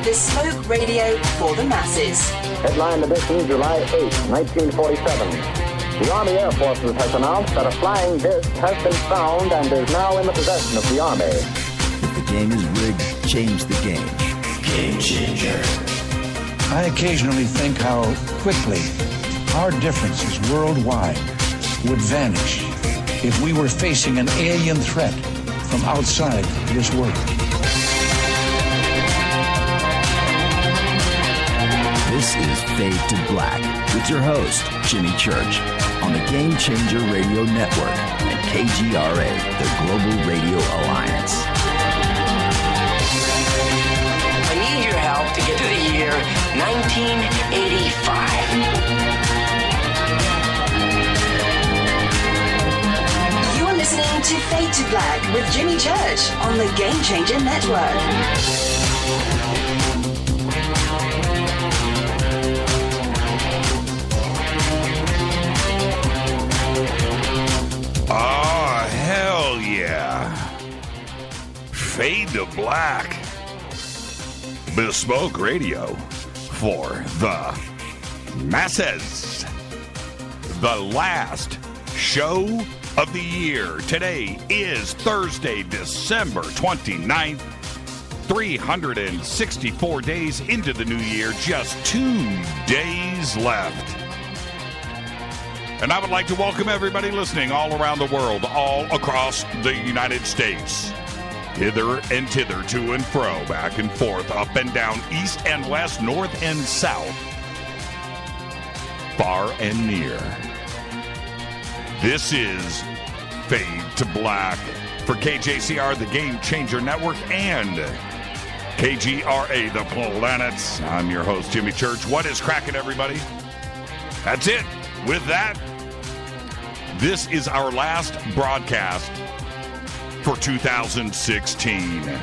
Bespoke radio for the masses. Headline edition, July 8, 1947. The Army Air Forces has announced that a flying disc has been found and is now in the possession of the Army. If the game is rigged, change the game. Game changer. I occasionally think how quickly our differences worldwide would vanish if we were facing an alien threat from outside this world. This is Fade to Black with your host, Jimmy Church, on the Game Changer Radio Network and KGRA, the Global Radio Alliance. I need your help to get to the year 1985. You're listening to Fade to Black with Jimmy Church on the Game Changer Network. Oh, hell yeah. Fade to Black. Bespoke radio for the masses. The last show of the year. Today is Thursday, December 29th. 364 days into the new year. Just 2 days left. And I would like to welcome everybody listening all around the world, all across the United States. Hither and thither, to and fro, back and forth, up and down, east and west, north and south, far and near. This is Fade to Black for KJCR, the Game Changer Network, and KGRA, the Planets. I'm your host, Jimmy Church. What is cracking, everybody? That's it. With that, this is our last broadcast for 2016.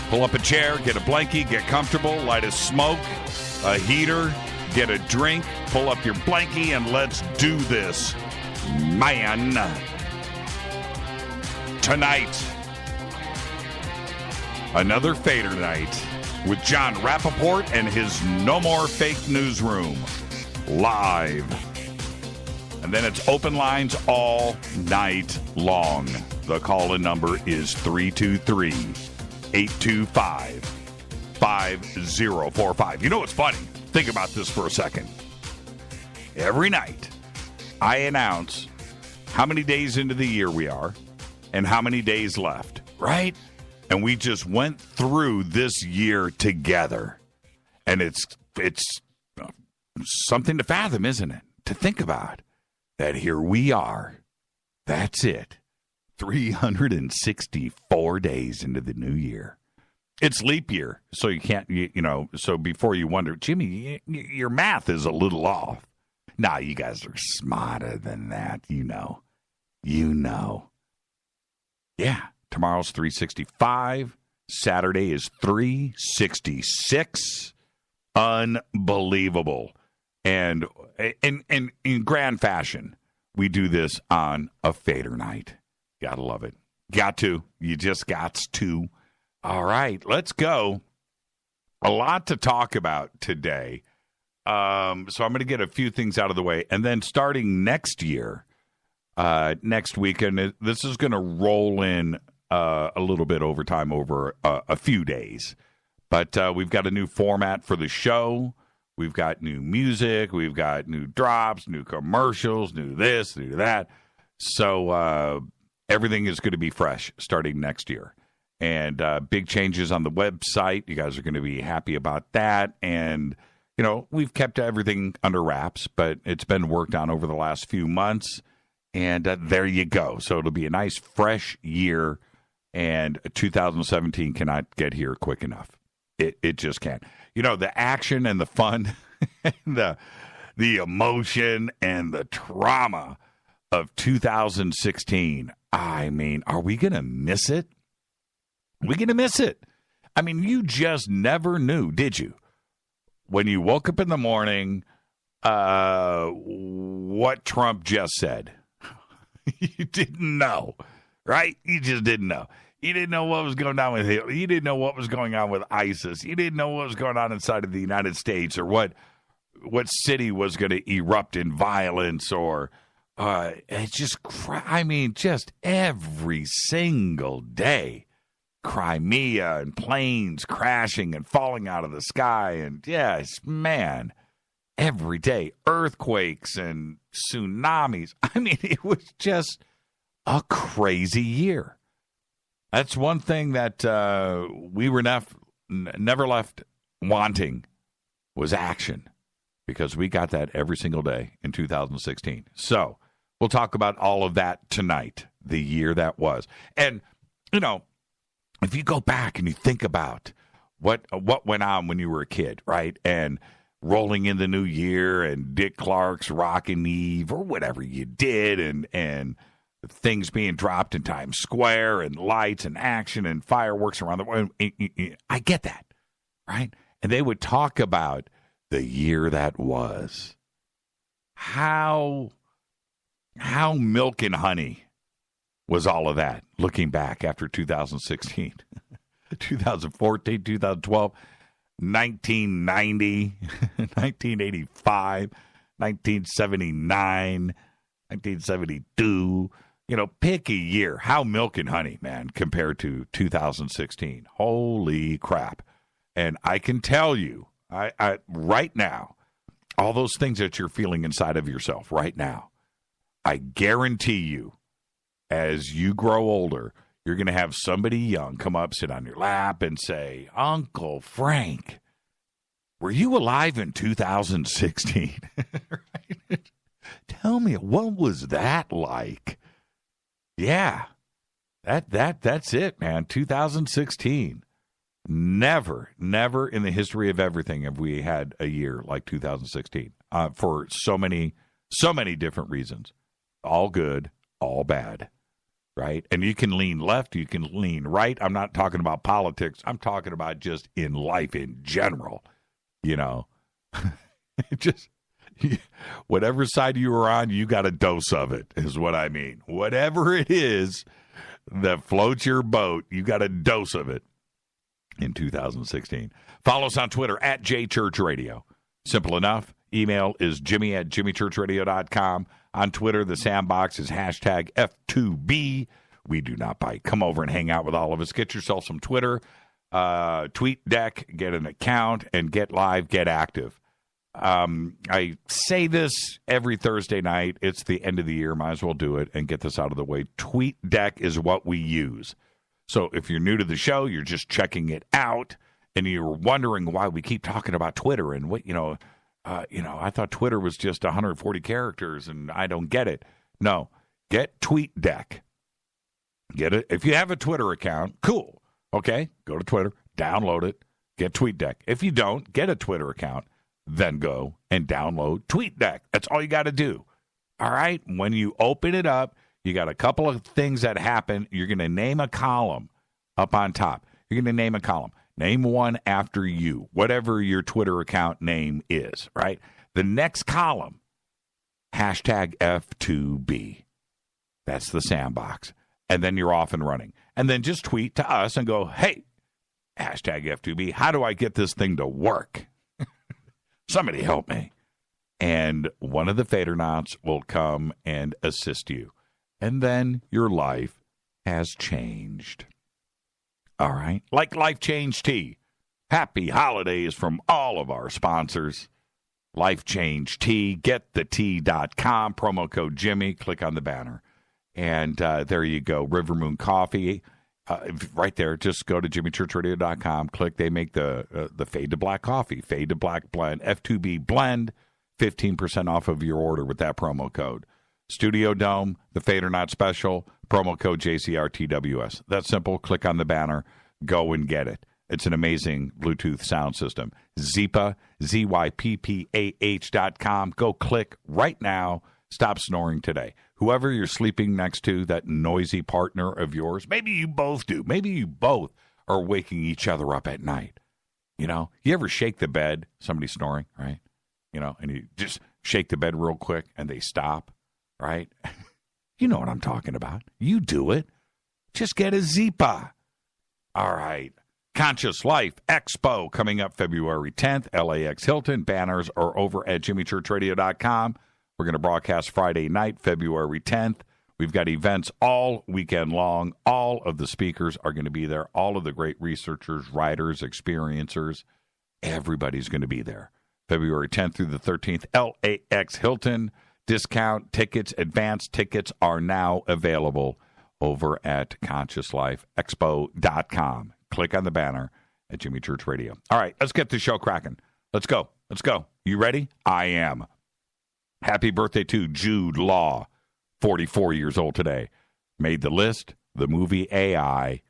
Pull up a chair, get a blankie, get comfortable, light a smoke, a heater, get a drink, pull up your blankie, and let's do this. Man, tonight, another Fadernight with Jon Rappoport and his No More Fake Newsroom. Live. And then it's open lines all night long. The call-in number is 323-825-5045. You know what's funny? Think about this for a second. Every night, I announce how many days into the year we are and how many days left, right? And we just went through this year together. And it's something to fathom, isn't it? To think about that here we are. That's it. 364 days into the new year. It's leap year, so you can't, so before you wonder, Jimmy, your math is a little off. Nah, you guys are smarter than that, you know. Yeah, tomorrow's 365. Saturday is 366. Unbelievable. And in grand fashion, we do this on a Fadernight. Gotta love it. Got to. You just got to. All right, let's go. A lot to talk about today. So I'm going to get a few things out of the way. And then starting next year, next weekend, this is going to roll in a little bit over time, over a few days. But we've got a new format for the show. We've got new music. We've got new drops, new commercials, new this, new that. So everything is going to be fresh starting next year. And big changes on the website. You guys are going to be happy about that. And, we've kept everything under wraps, but it's been worked on over the last few months. And there you go. So it'll be a nice, fresh year. And 2017 cannot get here quick enough. It just can't. The action and the fun and the emotion and the trauma of 2016. I mean, are we going to miss it? We're going to miss it. I mean, you just never knew, did you? When you woke up in the morning, what Trump just said. You didn't know, right? You just didn't know. You didn't know what was going on with Hitler. You didn't know what was going on with ISIS. You didn't know what was going on inside of the United States or what city was going to erupt in violence or it's just, just every single day. Crimea and planes crashing and falling out of the sky. And yes, man, every day. Earthquakes and tsunamis. I mean, it was just a crazy year. That's one thing that we were never left wanting was action, because we got that every single day in 2016. So we'll talk about all of that tonight, the year that was. And, you know, if you go back and you think about what went on when you were a kid, right, and rolling in the new year and Dick Clark's Rockin' Eve or whatever you did and things being dropped in Times Square and lights and action and fireworks around the world. I get that, right? And they would talk about the year that was. How milk and honey was all of that, looking back after 2016, 2014, 2012, 1990, 1985, 1979, 1972. You know, pick a year. How milk and honey, man, compared to 2016. Holy crap. And I can tell you, I right now, all those things that you're feeling inside of yourself right now, I guarantee you, as you grow older, you're going to have somebody young come up, sit on your lap, and say, Uncle Frank, were you alive in 2016? Right? Tell me, what was that like? Yeah, that's it, man. 2016. Never in the history of everything have we had a year like 2016 for so many different reasons. All good, all bad, right? And you can lean left, you can lean right. I'm not talking about politics. I'm talking about just in life in general, you know. Just whatever side you were on, you got a dose of it, is what I mean. Whatever it is that floats your boat, you got a dose of it in 2016. Follow us on Twitter at JChurchRadio. Simple enough. Email is jimmy@jimmychurchradio.com. On Twitter, the sandbox is hashtag F2B. We do not bite. Come over and hang out with all of us. Get yourself some Twitter, tweet deck, get an account, and get live, get active. I say this every Thursday night. It's the end of the year. Might as well do it and get this out of the way. Tweet deck is what we use. So if you're new to the show, you're just checking it out, and you're wondering why we keep talking about Twitter and what, I thought Twitter was just 140 characters, and I don't get it. No, get TweetDeck. Get it. If you have a Twitter account, cool. Okay, go to Twitter, download it, get TweetDeck. If you don't, get a Twitter account, then go and download TweetDeck. That's all you got to do. All right? When you open it up, you got a couple of things that happen. You're going to name a column up on top. You're going to name a column. Name one after you, whatever your Twitter account name is, right? The next column, hashtag F2B. That's the sandbox. And then you're off and running. And then just tweet to us and go, hey, hashtag F2B, how do I get this thing to work? Somebody help me. And one of the Fadernauts will come and assist you. And then your life has changed. All right. Like Life Change Tea. Happy holidays from all of our sponsors. Life Change Tea. GetTheTea.com. Promo code Jimmy. Click on the banner. And there you go. River Moon Coffee. Right there. Just go to JimmyChurchRadio.com. Click. They make the Fade to Black coffee. Fade to Black blend. F2B blend. 15% off of your order with that promo code. Studio Dome, the Fadernight special, promo code JCRTWS. That's simple. Click on the banner. Go and get it. It's an amazing Bluetooth sound system. Zyppah, ZYPPAH.com. Go click right now. Stop snoring today. Whoever you're sleeping next to, that noisy partner of yours, maybe you both do. Maybe you both are waking each other up at night. You know, you ever shake the bed, somebody's snoring, right? You know, and you just shake the bed real quick and they stop, right? You know what I'm talking about. You do it. Just get a Zyppah. All right. Conscious Life Expo coming up February 10th, LAX Hilton. Banners are over at jimmychurchradio.com. We're going to broadcast Friday night, February 10th. We've got events all weekend long. All of the speakers are going to be there. All of the great researchers, writers, experiencers, everybody's going to be there. February 10th through the 13th, LAX Hilton. Discount tickets, advanced tickets are now available over at consciouslifeexpo.com. Click on the banner at Jimmy Church Radio. All right, let's get the show cracking. Let's go. You ready? I am. Happy birthday to Jude Law, 44 years old today. Made the list, the movie AI.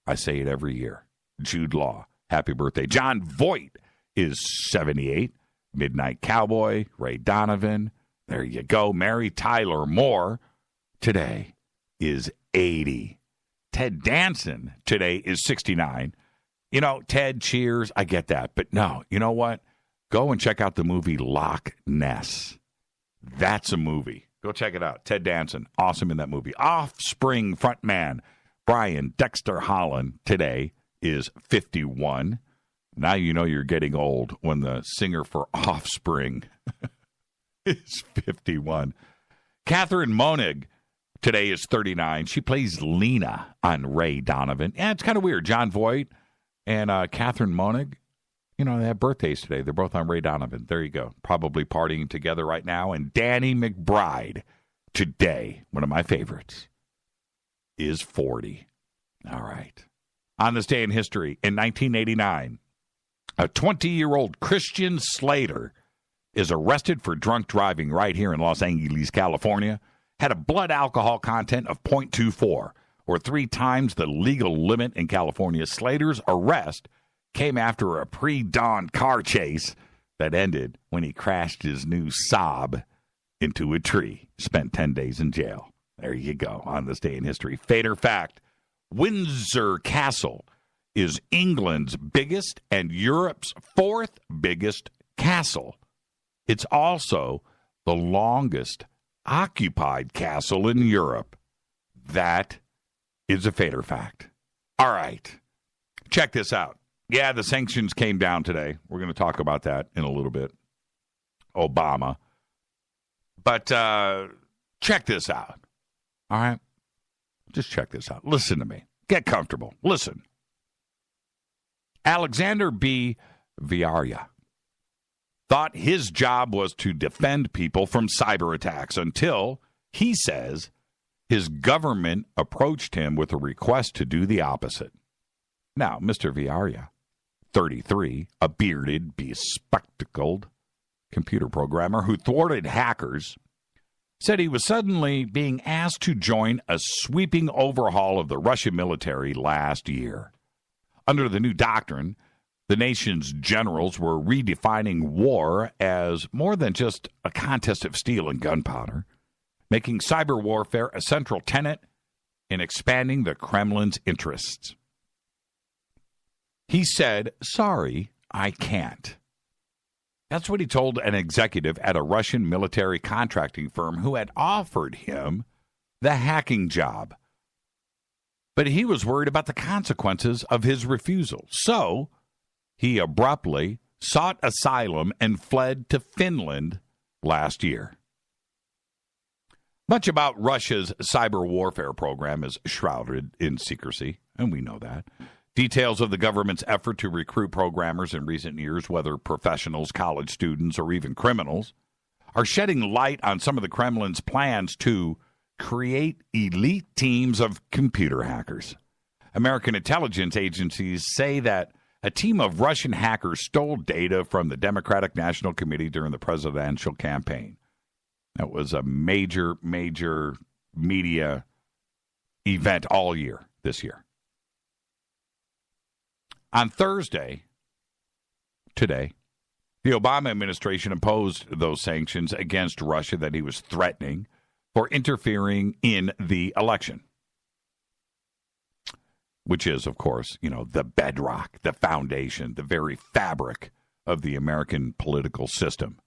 I say it every year. Jude Law, happy birthday. John Voight is 78. Midnight Cowboy, Ray Donovan. There you go. Mary Tyler Moore today is 80. Ted Danson today is 69. You know, Ted, cheers. I get that. But no, you know what? Go and check out the movie Loch Ness. That's a movie. Go check it out. Ted Danson, awesome in that movie. Offspring frontman Brian Dexter Holland today is 51. Now you know you're getting old when the singer for Offspring is 51. Catherine Monig today is 39. She plays Lena on Ray Donovan. Yeah, it's kind of weird. John Voight and Catherine Monig, you know, they have birthdays today. They're both on Ray Donovan. There you go. Probably partying together right now. And Danny McBride today, one of my favorites, is 40. All right. On this day in history, in 1989, a 20-year-old Christian Slater is arrested for drunk driving right here in Los Angeles, California. Had a blood alcohol content of 0.24, or 3 times the legal limit in California. Slater's arrest came after a pre-dawn car chase that ended when he crashed his new Saab into a tree. Spent 10 days in jail. There you go, on this day in history. Fader fact, Windsor Castle is England's biggest and Europe's 4th biggest castle. It's also the longest occupied castle in Europe. That is a Fader fact. All right. Check this out. Yeah, the sanctions came down today. We're going to talk about that in a little bit. Obama. But check this out. All right? Just check this out. Listen to me. Get comfortable. Listen. Alexander B. Villarreal thought his job was to defend people from cyber attacks until, he says, his government approached him with a request to do the opposite. Now, Mr. Villarreal, 33, a bearded, bespectacled computer programmer who thwarted hackers, said he was suddenly being asked to join a sweeping overhaul of the Russian military last year. Under the new doctrine, the nation's generals were redefining war as more than just a contest of steel and gunpowder, making cyber warfare a central tenet in expanding the Kremlin's interests. He said, "Sorry, I can't." That's what he told an executive at a Russian military contracting firm who had offered him the hacking job. But he was worried about the consequences of his refusal. So he abruptly sought asylum and fled to Finland last year. Much about Russia's cyber warfare program is shrouded in secrecy, and we know that. Details of the government's effort to recruit programmers in recent years, whether professionals, college students, or even criminals, are shedding light on some of the Kremlin's plans to create elite teams of computer hackers. American intelligence agencies say that a team of Russian hackers stole data from the Democratic National Committee during the presidential campaign. That was a major, major media event all year, this year. On Thursday, today, the Obama administration imposed those sanctions against Russia that he was threatening for interfering in the election, which is, of course, the bedrock, the foundation, the very fabric of the American political system.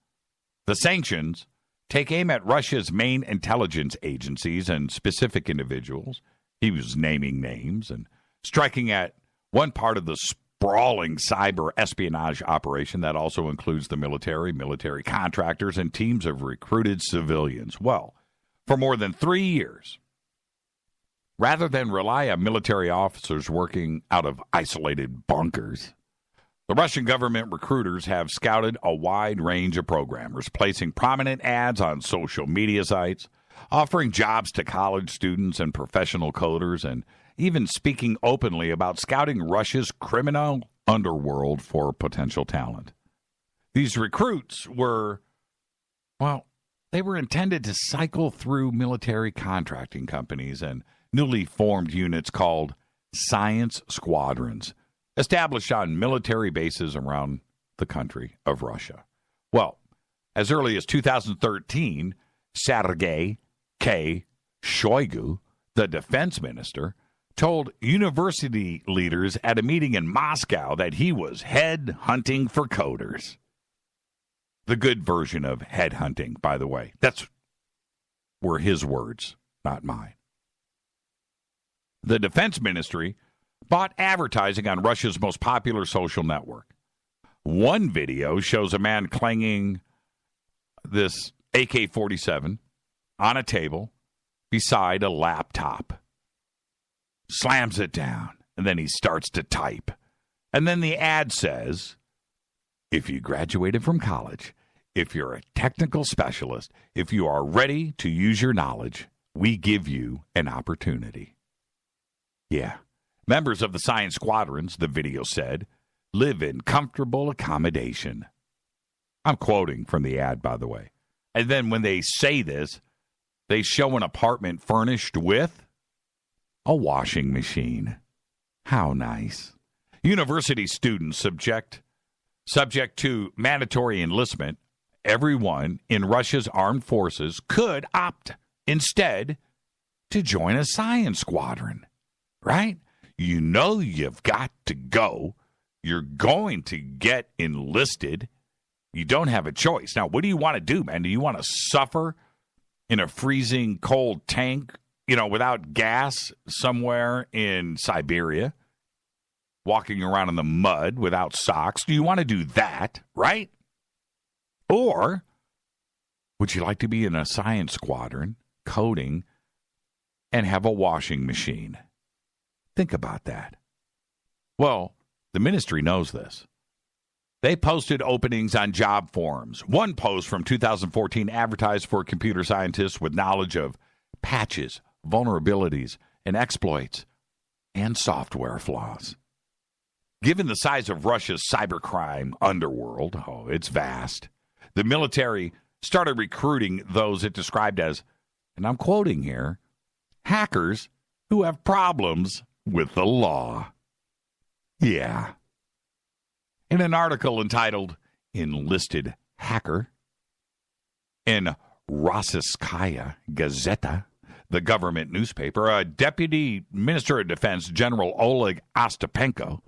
The sanctions take aim at Russia's main intelligence agencies and specific individuals. He was naming names and striking at one part of the sprawling cyber espionage operation that also includes the military contractors, and teams of recruited civilians. Well, for more than 3 years, rather than rely on military officers working out of isolated bunkers, the Russian government recruiters have scouted a wide range of programmers, placing prominent ads on social media sites, offering jobs to college students and professional coders, and even speaking openly about scouting Russia's criminal underworld for potential talent. These recruits were, well, they were intended to cycle through military contracting companies and newly formed units called science squadrons, established on military bases around the country of Russia. Well, as early as 2013, Sergei K. Shoigu, the defense minister, told university leaders at a meeting in Moscow that he was head hunting for coders. The good version of head hunting, by the way. That's were his words, not mine. The defense ministry bought advertising on Russia's most popular social network. One video shows a man clanging this AK-47 on a table beside a laptop. Slams it down, and then he starts to type. And then the ad says, if you graduated from college, if you're a technical specialist, if you are ready to use your knowledge, we give you an opportunity. Yeah. Members of the science squadrons, the video said, live in comfortable accommodation. I'm quoting from the ad, by the way. And then when they say this, they show an apartment furnished with a washing machine. How nice. University students subject to mandatory enlistment, everyone in Russia's armed forces could opt instead to join a science squadron, right? You know you've got to go. You're going to get enlisted. You don't have a choice. Now, what do you want to do, man? Do you want to suffer in a freezing cold tank, without gas somewhere in Siberia, walking around in the mud without socks? Do you want to do that, right? Or would you like to be in a science squadron, coding, and have a washing machine? Think about that. Well, the ministry knows this. They posted openings on job forums. One post from 2014 advertised for computer scientists with knowledge of patches, vulnerabilities, and exploits, and software flaws. Given the size of Russia's cybercrime underworld, it's vast, the military started recruiting those it described as, and I'm quoting here, hackers who have problems with the law. Yeah. In an article entitled Enlisted Hacker in Rossiyskaya Gazeta, the government newspaper, a deputy minister of defense, General Oleg Ostapenko,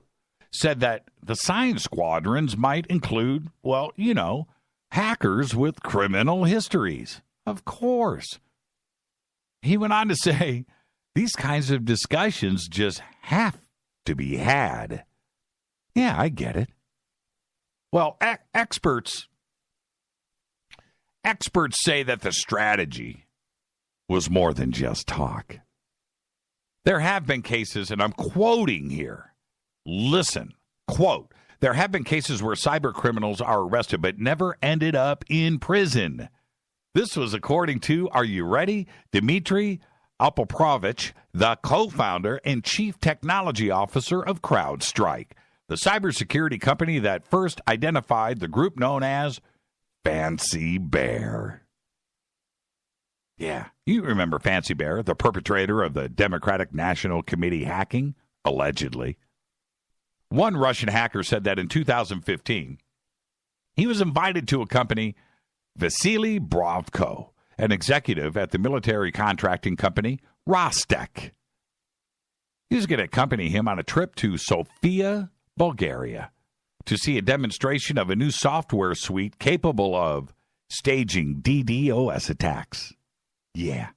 said that the science squadrons might include, hackers with criminal histories. Of course. He went on to say, these kinds of discussions just have to be had. Yeah, I get it. Well, experts say that the strategy was more than just talk. There have been cases, and I'm quoting here. Listen, quote, there have been cases where cyber criminals are arrested but never ended up in prison. This was according to, are you ready, Dmitry Apopovich, the co-founder and chief technology officer of CrowdStrike, the cybersecurity company that first identified the group known as Fancy Bear. Yeah, you remember Fancy Bear, the perpetrator of the Democratic National Committee hacking, allegedly. One Russian hacker said that in 2015, he was invited to accompany Vasily Brovko, an executive at the military contracting company Rostec. He was going to accompany him on a trip to Sofia, Bulgaria, to see a demonstration of a new software suite capable of staging DDoS attacks. Yeah.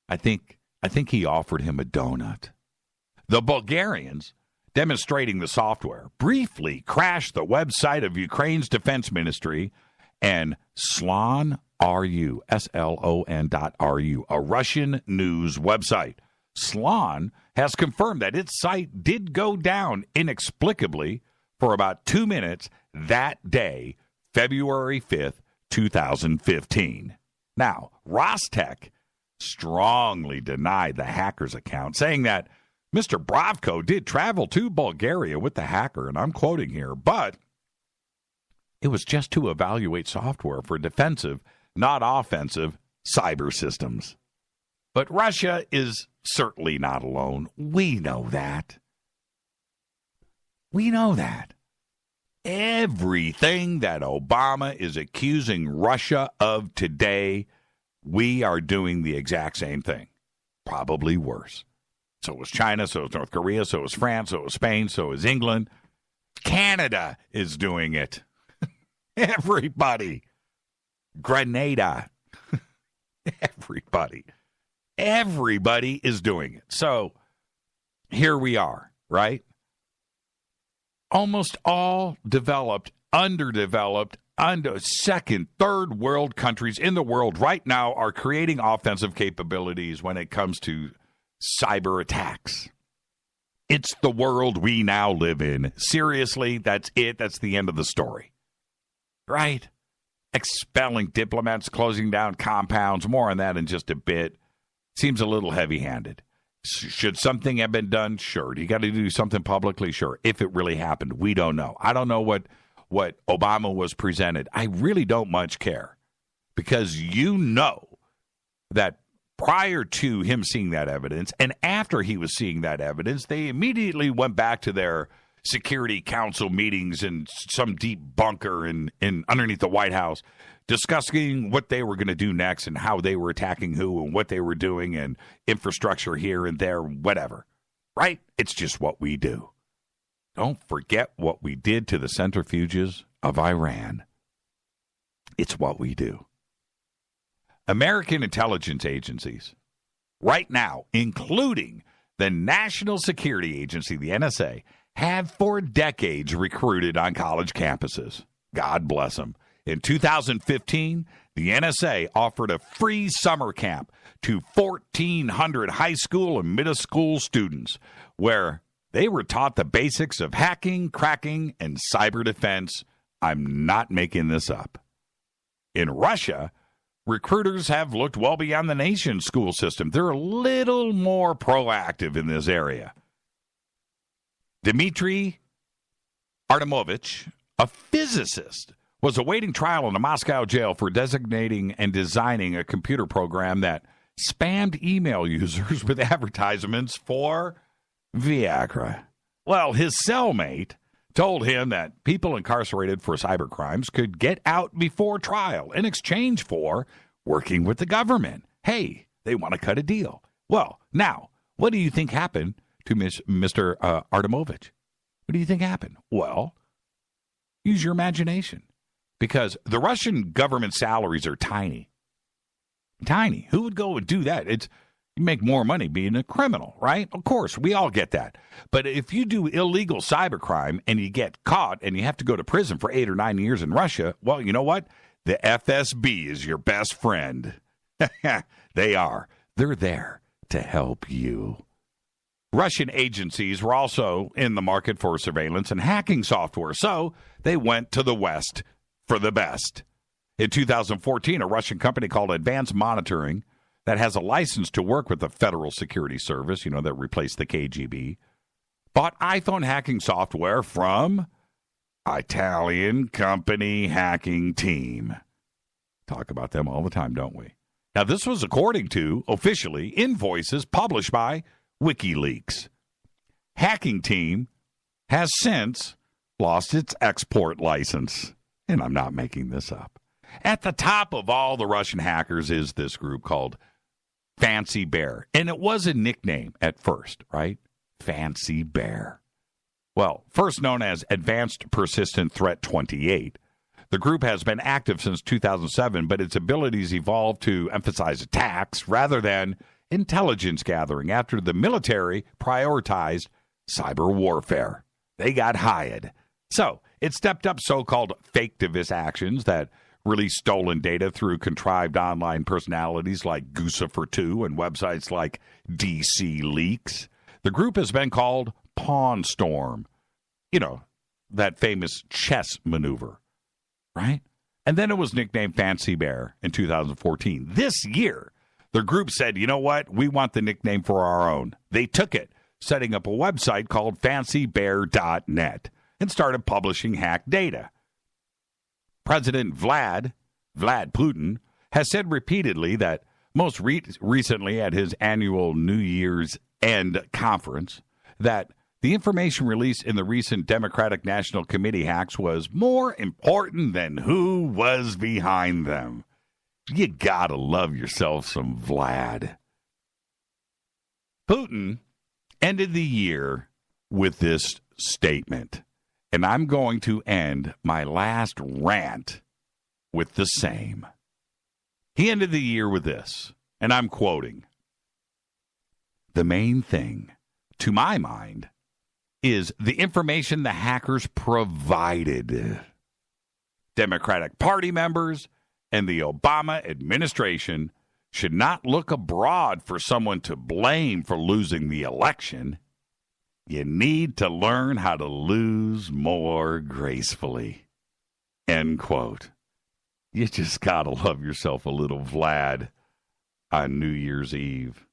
I think he offered him a donut. The Bulgarians, demonstrating the software, briefly crashed the website of Ukraine's defense ministry and Slon.ru, S-L-O-N.ru, a Russian news website. Slon has confirmed that its site did go down inexplicably for about 2 minutes that day, February 5th, 2015. Now, Rostec strongly denied the hacker's account, saying that Mr. Bravko did travel to Bulgaria with the hacker, and I'm quoting here, but it was just to evaluate software for defensive, not offensive, cyber systems. But Russia is certainly not alone. We know that. We know that. Everything that Obama is accusing Russia of today, we are doing the exact same thing. Probably worse. So was China, so was North Korea, so was France, so was Spain, so is England. Canada is doing it. Everybody. Grenada. Everybody. Everybody is doing it. So here we are, right? Almost all developed, underdeveloped, second, third world countries in the world right now are creating offensive capabilities when it comes to cyber attacks. It's the world we now live in. Seriously, that's it. That's the end of the story. Right? Expelling diplomats, closing down compounds, more on that in just a bit. Seems a little heavy-handed. Should something have been done? Sure. Do you got to do something publicly? Sure. If it really happened, we don't know. I don't know what Obama was presented. I really don't much care, because you know that prior to him seeing that evidence and after he was seeing that evidence, they immediately went back to their Security Council meetings in some deep bunker in underneath the White House, discussing what they were going to do next and how they were attacking who and what they were doing and infrastructure here and there, whatever. Right? It's just what we do. Don't forget what we did to the centrifuges of Iran. It's what we do. American intelligence agencies, right now, including the National Security Agency, the NSA, have for decades recruited on college campuses. God bless them. In 2015, the NSA offered a free summer camp to 1,400 high school and middle school students, where they were taught the basics of hacking, cracking, and cyber defense. I'm not making this up. In Russia, recruiters have looked well beyond the nation's school system. They're a little more proactive in this area. Dmitry Artemovich, a physicist, was awaiting trial in a Moscow jail for designating and designing a computer program that spammed email users with advertisements for Viagra. Well, his cellmate told him that people incarcerated for cyber crimes could get out before trial in exchange for working with the government. Hey, they want to cut a deal. Well, now, what do you think happened to Mr. Artemovich? What do you think happened? Well, use your imagination, because the Russian government salaries are tiny. Tiny. Who would go and do that? You make more money being a criminal, right? Of course, we all get that. But if you do illegal cybercrime and you get caught and you have to go to prison for 8 or 9 years in Russia, well, you know what? The FSB is your best friend. They are. They're there to help you. Russian agencies were also in the market for surveillance and hacking software, so they went to the West for the best. In 2014, a Russian company called Advanced Monitoring, that has a license to work with the Federal Security Service, that replaced the KGB, bought iPhone hacking software from Italian company Hacking Team. Talk about them all the time, don't we? Now, this was according to, officially, invoices published by WikiLeaks. Hacking Team has since lost its export license. And I'm not making this up. At the top of all the Russian hackers is this group called Fancy Bear. And it was a nickname at first, right? Fancy Bear. Well, first known as Advanced Persistent Threat 28, the group has been active since 2007, but its abilities evolved to emphasize attacks rather than intelligence gathering after the military prioritized cyber warfare. They got hired. So it stepped up so-called faktivist actions that released stolen data through contrived online personalities like Guccifer2 and websites like DC Leaks. The group has been called Pawn Storm. You know, that famous chess maneuver, right? And then it was nicknamed Fancy Bear in 2014. This year, the group said, you know what? We want the nickname for our own. They took it, setting up a website called fancybear.net and started publishing hacked data. President Vladimir Putin has said repeatedly that most recently at his annual New Year's End conference that the information released in the recent Democratic National Committee hacks was more important than who was behind them. You gotta love yourself some Vlad. Putin ended the year with this statement. And I'm going to end my last rant with the same. He ended the year with this, and I'm quoting, "The main thing, to my mind, is the information the hackers provided. Democratic Party members and the Obama administration should not look abroad for someone to blame for losing the election. You need to learn how to lose more gracefully." End quote. You just got to love yourself a little Vlad on New Year's Eve.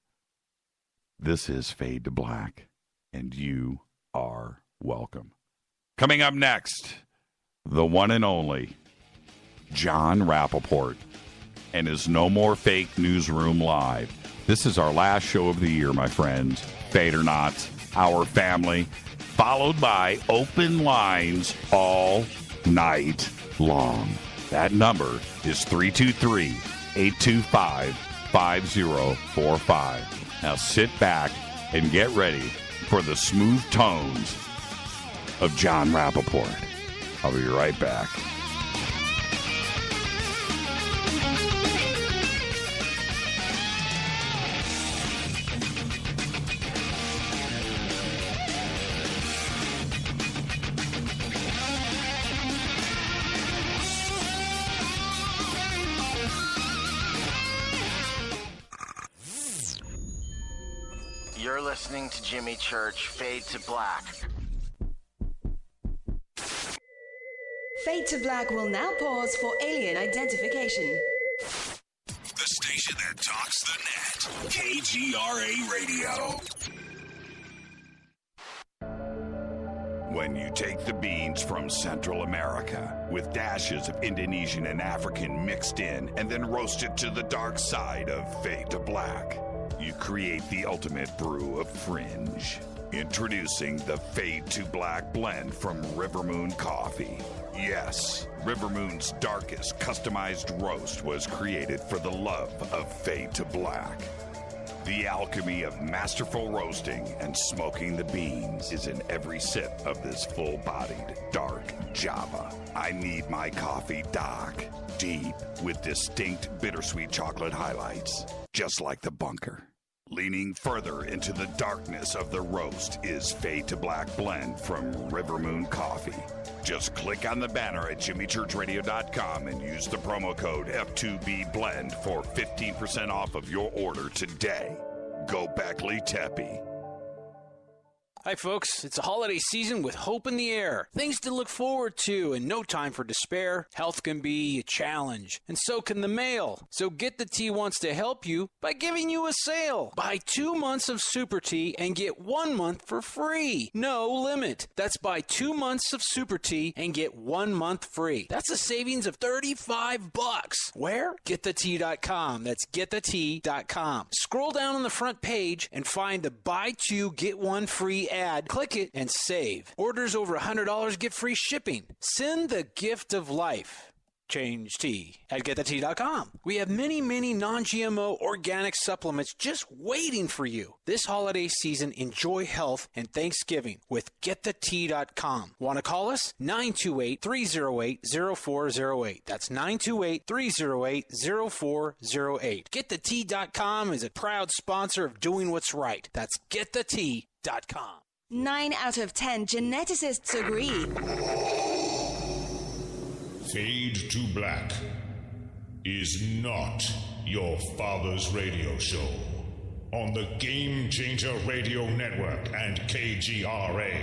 This is Fade to Black, and you are welcome. Coming up next, the one and only Jon Rappoport and his No More Fake Newsroom Live. This is our last show of the year, my friends. Fade or not. Our family, followed by open lines all night long. That number is 323-825-5045. Now sit back and get ready for the smooth tones of Jon Rappoport. I'll be right back. You're listening to Jimmy Church, Fade to Black. Fade to Black will now pause for alien identification. The station that talks the net. KGRA Radio. When you take the beans from Central America with dashes of Indonesian and African mixed in and then roast it to the dark side of Fade to Black, you create the ultimate brew of fringe. Introducing the Fade to Black blend from Rivermoon Coffee. Yes, Rivermoon's darkest customized roast was created for the love of Fade to Black. The alchemy of masterful roasting and smoking the beans is in every sip of this full-bodied, dark Java. I need my coffee dark, deep, with distinct bittersweet chocolate highlights, just like the bunker. Leaning further into the darkness of the roast is Fade to Black blend from Rivermoon Coffee. Just click on the banner at jimmychurchradio.com and use the promo code F2BBLEND for 15% off of your order today. Go Beckley Teppy. Hi, folks. It's a holiday season with hope in the air. Things to look forward to and no time for despair. Health can be a challenge, and so can the mail. So Get the Tea wants to help you by giving you a sale. Buy 2 months of Super Tea and get 1 month for free. No limit. That's buy 2 months of Super Tea and get 1 month free. That's a savings of $35. Where? GetTheTea.com. That's GetTheTea.com. Scroll down on the front page and find the Buy 2, Get 1 free ad. Click it and save. Orders over $100 get free shipping. Send the gift of life. change tea at getthetea.com. We have many, many non-GMO organic supplements just waiting for you. This holiday season, enjoy health and Thanksgiving with getthetea.com. Want to call us? 928-308-0408. That's 928-308-0408. Getthetea.com is a proud sponsor of doing what's right. That's getthetea.com. 9 out of 10 geneticists agree. Fade to Black is not your father's radio show on the Game Changer Radio Network and KGRA,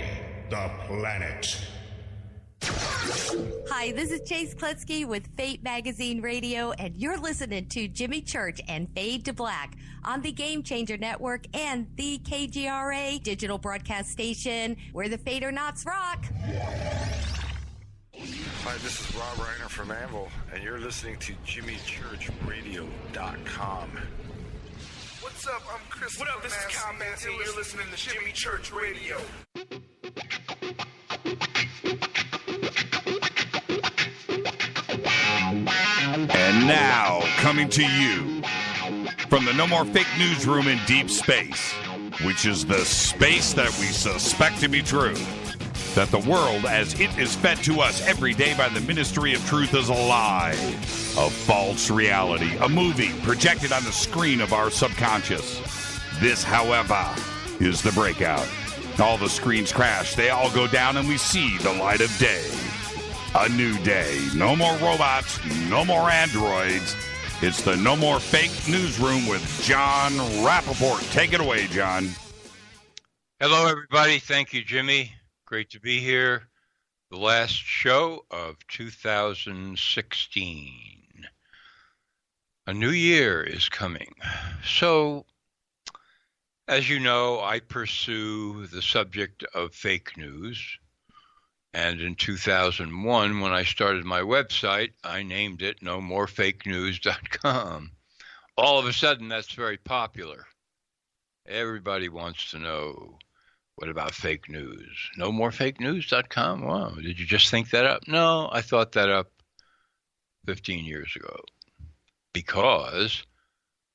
The Planet. Hi, this is Chase Klutsky with Fate Magazine Radio, and you're listening to Jimmy Church and Fade to Black on the Game Changer Network and the KGRA digital broadcast station where the Fadernauts rock. Hi, this is Rob Reiner from Anvil, and you're listening to JimmyChurchRadio.com. What's up? I'm Chris. What up? This is Kyle Manson. You're listening to Jimmy Church Radio. And now, coming to you from the No More Fake Newsroom in deep space, which is the space that we suspect to be true, that the world as it is fed to us every day by the Ministry of Truth is a lie, a false reality, a movie projected on the screen of our subconscious. This, however, is the breakout. All the screens crash, they all go down, and we see the light of day. A new day. No more robots, no more androids. It's the No More Fake Newsroom with Jon Rappoport. Take it away, John. Hello, everybody. Thank you, Jimmy. Great to be here. The last show of 2016. A new year is coming. So, as you know, I pursue the subject of fake news. And in 2001, when I started my website, I named it NoMoreFakeNews.com. All of a sudden, that's very popular. Everybody wants to know, what about fake news? NoMoreFakeNews.com? Wow, did you just think that up? No, I thought that up 15 years ago. Because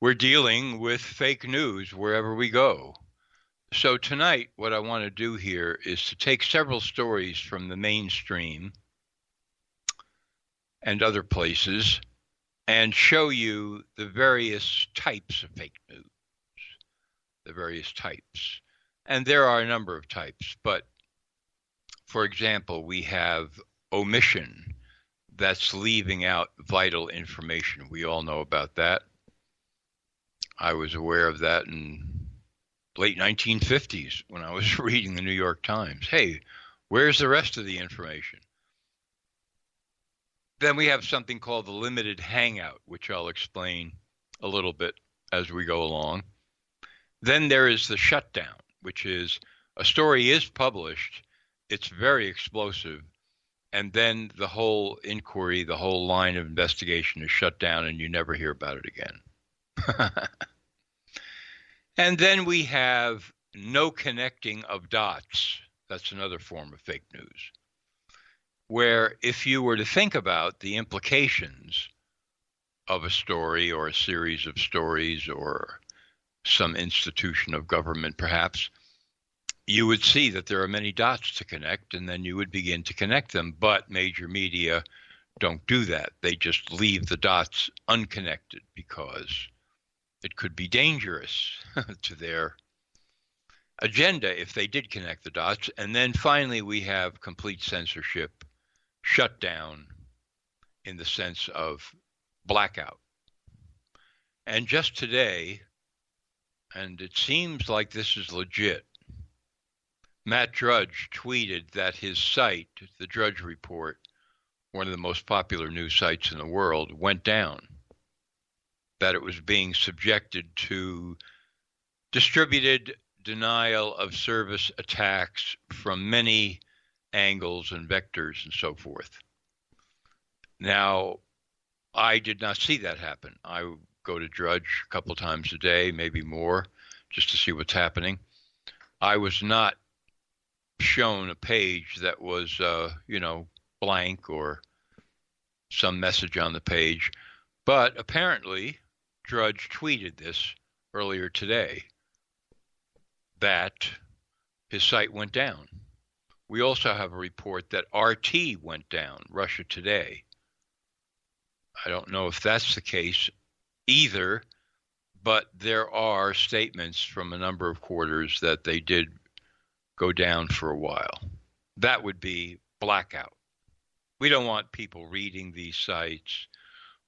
we're dealing with fake news wherever we go. So tonight, what I want to do here is to take several stories from the mainstream and other places and show you the various types of fake news, the various types. And there are a number of types, but for example, we have omission that's leaving out vital information. We all know about that. I was aware of that in late 1950s when I was reading the New York Times. Hey, where's the rest of the information? Then we have something called the limited hangout, which I'll explain a little bit as we go along. Then there is the shutdown, which is a story is published, it's very explosive, and then the whole inquiry, the whole line of investigation is shut down and you never hear about it again. And then we have no connecting of dots. That's another form of fake news, where if you were to think about the implications of a story or a series of stories or some institution of government perhaps, you would see that there are many dots to connect, and then you would begin to connect them. But major media don't do that. They just leave the dots unconnected because it could be dangerous to their agenda if they did connect the dots. And then finally, we have complete censorship, shutdown in the sense of blackout. And just today, and it seems like this is legit, Matt Drudge tweeted that his site, the Drudge Report, one of the most popular news sites in the world, went down. That it was being subjected to distributed denial of service attacks from many angles and vectors and so forth. Now, I did not see that happen. I go to Drudge a couple times a day, maybe more, just to see what's happening. I was not shown a page that was, blank or some message on the page. But apparently, Drudge tweeted this earlier today, that his site went down. We also have a report that RT went down, Russia Today. I don't know if that's the case either, but there are statements from a number of quarters that they did go down for a while. That would be blackout. We don't want people reading these sites.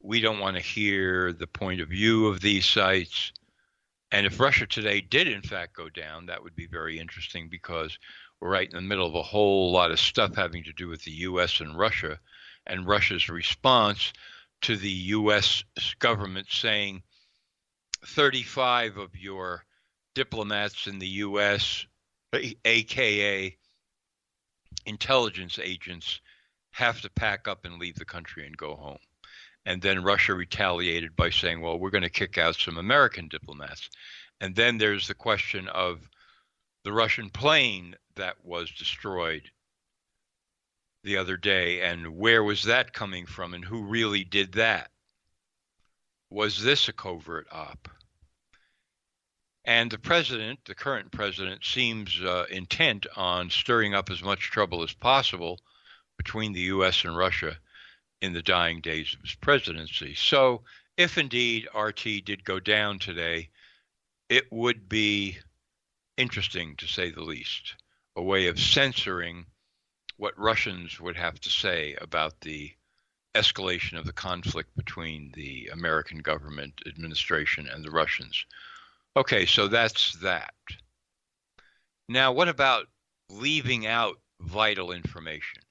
We don't want to hear the point of view of these sites. And if Russia Today did in fact go down, that would be very interesting, because we're right in the middle of a whole lot of stuff having to do with the U.S. and Russia's response to the U.S. government saying 35 of your diplomats in the U.S., aka intelligence agents, have to pack up and leave the country and go home. And then Russia retaliated by saying, well, we're going to kick out some American diplomats. And then there's the question of the Russian plane that was destroyed the other day, and where was that coming from, and who really did that? Was this a covert op? And the president, the current president, seems intent on stirring up as much trouble as possible between the U.S. and Russia in the dying days of his presidency. So if indeed RT did go down today, it would be interesting, to say the least, a way of censoring what Russians would have to say about the escalation of the conflict between the American government administration and the Russians. Okay, so that's that. Now, what about leaving out vital information?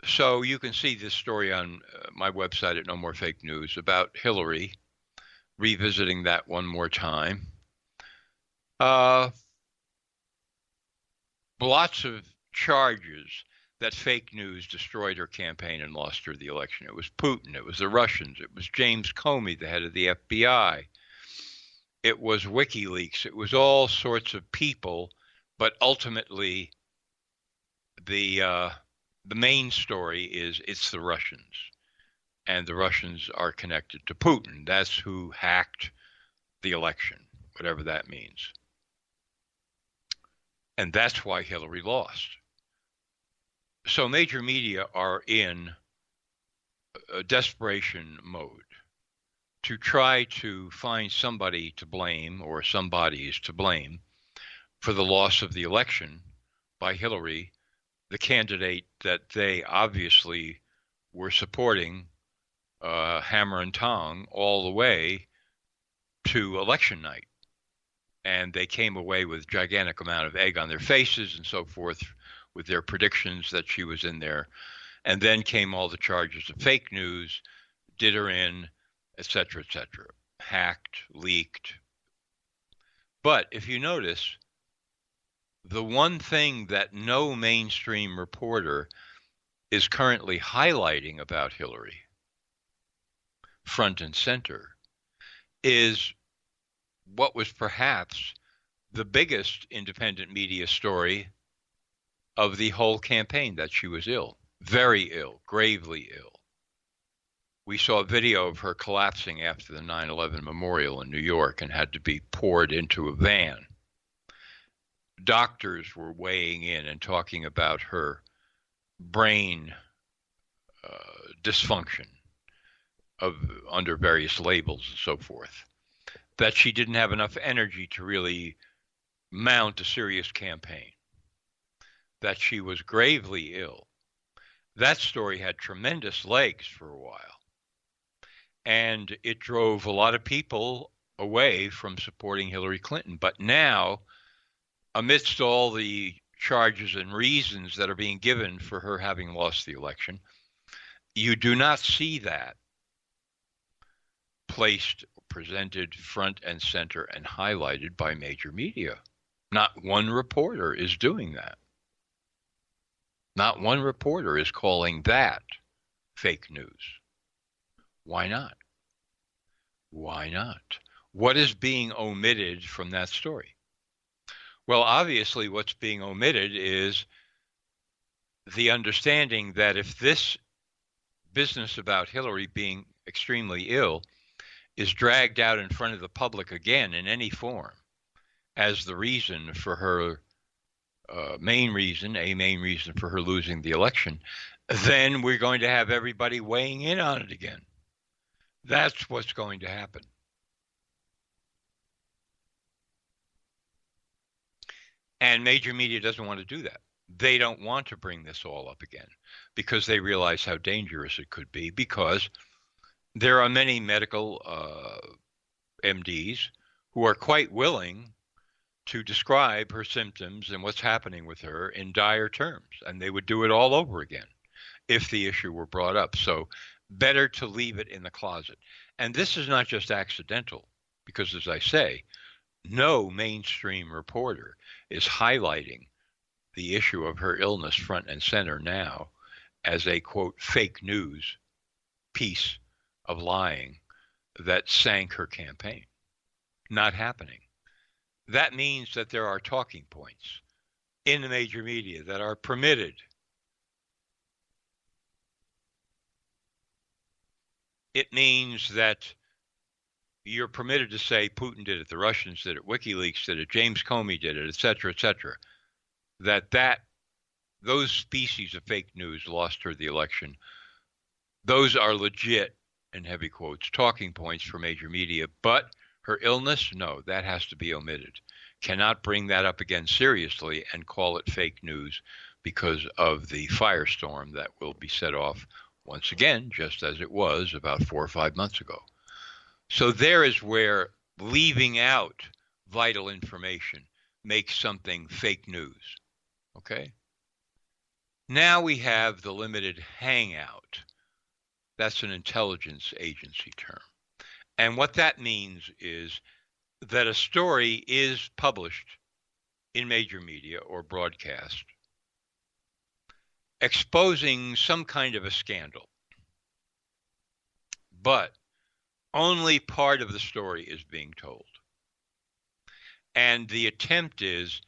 So you can see this story on my website at No More Fake News about Hillary, revisiting that one more time. Lots of charges that fake news destroyed her campaign and lost her the election. It was Putin, it was the Russians, it was James Comey, the head of the FBI, it was WikiLeaks, it was all sorts of people, but ultimately the main story is it's the Russians, and the Russians are connected to Putin. That's who hacked the election, whatever that means. And that's why Hillary lost. So major media are in a desperation mode to try to find somebody to blame, or somebodies to blame, for the loss of the election by Hillary, the candidate that they obviously were supporting hammer and tong all the way to election night. And they came away with a gigantic amount of egg on their faces and so forth, with their predictions that she was in there. And then came all the charges of fake news, did her in, et cetera, hacked, leaked. But if you notice, the one thing that no mainstream reporter is currently highlighting about Hillary, front and center, is what was perhaps the biggest independent media story of the whole campaign, that she was ill, very ill, gravely ill. We saw a video of her collapsing after the 9/11 memorial in New York and had to be poured into a van. Doctors were weighing in and talking about her brain dysfunction under various labels and so forth, that she didn't have enough energy to really mount a serious campaign, that she was gravely ill. That story had tremendous legs for a while, and it drove a lot of people away from supporting Hillary Clinton. But now, amidst all the charges and reasons that are being given for her having lost the election, you do not see that placed, presented front and center and highlighted by major media. Not one reporter is doing that. Not one reporter is calling that fake news. Why not? Why not? What is being omitted from that story? Well, obviously what's being omitted is the understanding that if this business about Hillary being extremely ill is dragged out in front of the public again in any form as the reason for her main reason for her losing the election, then we're going to have everybody weighing in on it again. That's what's going to happen. And major media doesn't want to do that. They don't want to bring this all up again because they realize how dangerous it could be, because there are many medical MDs who are quite willing to describe her symptoms and what's happening with her in dire terms, and they would do it all over again if the issue were brought up. So better to leave it in the closet. And this is not just accidental, because as I say, no mainstream reporter is highlighting the issue of her illness front and center now as a, quote, fake news piece of lying that sank her campaign. Not happening. That means that there are talking points in the major media that are permitted. It means that you're permitted to say Putin did it, the Russians did it, WikiLeaks did it, James Comey did it, et cetera, et cetera. Those species of fake news lost her the election. Those are legit, in heavy quotes, talking points for major media. But her illness, no, that has to be omitted. Cannot bring that up again seriously and call it fake news because of the firestorm that will be set off once again, just as it was about 4 or 5 months ago. So there is where leaving out vital information makes something fake news. Okay? Now we have the limited hangout. That's an intelligence agency term. And what that means is that a story is published in major media or broadcast exposing some kind of a scandal, but only part of the story is being told. And the attempt is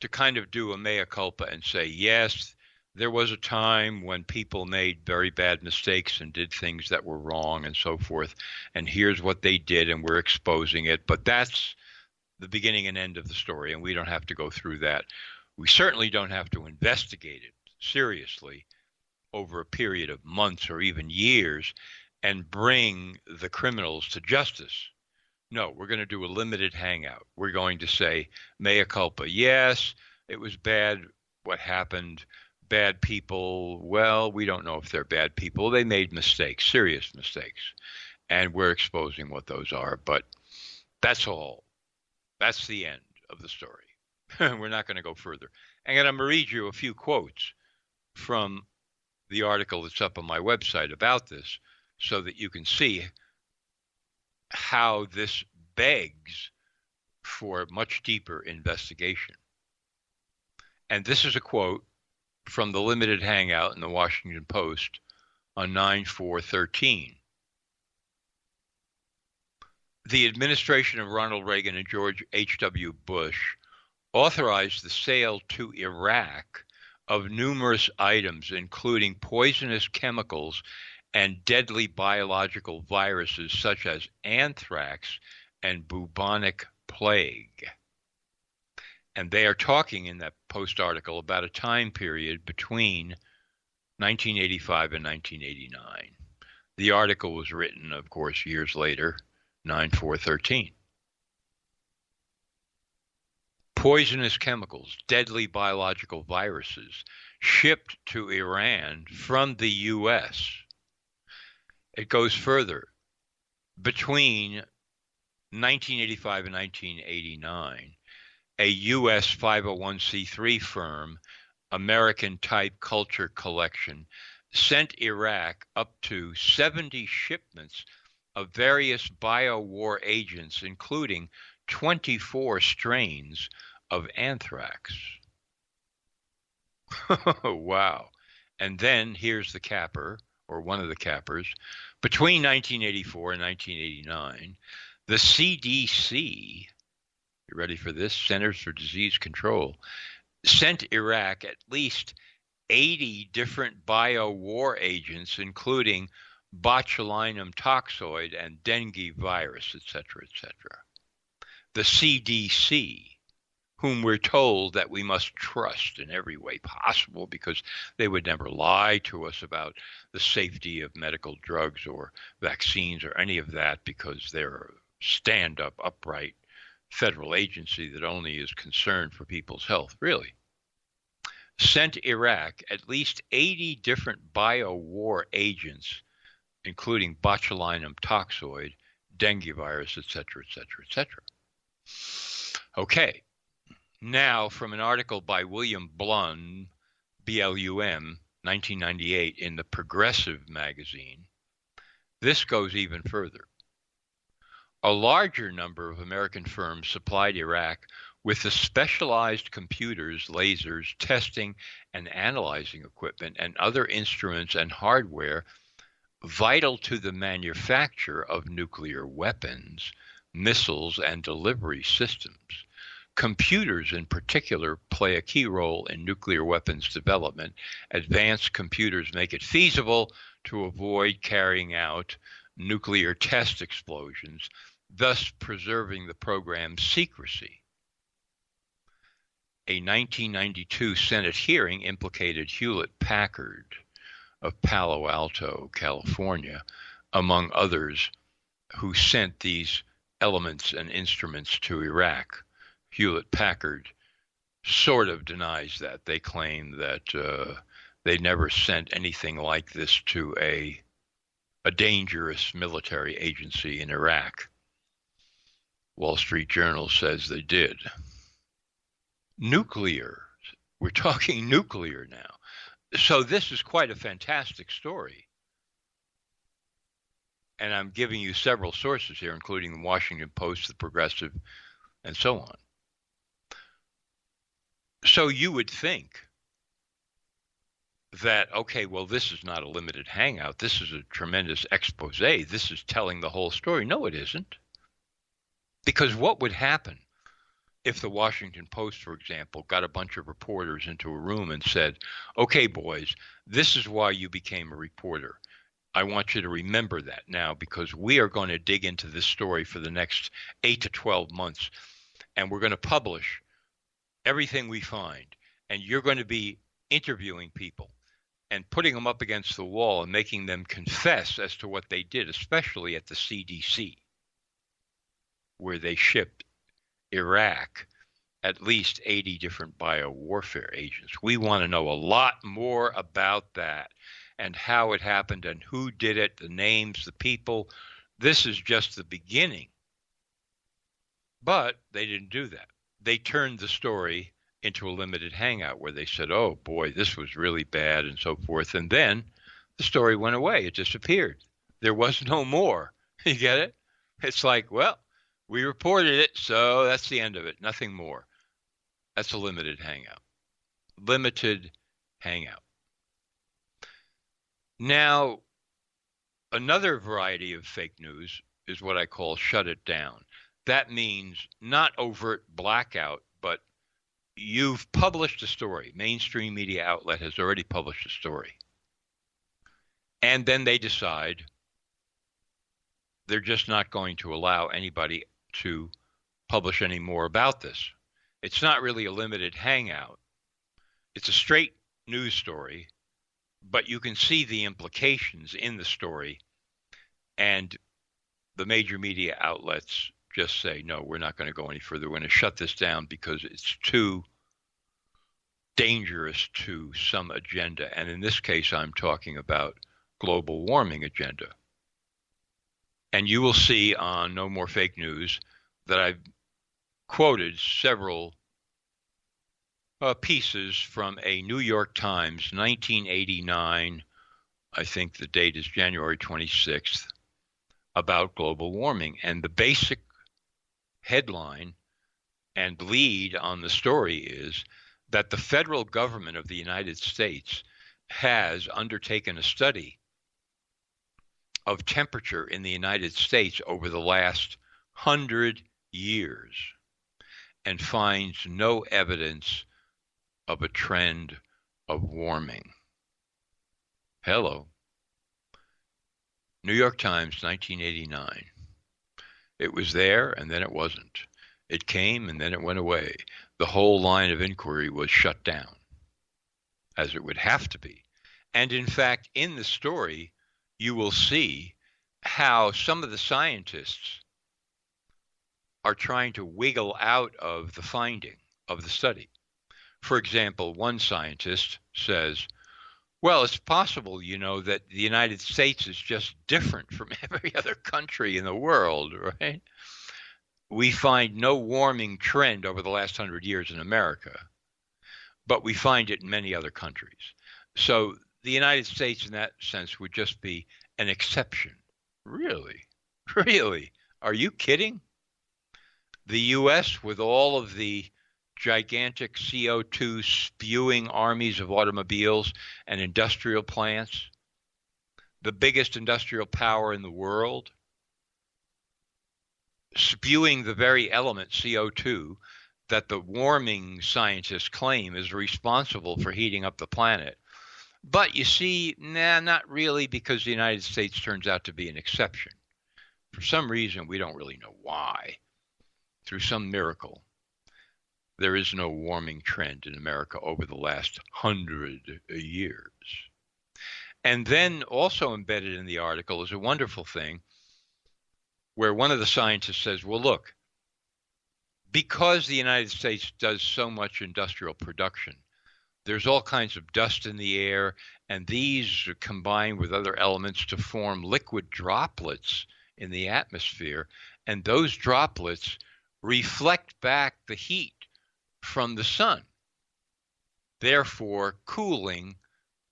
to kind of do a mea culpa and say, yes, there was a time when people made very bad mistakes and did things that were wrong and so forth, and here's what they did, and we're exposing it. But that's the beginning and end of the story, and we don't have to go through that. We certainly don't have to investigate it seriously over a period of months or even years and bring the criminals to justice. No, we're going to do a limited hangout. We're going to say, mea culpa, yes, it was bad what happened. Bad people, well, we don't know if they're bad people. They made mistakes, serious mistakes, and we're exposing what those are. But that's all. That's the end of the story. We're not going to go further. And I'm going to read you a few quotes from the article that's up on my website about this so that you can see how this begs for much deeper investigation. And this is a quote from the limited hangout in the Washington Post on 9/4/13. The administration of Ronald Reagan and George H.W. Bush authorized the sale to Iraq of numerous items, including poisonous chemicals and deadly biological viruses such as anthrax and bubonic plague. And they are talking in that Post article about a time period between 1985 and 1989. The article was written, of course, years later, 9/4/13. Poisonous chemicals, deadly biological viruses shipped to Iran from the U.S. It goes further. Between 1985 and 1989, a U.S. 501c3 firm, American Type Culture Collection, sent Iraq up to 70 shipments of various biowar agents, including 24 strains of anthrax. Wow. And then here's the capper, or one of the cappers. Between 1984 and 1989, the CDC, you ready for this? Centers for Disease Control, sent Iraq at least 80 different bio-war agents, including botulinum toxoid and dengue virus, etc., etc. The CDC, whom we're told that we must trust in every way possible because they would never lie to us about the safety of medical drugs or vaccines or any of that, because they're a stand-up, upright federal agency that only is concerned for people's health, really, sent Iraq at least 80 different bio-war agents, including botulinum toxoid, dengue virus, etc., etc., etc. Okay. Now, from an article by William Blum, B-L-U-M, 1998, in the Progressive magazine, this goes even further. A larger number of American firms supplied Iraq with the specialized computers, lasers, testing, and analyzing equipment, and other instruments and hardware vital to the manufacture of nuclear weapons, missiles, and delivery systems. Computers, in particular, play a key role in nuclear weapons development. Advanced computers make it feasible to avoid carrying out nuclear test explosions, thus preserving the program's secrecy. A 1992 Senate hearing implicated Hewlett-Packard of Palo Alto, California, among others, who sent these elements and instruments to Iraq. Hewlett-Packard sort of denies that. They claim that they never sent anything like this to a dangerous military agency in Iraq. Wall Street Journal says they did. Nuclear. We're talking nuclear now. So this is quite a fantastic story. And I'm giving you several sources here, including the Washington Post, the Progressive, and so on. So you would think that, okay, well, this is not a limited hangout. This is a tremendous expose. This is telling the whole story. No, it isn't. Because what would happen if the Washington Post, for example, got a bunch of reporters into a room and said, okay, boys, this is why you became a reporter. I want you to remember that now, because we are going to dig into this story for the next 8 to 12 months, and we're going to publish everything we find, and you're going to be interviewing people and putting them up against the wall and making them confess as to what they did, especially at the CDC, where they shipped Iraq at least 80 different biowarfare agents. We want to know a lot more about that and how it happened and who did it, the names, the people. This is just the beginning. But they didn't do that. They turned the story into a limited hangout where they said, oh boy, this was really bad and so forth. And then the story went away. It disappeared. There was no more. You get it? It's like, well, we reported it, so that's the end of it. Nothing more. That's a limited hangout. Limited hangout. Now, another variety of fake news is what I call shut it down. That means not overt blackout, but you've published a story. Mainstream media outlet has already published a story. And then they decide they're just not going to allow anybody to publish any more about this. It's not really a limited hangout. It's a straight news story, but you can see the implications in the story, and the major media outlets just say, no, we're not going to go any further. We're going to shut this down because it's too dangerous to some agenda. And in this case, I'm talking about global warming agenda. And you will see on No More Fake News that I've quoted several pieces from a New York Times 1989, I think the date is January 26th, about global warming. And the basic headline and lead on the story is that the federal government of the United States has undertaken a study of temperature in the United States over the last 100 years and finds no evidence of a trend of warming. Hello. New York Times, 1989. It was there, and then it wasn't. It came, and then it went away. The whole line of inquiry was shut down, as it would have to be. And in fact, in the story, you will see how some of the scientists are trying to wiggle out of the finding of the study. For example, one scientist says, well, it's possible, that the United States is just different from every other country in the world, right? We find no warming trend over the last 100 years in America, but we find it in many other countries. So the United States, in that sense, would just be an exception. Really? Really? Are you kidding? The U.S., with all of the gigantic CO2 spewing armies of automobiles and industrial plants, the biggest industrial power in the world, spewing the very element CO2 that the warming scientists claim is responsible for heating up the planet. But you see, not really, because the United States turns out to be an exception. For some reason, we don't really know why. Through some miracle, there is no warming trend in America over the last 100 years. And then also embedded in the article is a wonderful thing where one of the scientists says, well, look, because the United States does so much industrial production, there's all kinds of dust in the air, and these are combined with other elements to form liquid droplets in the atmosphere, and those droplets reflect back the heat from the sun, therefore cooling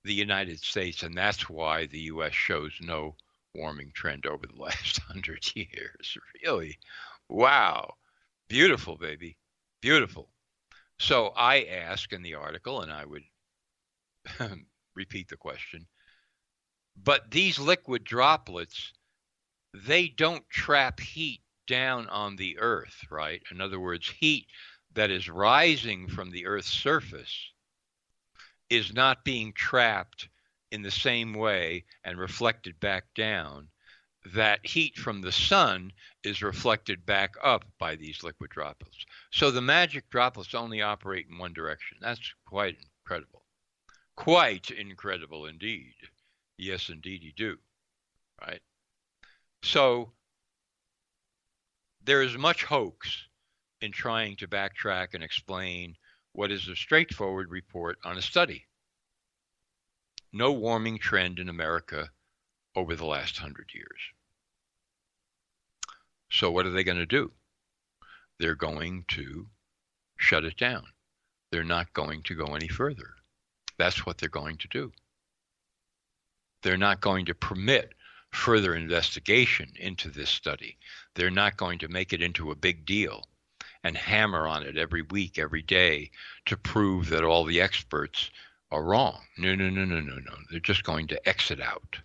the United States, and that's why the U.S. shows no warming trend over the last 100 years. Really? Wow. Beautiful, baby. Beautiful. So I ask in the article, and I would repeat the question, but these liquid droplets, they don't trap heat down on the Earth, right? In other words, heat that is rising from the Earth's surface is not being trapped in the same way and reflected back down that heat from the sun is reflected back up by these liquid droplets. So the magic droplets only operate in one direction. That's quite incredible. Quite incredible indeed. Yes, indeed you do. Right? So there is much hoax in trying to backtrack and explain what is a straightforward report on a study. No warming trend in America over the last 100 years. So what are they going to do? They're going to shut it down. They're not going to go any further. That's what they're going to do. They're not going to permit further investigation into this study. They're not going to make it into a big deal and hammer on it every week, every day to prove that all the experts are wrong. No. They're just going to exit out.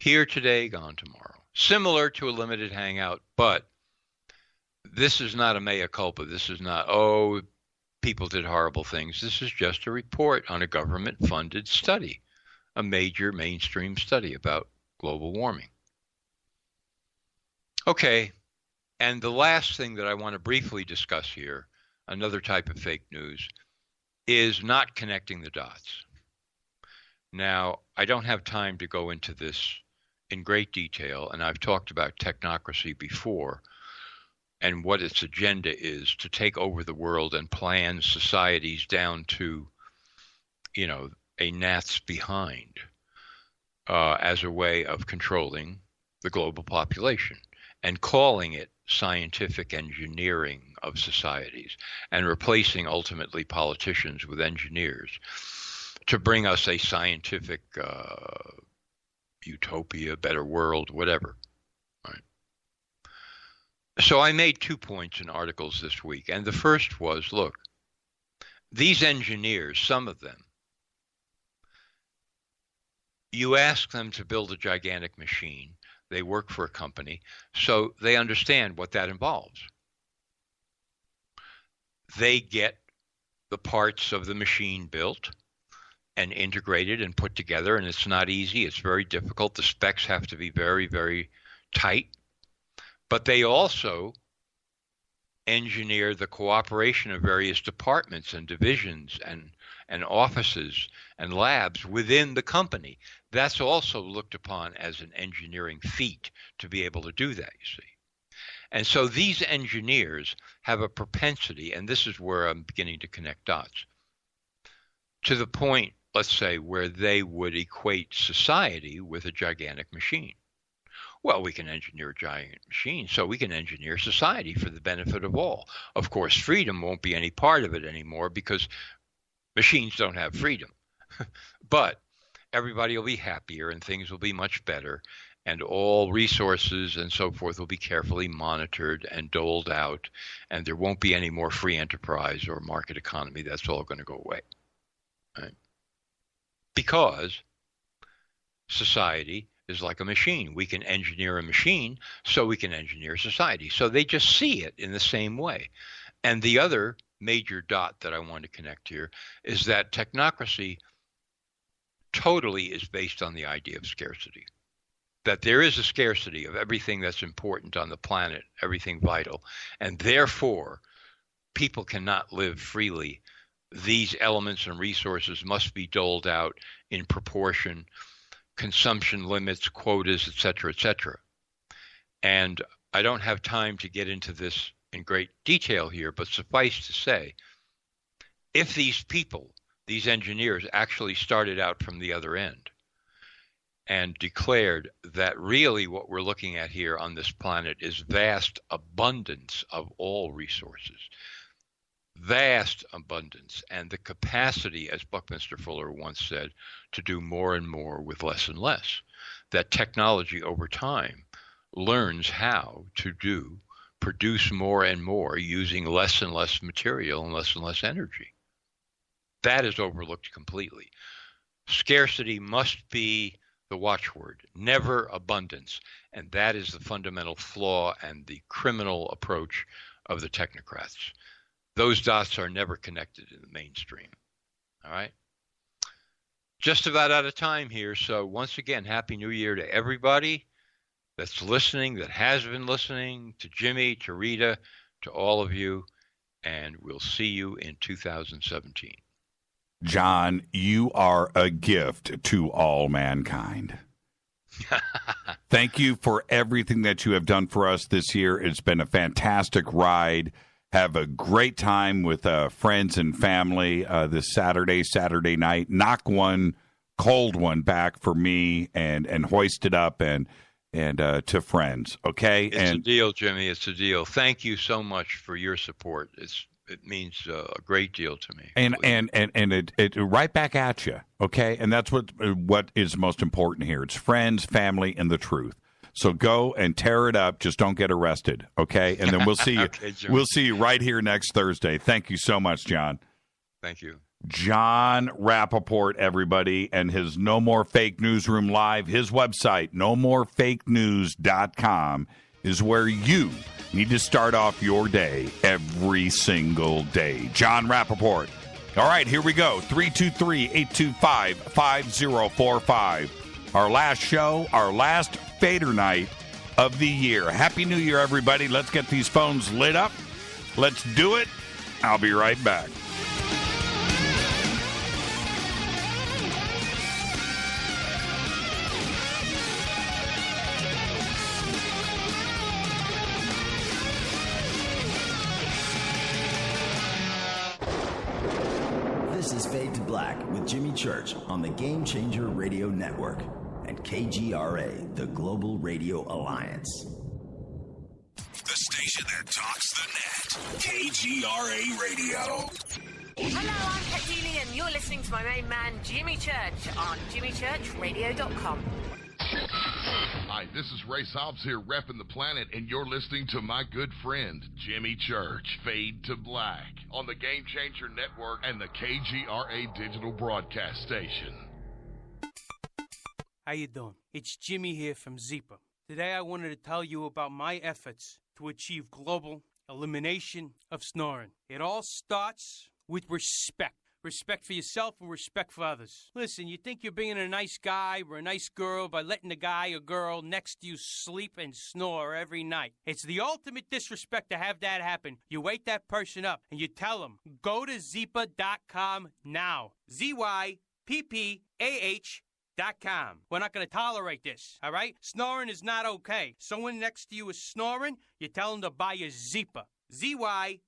Here today, gone tomorrow. Similar to a limited hangout, but this is not a mea culpa. This is not, oh, people did horrible things. This is just a report on a government-funded study, a major mainstream study about global warming. Okay, and the last thing that I want to briefly discuss here, another type of fake news, is not connecting the dots. Now, I don't have time to go into this in great detail, and I've talked about technocracy before and what its agenda is to take over the world and plan societies down to, a gnat's behind as a way of controlling the global population and calling it scientific engineering of societies and replacing ultimately politicians with engineers to bring us a scientific utopia, better world, whatever. Right. So I made 2 points in articles this week. And the first was, look, these engineers, some of them, you ask them to build a gigantic machine. They work for a company, so they understand what that involves. They get the parts of the machine built. and integrated and put together, and it's not easy. It's very difficult. The specs have to be very, very tight. But they also engineer the cooperation of various departments and divisions and offices and labs within the company. That's also looked upon as an engineering feat to be able to do that, you see. And so these engineers have a propensity, and this is where I'm beginning to connect dots, to the point, let's say, where they would equate society with a gigantic machine. Well, we can engineer a giant machine, so we can engineer society for the benefit of all. Of course, freedom won't be any part of it anymore because machines don't have freedom. But everybody will be happier and things will be much better, and all resources and so forth will be carefully monitored and doled out, and there won't be any more free enterprise or market economy. That's all going to go away. Right? Because society is like a machine. We can engineer a machine, so we can engineer society. So they just see it in the same way. And the other major dot that I want to connect here is that technocracy totally is based on the idea of scarcity. That there is a scarcity of everything that's important on the planet, everything vital, and therefore people cannot live freely. These elements and resources must be doled out in proportion, consumption limits, quotas, et cetera, and I don't have time to get into this in great detail here, but suffice to say, if these people, these engineers, actually started out from the other end and declared that really what we're looking at here on this planet is vast abundance of all resources, vast abundance, and the capacity, as Buckminster Fuller once said, to do more and more with less and less. That technology over time learns how to produce more and more using less and less material and less energy. That is overlooked completely. Scarcity must be the watchword, never abundance. And that is the fundamental flaw and the criminal approach of the technocrats. Those dots are never connected in the mainstream. All right. Just about out of time here. So once again, Happy New Year to everybody that's listening, that has been listening, to Jimmy, to Rita, to all of you. And we'll see you in 2017. Jon, you are a gift to all mankind. Thank you for everything that you have done for us this year. It's been a fantastic ride. Have a great time with friends and family this Saturday night. Knock one cold one back for me and hoist it up and to friends. Okay, it's a deal, Jimmy. It's a deal. Thank you so much for your support. It means a great deal to me. And it right back at you. Okay, and that's what is most important here. It's friends, family, and the truth. So go and tear it up. Just don't get arrested, okay? And then we'll see you. Okay, we'll see you right here next Thursday. Thank you so much, Jon. Thank you. Jon Rappoport, everybody, and his No More Fake Newsroom Live. His website, nomorefakenews.com, is where you need to start off your day every single day. Jon Rappoport. All right, here we go. 323-825-5045. Our last show, our last Fadernight of the year. Happy New Year, everybody. Let's get these phones lit up. Let's do it. I'll be right back. This is Fade to Black with Jimmy Church on the Game Changer Radio Network and KGRA, the Global Radio Alliance. The station that talks the net. KGRA Radio. Hello, I'm Kat Deely, and you're listening to my main man, Jimmy Church, on jimmychurchradio.com. Hi, this is Ray Hobbs here, repping the planet, and you're listening to my good friend, Jimmy Church, Fade to Black, on the Game Changer Network and the KGRA Digital Broadcast Station. How you doing? It's Jimmy here from Zeepa. Today I wanted to tell you about my efforts to achieve global elimination of snoring. It all starts with respect respect for yourself and respect for others. Listen, you think you're being a nice guy or a nice girl by letting the guy or girl next to you sleep and snore every night. It's the ultimate disrespect to have that happen. You wake that person up and you tell them, go to Zyppah.com now. ZYPPAH.com. We're not going to tolerate this, all right? Snoring is not okay. Someone next to you is snoring, you tell them to buy a Zyppah. ZYPPAH.com.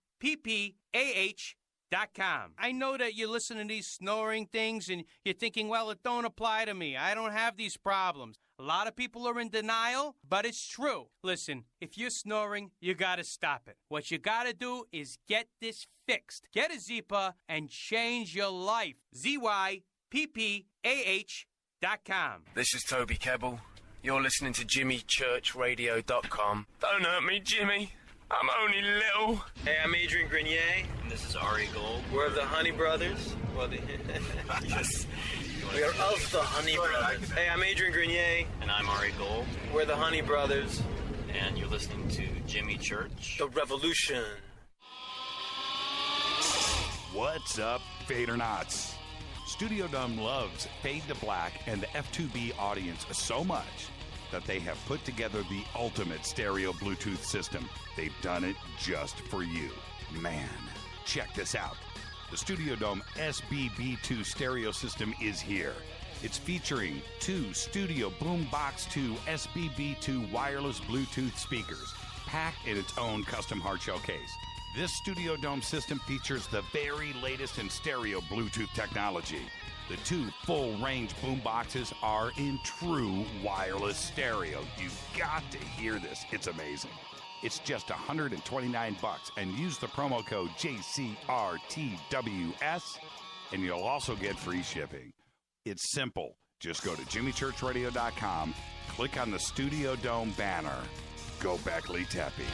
I know that you're listening to these snoring things and you're thinking, well, it don't apply to me. I don't have these problems. A lot of people are in denial, but it's true. Listen, if you're snoring, you got to stop it. What you got to do is get this fixed. Get a Zyppah and change your life. ZYPPAH.com. This is Toby Kebbell. You're listening to JimmyChurchRadio.com. Don't hurt me, Jimmy. I'm only little. Hey, I'm Adrian Grenier. And this is Ari Gold. We're of the Honey Brothers. Well, yes. We are of the Honey Brothers. Hey, I'm Adrian Grenier. And I'm Ari Gold. We're the Honey Brothers. And you're listening to Jimmy Church. The Revolution. What's up, Fadernauts? Studio Dome loves Fade to Black and the F2B audience so much that they have put together the ultimate stereo Bluetooth system. They've done it just for you. Man, check this out. The Studio Dome SBB2 stereo system is here. It's featuring two Studio Boombox 2 SBB2 wireless Bluetooth speakers, packed in its own custom hardshell case. This Studio Dome system features the very latest in stereo Bluetooth technology. The two full-range boomboxes are in true wireless stereo. You've got to hear this. It's amazing. It's just $129 and use the promo code JCRTWS and you'll also get free shipping. It's simple. Just go to JimmyChurchRadio.com, click on the Studio Dome banner. Go Beckley Tepe.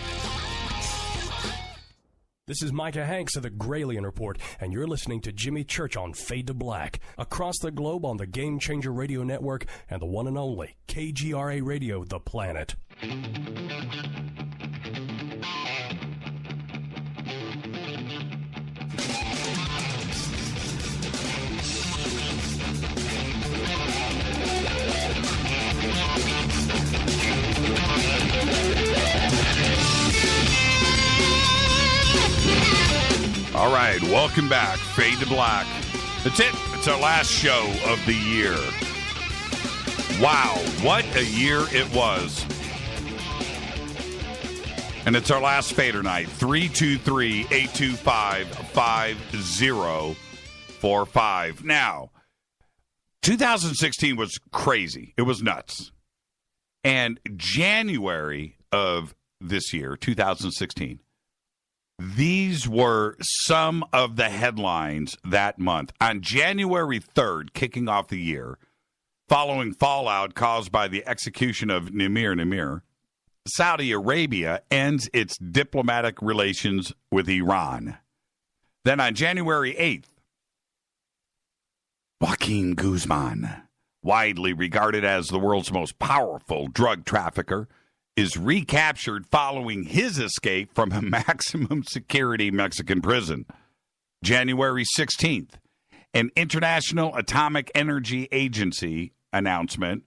This is Micah Hanks of the Gralien Report, and you're listening to Jimmy Church on Fade to Black, across the globe on the Game Changer Radio Network and the one and only KGRA Radio, The Planet. All right, welcome back, Fade to Black. That's it. It's our last show of the year. Wow, what a year it was. And it's our last Fader night, 323-825-5045. Now, 2016 was crazy. It was nuts. And January of this year, 2016, these were some of the headlines that month. On January 3rd, kicking off the year, following fallout caused by the execution of Nimir, Saudi Arabia ends its diplomatic relations with Iran. Then on January 8th, Joaquin Guzman, widely regarded as the world's most powerful drug trafficker, is recaptured following his escape from a maximum security Mexican prison. January 16th, an International Atomic Energy Agency announcement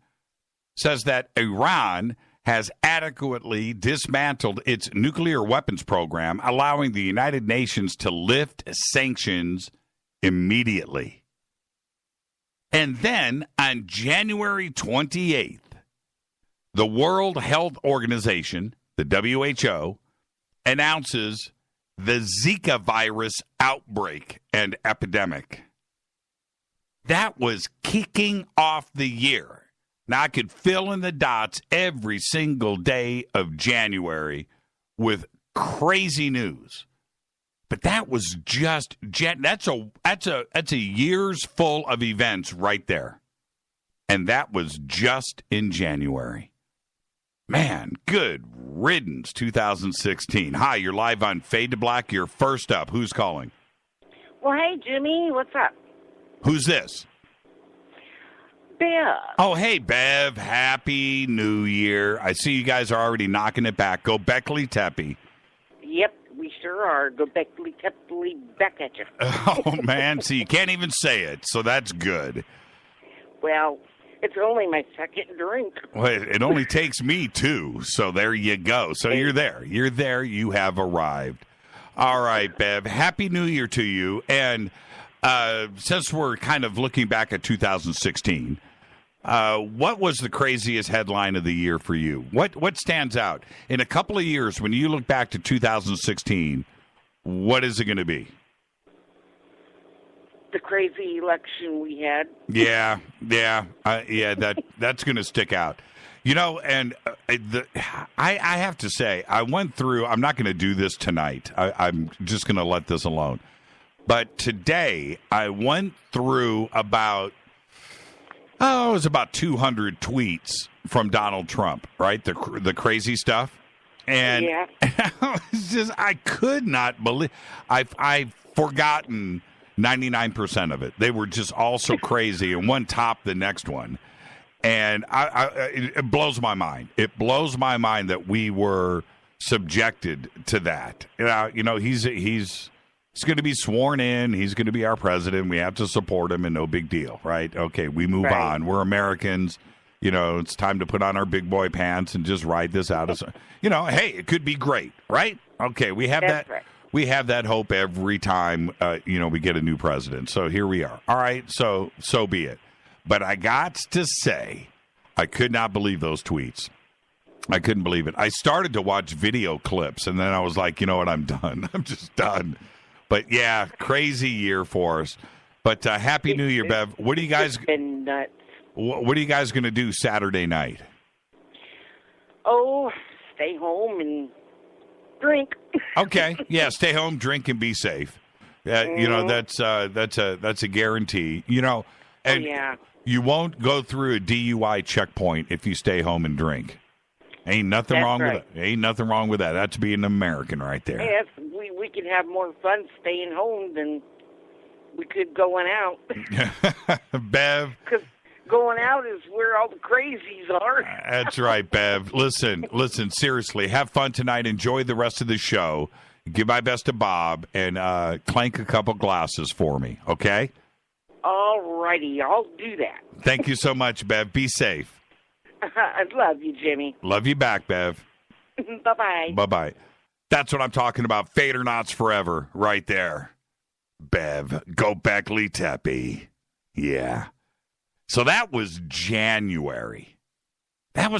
says that Iran has adequately dismantled its nuclear weapons program, allowing the United Nations to lift sanctions immediately. And then on January 28th, the World Health Organization, the WHO, announces the Zika virus outbreak and epidemic. That was kicking off the year. Now, I could fill in the dots every single day of January with crazy news. But that was just that's a year's full of events right there. And that was just in January. Man, good riddance, 2016. Hi, you're live on Fade to Black. You're first up. Who's calling? Well, hey, Jimmy. What's up? Who's this? Bev. Oh, hey, Bev. Happy New Year. I see you guys are already knocking it back. Go Beckley Tepe. Yep, we sure are. Go back at you. Oh, man. See, you can't even say it, so that's good. Well, it's only my second drink. Well, it only takes me 2, so there you go. So you're there. You're there. You have arrived. All right, Bev. Happy New Year to you. And since we're kind of looking back at 2016, what was the craziest headline of the year for you? What stands out? In a couple of years, when you look back to 2016, what is it going to be? The crazy election we had. Yeah, that's going to stick out. You know, and I have to say, I went through, I'm not going to do this tonight. I'm just going to let this alone. But today, I went through about 200 tweets from Donald Trump, right? The crazy stuff. And yeah. I could not believe, I've forgotten 99% of it. They were just all so crazy, and one topped the next one. And it blows my mind. It blows my mind that we were subjected to that. You know, he's going to be sworn in. He's going to be our president. We have to support him, and no big deal, right? Okay, we move on. We're Americans. You know, it's time to put on our big boy pants and just ride this out. You know, hey, it could be great, right? Okay, we have that. Right. We have that hope every time, we get a new president. So here we are. All right, so be it. But I got to say, I could not believe those tweets. I couldn't believe it. I started to watch video clips, and then I was like, you know what, I'm done. I'm just done. But, yeah, crazy year for us. But Happy New Year, Bev. What are you guys? It's been nuts. What are you guys going to do Saturday night? Oh, stay home and drink. Okay, yeah, stay home, drink, and be safe. You know, that's a guarantee. You know, and you won't go through a DUI checkpoint if you stay home and drink. Ain't nothing wrong with it. Ain't nothing wrong with that. That's being an American right there. Yes, we can have more fun staying home than we could going out. Bev. Because going out is where all the crazies are. That's right, Bev. Listen, seriously, have fun tonight. Enjoy the rest of the show. Give my best to Bob and clank a couple glasses for me, okay? All righty, I'll do that. Thank you so much, Bev. Be safe. I love you, Jimmy. Love you back, Bev. Bye-bye. Bye-bye. That's what I'm talking about. Fadernauts forever right there. Bev, go back, Tepe. Yeah. So that was January. And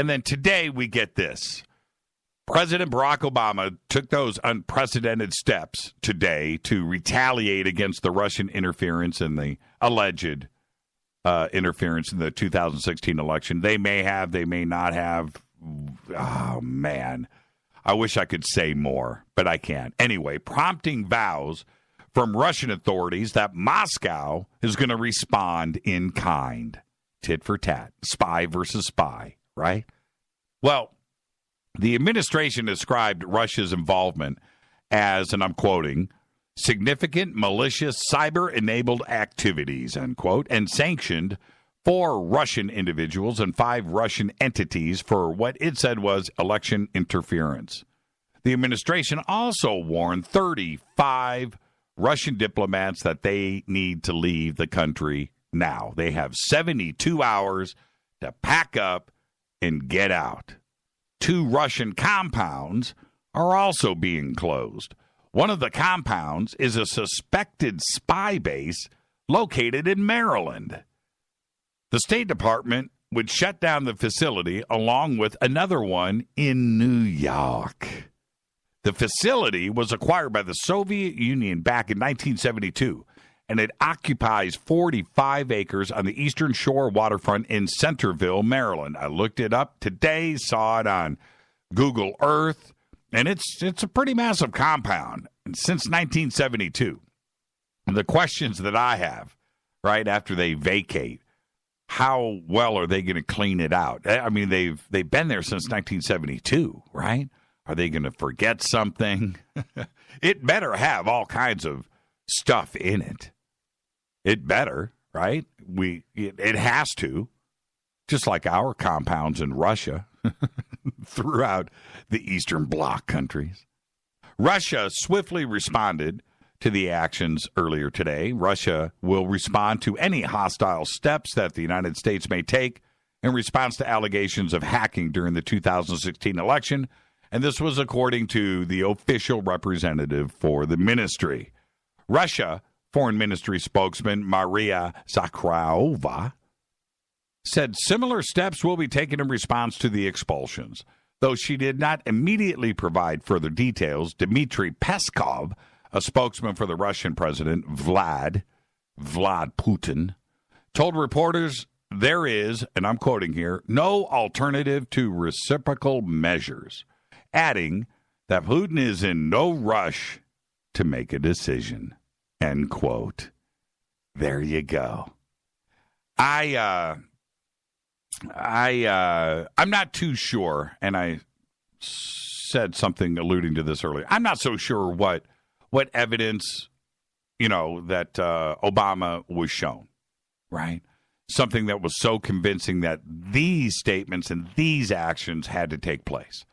then today we get this. President Barack Obama took those unprecedented steps today to retaliate against the Russian interference and the alleged interference in the 2016 election. They may have, they may not have. Oh, man. I wish I could say more, but I can't. Anyway, prompting vows from Russian authorities that Moscow is going to respond in kind. Tit for tat. Spy versus spy, right? Well, the administration described Russia's involvement as, and I'm quoting, significant malicious cyber-enabled activities, unquote, and sanctioned 4 Russian individuals and 5 Russian entities for what it said was election interference. The administration also warned 35 Russian diplomats that they need to leave the country now. They have 72 hours to pack up and get out. 2 Russian compounds are also being closed. One of the compounds is a suspected spy base located in Maryland. The State Department would shut down the facility along with another one in New York. The facility was acquired by the Soviet Union back in 1972, and it occupies 45 acres on the Eastern Shore waterfront in Centerville, Maryland. I looked it up today, saw it on Google Earth, and it's a pretty massive compound since 1972. And the questions that I have, right after they vacate, how well are they going to clean it out? I mean, they've been there since 1972, right? Are they going to forget something? It better have all kinds of stuff in it. It better, right? It has to, just like our compounds in Russia throughout the Eastern Bloc countries. Russia swiftly responded to the actions earlier today. Russia will respond to any hostile steps that the United States may take in response to allegations of hacking during the 2016 election. And this was according to the official representative for the ministry. Russia Foreign Ministry spokesman Maria Zakharova said similar steps will be taken in response to the expulsions. Though she did not immediately provide further details, Dmitry Peskov, a spokesman for the Russian president, Vlad Putin, told reporters there is, and I'm quoting here, no alternative to reciprocal measures, adding that Putin is in no rush to make a decision, end quote. There you go. I'm not too sure, and I said something alluding to this earlier. I'm not so sure what evidence, that Obama was shown, right? Something that was so convincing that these statements and these actions had to take place.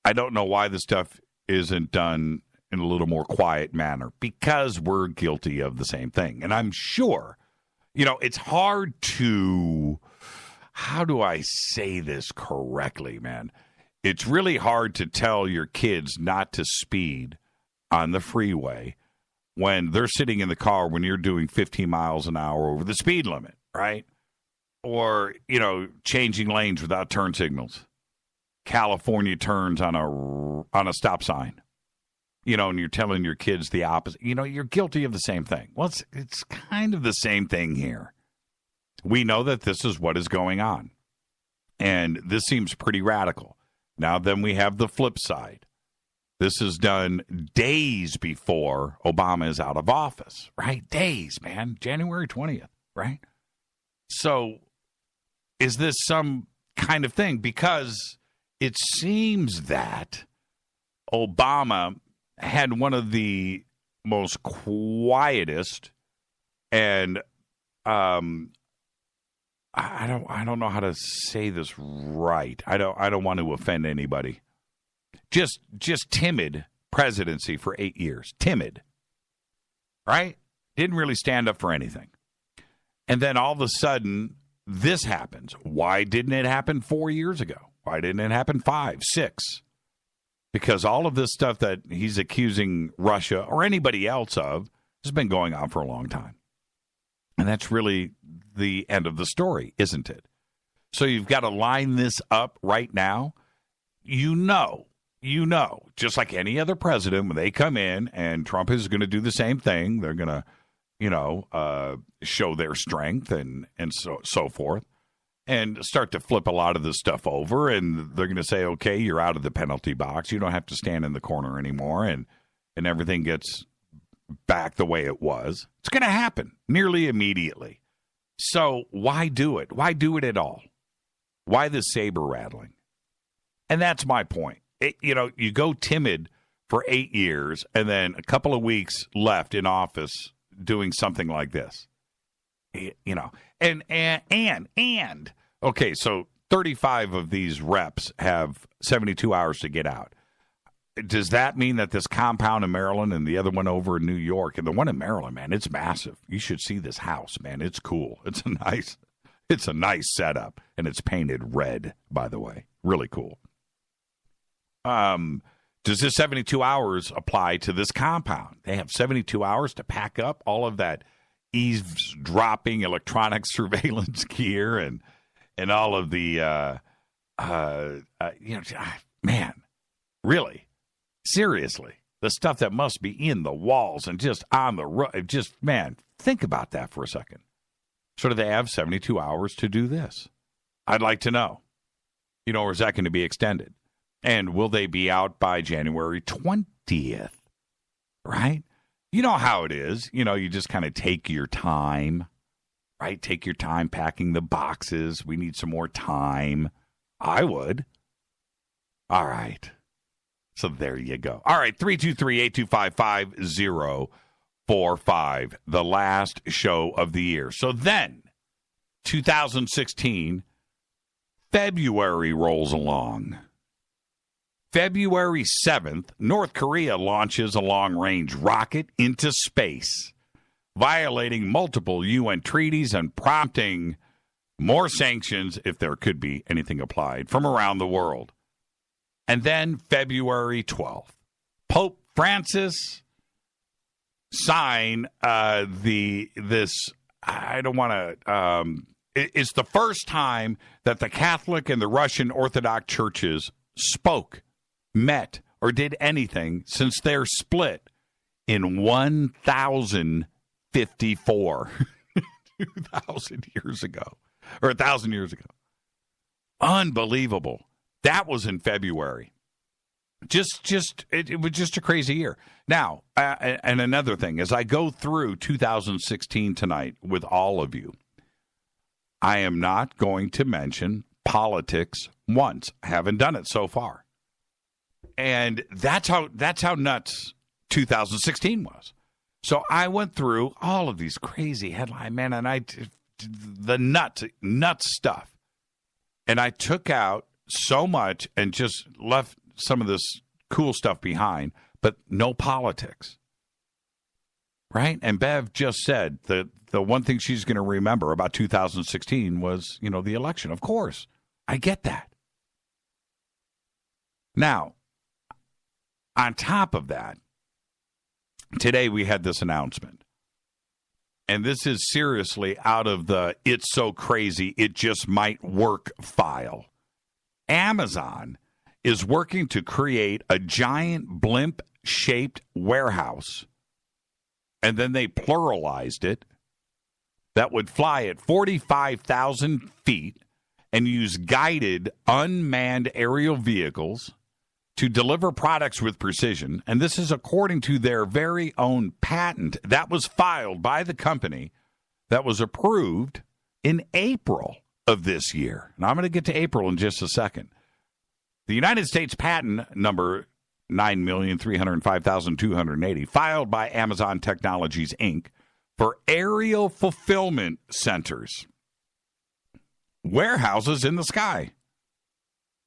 I don't know why this stuff isn't done in a little more quiet manner, because we're guilty of the same thing. And I'm sure, it's hard to... How do I say this correctly, man? It's really hard to tell your kids not to speed on the freeway when they're sitting in the car when you're doing 15 miles an hour over the speed limit, right? Or, changing lanes without turn signals. California turns on a stop sign. And you're telling your kids the opposite. You're guilty of the same thing. Well, it's kind of the same thing here. We know that this is what is going on. And this seems pretty radical. Now, then we have the flip side. This is done days before Obama is out of office, right? Days, man. January 20th, right? So is this some kind of thing? Because it seems that Obama had one of the most quietest and I don't know how to say this right. I don't want to offend anybody. Just timid presidency for 8 years. Timid. Right? Didn't really stand up for anything. And then all of a sudden, this happens. Why didn't it happen 4 years ago? Why didn't it happen 5, 6? Because all of this stuff that he's accusing Russia or anybody else of has been going on for a long time. And that's really the end of the story, isn't it? So you've got to line this up right now. Just like any other president, when they come in and Trump is going to do the same thing, they're going to, show their strength and so forth, and start to flip a lot of this stuff over. And they're going to say, okay, you're out of the penalty box. You don't have to stand in the corner anymore. And everything gets back the way it was. It's going to happen nearly immediately. So why do it? Why do it at all? Why the saber rattling? And that's my point. You go timid for 8 years and then a couple of weeks left in office doing something like this. And okay, so 35 of these reps have 72 hours to get out. Does that mean that this compound in Maryland and the other one over in New York, and the one in Maryland, man, it's massive. You should see this house, man. It's cool. It's a nice setup, and it's painted red, by the way. Really cool. Does this 72 hours apply to this compound? They have 72 hours to pack up all of that eavesdropping electronic surveillance gear and all of the, man, really? Seriously, the stuff that must be in the walls and just on the roof. Man, think about that for a second. So do they have 72 hours to do this? I'd like to know. Or is that going to be extended? And will they be out by January 20th? Right? You know how it is. You just kind of take your time, right? Take your time packing the boxes. We need some more time. I would. All right. So there you go. All right, 323-825-5045, the last show of the year. So then, 2016, February rolls along. February 7th, North Korea launches a long-range rocket into space, violating multiple UN treaties and prompting more sanctions, if there could be anything applied, from around the world. And then February 12th, Pope Francis sign it's the first time that the Catholic and the Russian Orthodox churches spoke, met, or did anything since their split in 1054, 2,000 years ago, or 1,000 years ago. Unbelievable. That was in February. It was just a crazy year. Now, and another thing, as I go through 2016 tonight with all of you, I am not going to mention politics once. I haven't done it so far. And that's how nuts 2016 was. So I went through all of these crazy headline, man, and the nuts stuff. And I took out so much and just left some of this cool stuff behind, but no politics. Right? And Bev just said that the one thing she's going to remember about 2016 was, the election. Of course. I get that. Now, on top of that, today we had this announcement. And this is seriously out of the "it's so crazy, it just might work" file. Amazon is working to create a giant blimp-shaped warehouse, and then they pluralized it, that would fly at 45,000 feet and use guided, unmanned aerial vehicles to deliver products with precision. And this is according to their very own patent that was filed by the company that was approved in April of this year. And I'm going to get to April in just a second. The United States patent number 9,305,280, filed by Amazon Technologies, Inc., for aerial fulfillment centers, warehouses in the sky,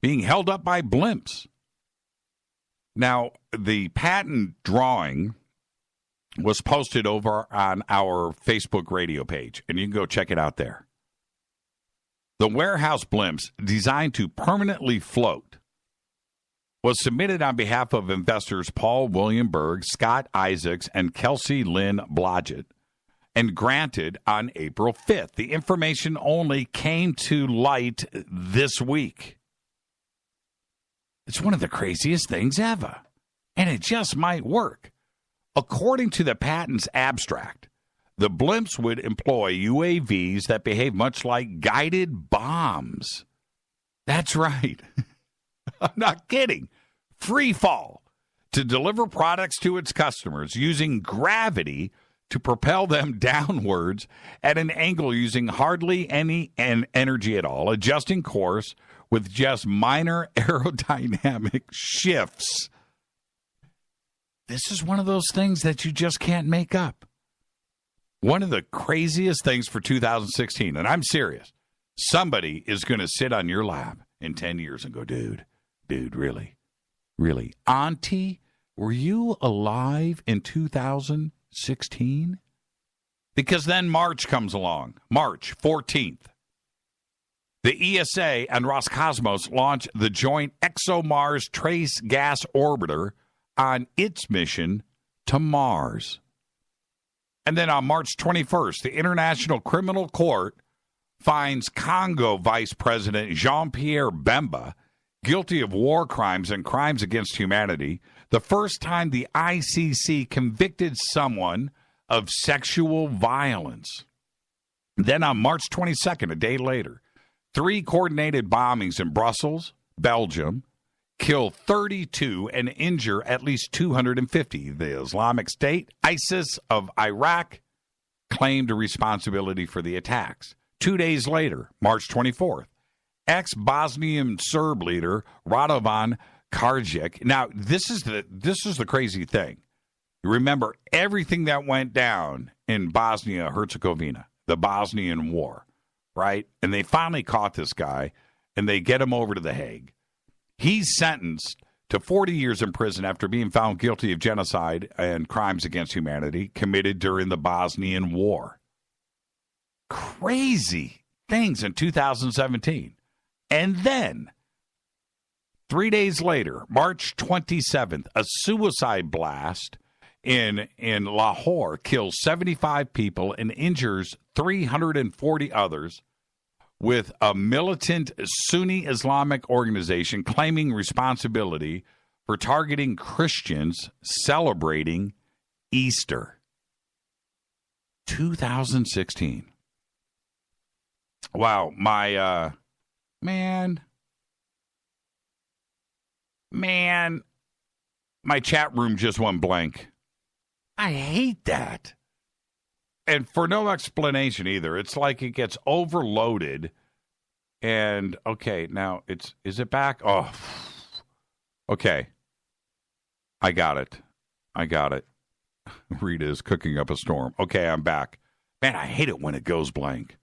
being held up by blimps. Now, the patent drawing was posted over on our Facebook radio page, and you can go check it out there. The warehouse blimps, designed to permanently float, was submitted on behalf of investors Paul William Berg, Scott Isaacs, and Kelsey Lynn Blodgett, and granted on April 5th. The information only came to light this week. It's one of the craziest things ever, and it just might work. According to the patent's abstract, the blimps would employ UAVs that behave much like guided bombs. That's right. I'm not kidding. Free fall to deliver products to its customers using gravity to propel them downwards at an angle using hardly any energy at all, adjusting course with just minor aerodynamic shifts. This is one of those things that you just can't make up. One of the craziest things for 2016, and I'm serious, somebody is going to sit on your lap in 10 years and go, dude, really? Auntie, were you alive in 2016? Because then March comes along, March 14th. The ESA and Roscosmos launch the joint ExoMars Trace Gas Orbiter on its mission to Mars. And then on March 21st, the International Criminal Court finds Congo Vice President Jean-Pierre Bemba guilty of war crimes and crimes against humanity, the first time the ICC convicted someone of sexual violence. Then on March 22nd, a day later, 3 coordinated bombings in Brussels, Belgium, kill 32 and injure at least 250. The Islamic State, ISIS of Iraq, claimed responsibility for the attacks. 2 days later, March 24th, ex-Bosnian Serb leader Radovan Karadzic. Now, this is the crazy thing. You remember everything that went down in Bosnia-Herzegovina, the Bosnian War, right? And they finally caught this guy, and they get him over to The Hague. He's sentenced to 40 years in prison after being found guilty of genocide and crimes against humanity committed during the Bosnian War. Crazy things in 2017. And then, 3 days later, March 27th, a suicide blast in Lahore kills 75 people and injures 340 others, with a militant Sunni Islamic organization claiming responsibility for targeting Christians celebrating Easter. 2016. Wow, my man, my chat room just went blank. I hate that. And for no explanation either. It's like it gets overloaded. And, okay, now, is it back? Oh, okay. I got it. Rita is cooking up a storm. Okay, I'm back. Man, I hate it when it goes blank.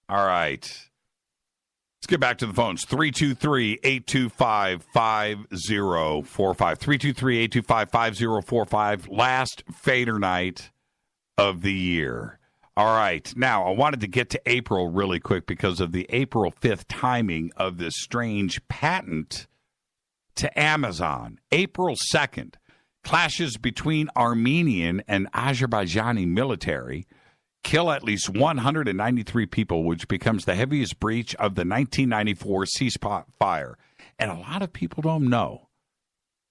All right. Let's get back to the phones. 323-825-5045. 323-825-5045. Last Fader night of the year. All right. Now, I wanted to get to April really quick because of the April 5th timing of this strange patent to Amazon. April 2nd, clashes between Armenian and Azerbaijani military kill at least 193 people, which becomes the heaviest breach of the 1994 ceasefire. And a lot of people don't know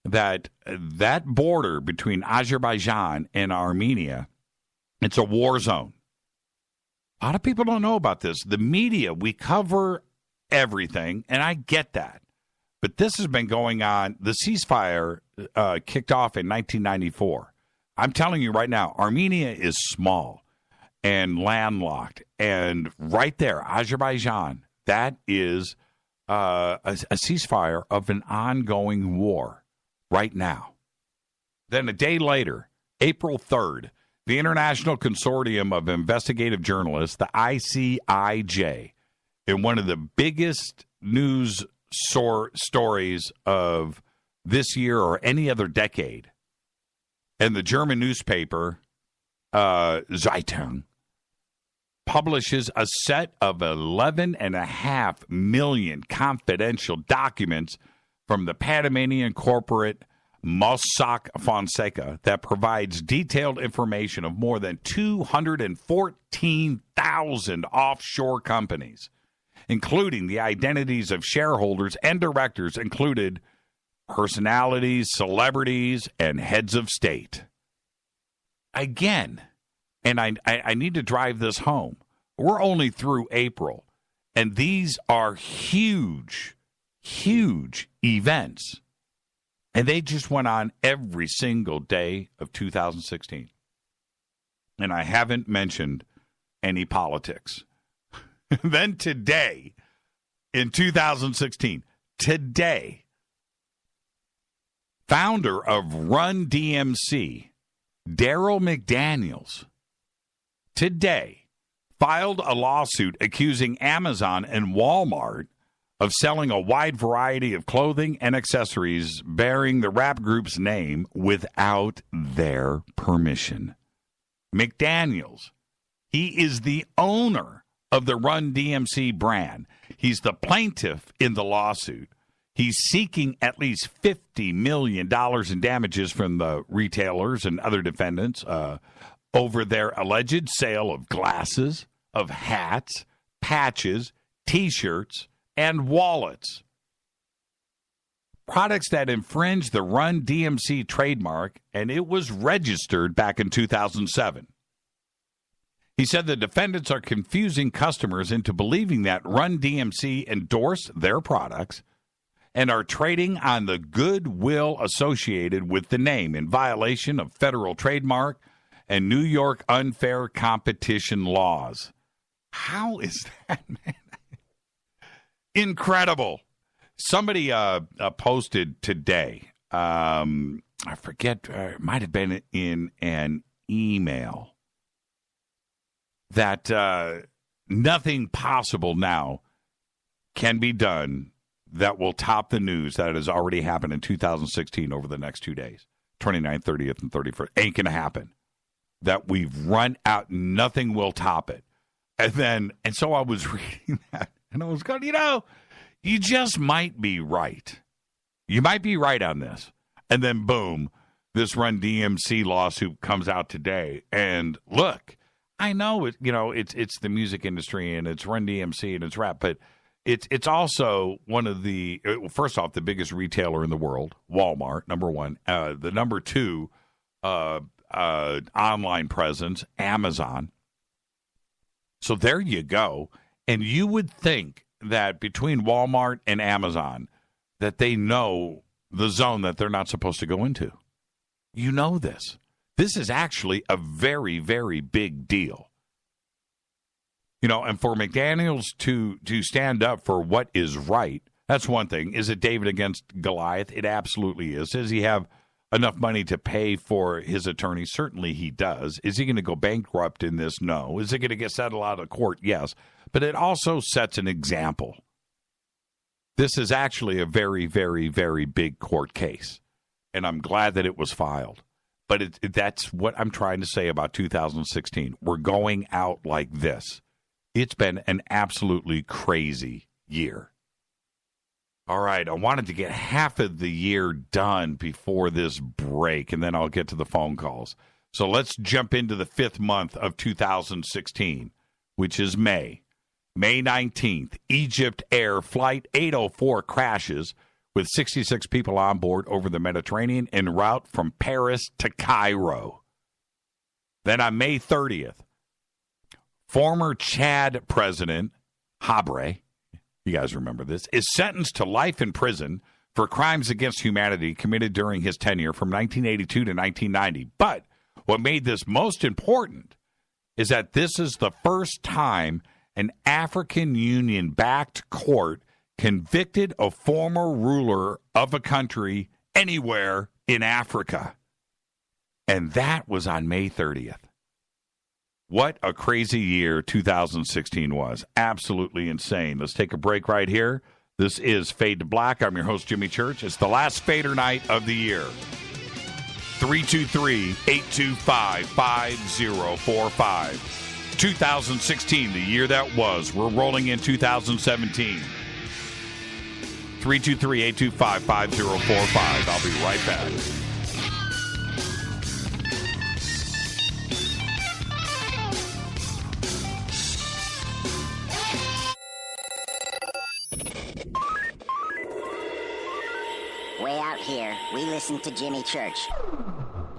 that that border between Azerbaijan and Armenia, it's a war zone. A lot of people don't know about this. The media, we cover everything, and I get that. But this has been going on. The ceasefire kicked off in 1994. I'm telling you right now, Armenia is small and landlocked. And right there, Azerbaijan, that is a ceasefire of an ongoing war right now. Then a day later, April 3rd, the International Consortium of Investigative Journalists, the ICIJ, in one of the biggest news stories of this year or any other decade, and the German newspaper Zeitung publishes a set of 11.5 million confidential documents from the Panamanian corporate Mossack Fonseca that provides detailed information of more than 214,000 offshore companies, including the identities of shareholders and directors, included personalities, celebrities, and heads of state. Again, and I need to drive this home, we're only through April, and these are huge, huge events. And they just went on every single day of 2016. And I haven't mentioned any politics. Then today, in 2016, today, founder of Run DMC, Daryl McDaniels, today filed a lawsuit accusing Amazon and Walmart of selling a wide variety of clothing and accessories bearing the rap group's name without their permission. McDaniels, he is the owner of the Run DMC brand. He's the plaintiff in the lawsuit. He's seeking at least $50 million in damages from the retailers and other defendants over their alleged sale of glasses, of hats, patches, T-shirts, and wallets. Products that infringe the Run DMC trademark, and it was registered back in 2007. He said the defendants are confusing customers into believing that Run DMC endorsed their products and are trading on the goodwill associated with the name in violation of federal trademark and New York unfair competition laws. How is that, man? Incredible. Somebody posted today, I forget, it might have been in an email, that nothing possible now can be done that will top the news that has already happened in 2016 over the next 2 days, 29th, 30th, and 31st. Ain't going to happen. That we've run out. Nothing will top it. And so I was reading that, and I was going, you just might be right. You might be right on this. And then, boom, this Run DMC lawsuit comes out today. And look, I know it's the music industry and it's Run DMC and it's rap, but it's also one of the, first off, the biggest retailer in the world, Walmart, number one. The number two online presence, Amazon. So there you go. And you would think that between Walmart and Amazon, that they know the zone that they're not supposed to go into. You know this. This is actually a very, very big deal. And for McDaniels to stand up for what is right, that's one thing. Is it David against Goliath? It absolutely is. Does he have enough money to pay for his attorney? Certainly he does. Is he going to go bankrupt in this? No. Is it going to get settled out of court? Yes. But it also sets an example. This is actually a very, very, very big court case, and I'm glad that it was filed. But that's what I'm trying to say about 2016. We're going out like this. It's been an absolutely crazy year. All right, I wanted to get half of the year done before this break, and then I'll get to the phone calls. So let's jump into the 5th month of 2016, which is May. May 19th, Egypt Air Flight 804 crashes with 66 people on board over the Mediterranean en route from Paris to Cairo. Then on May 30th, former Chad President Habré, you guys remember this, is sentenced to life in prison for crimes against humanity committed during his tenure from 1982 to 1990. But what made this most important is that this is the first time an African Union-backed court convicted a former ruler of a country anywhere in Africa. And that was on May 30th. What a crazy year 2016 was. Absolutely insane. Let's take a break right here. This is Fade to Black. I'm your host, Jimmy Church. It's the last Fadernight of the year. 323-825-5045. 2016, the year that was. We're rolling in 2017. 323-825-5045. I'll be right back. Way out here, we listen to Jimmy Church.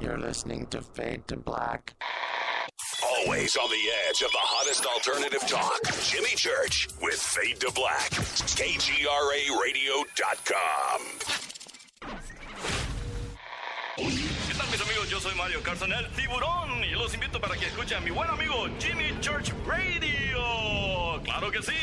You're listening to Fade to Black. Always on the edge of the hottest alternative talk. Jimmy Church with Fade to Black. KGRARadio.com. ¿Qué tal, mis amigos? Yo soy Mario Carson, el tiburón, y los invito para que escuchen a mi buen amigo Jimmy Church Radio. ¡Claro que sí!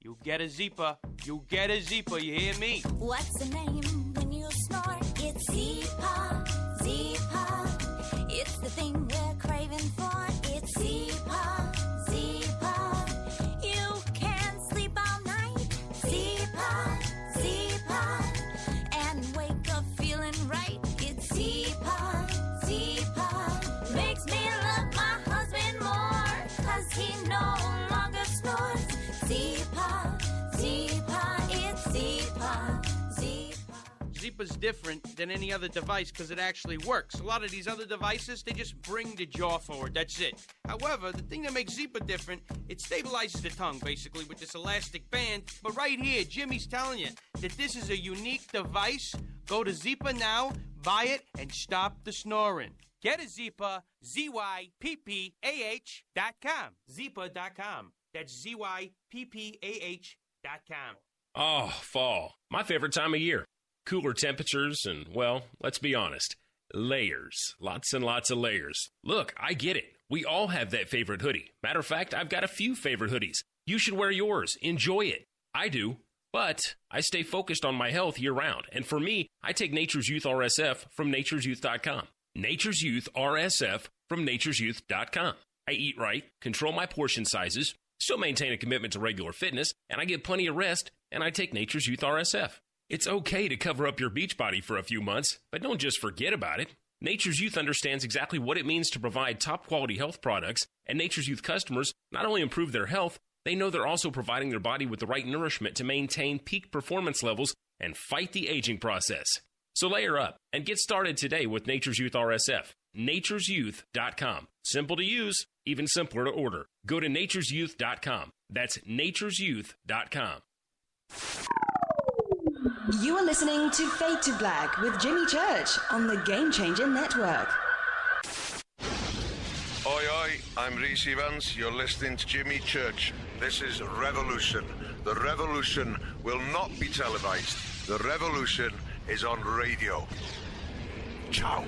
You get a Zeepa. You get a Zeepa. You hear me? What's the name when you snort? It's Zeepa. Zeepa. It's the thing we're craving for. It's Zeepa. Zeepa. You can't sleep all night. Zeepa. Zeepa. And wake up feeling right. It's Zeepa. Zeepa. Makes me love my husband more. 'Cause he no longer snores. Zeepa. Zeepa. It's Zeepa. Zeepa. Zeepa's different than any other device because it actually works. A lot of these other devices, they just bring the jaw forward. That's it. However, the thing that makes Zeepa different, it stabilizes the tongue, basically, with this elastic band. But right here, Jimmy's telling you that this is a unique device. Go to Zeepa now, buy it, and stop the snoring. Get a Zeepa, ZYPPAH.com. Zeepa.com. That's ZYPPAH.com. Oh, fall. My favorite time of year. Cooler temperatures and, well, let's be honest, layers. Lots and lots of layers. Look, I get it. We all have that favorite hoodie. Matter of fact, I've got a few favorite hoodies. You should wear yours. Enjoy it. I do. But I stay focused on my health year-round. And for me, I take Nature's Youth RSF from nature'syouth.com. Nature's Youth RSF from nature'syouth.com. I eat right, control my portion sizes, Still maintain a commitment to regular fitness, and I get plenty of rest, and I take Nature's Youth RSF. It's okay to cover up your beach body for a few months, but don't just forget about it. Nature's Youth understands exactly what it means to provide top-quality health products, and Nature's Youth customers not only improve their health, they know they're also providing their body with the right nourishment to maintain peak performance levels and fight the aging process. So layer up and get started today with Nature's Youth RSF. naturesyouth.com. Simple to use, even simpler to order. Go to naturesyouth.com. That's naturesyouth.com. You are listening to Fade to Black with Jimmy Church on the Game Changer Network. Oi, oi, I'm Reese Evans. You're listening to Jimmy Church. This is Revolution. The revolution will not be televised. The revolution is on radio. Ciao.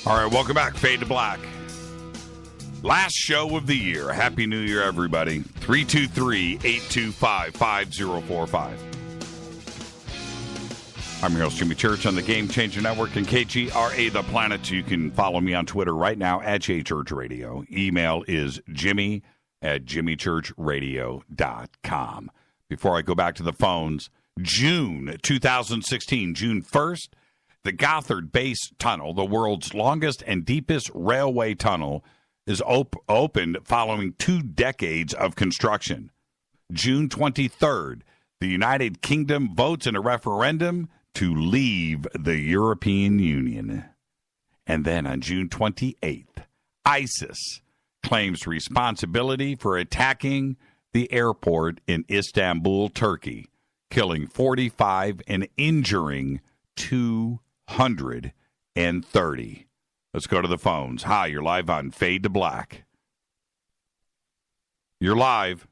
All right, welcome back. Fade to Black. Last show of the year. Happy New Year, everybody. 323-825-5045. I'm your host, Jimmy Church, on the Game Changer Network and KGRA The Planet. You can follow me on Twitter right now at JChurchRadio. Email is jimmy@jimmychurchradio.com. Before I go back to the phones, June 2016, June 1st, the Gothard Base Tunnel, the world's longest and deepest railway tunnel, is opened following 2 decades of construction. June 23rd, the United Kingdom votes in a referendum to leave the European Union. And then on June 28th, ISIS claims responsibility for attacking the airport in Istanbul, Turkey, killing 45 and injuring 230. Let's go to the phones. Hi, you're live on Fade to Black. You're live.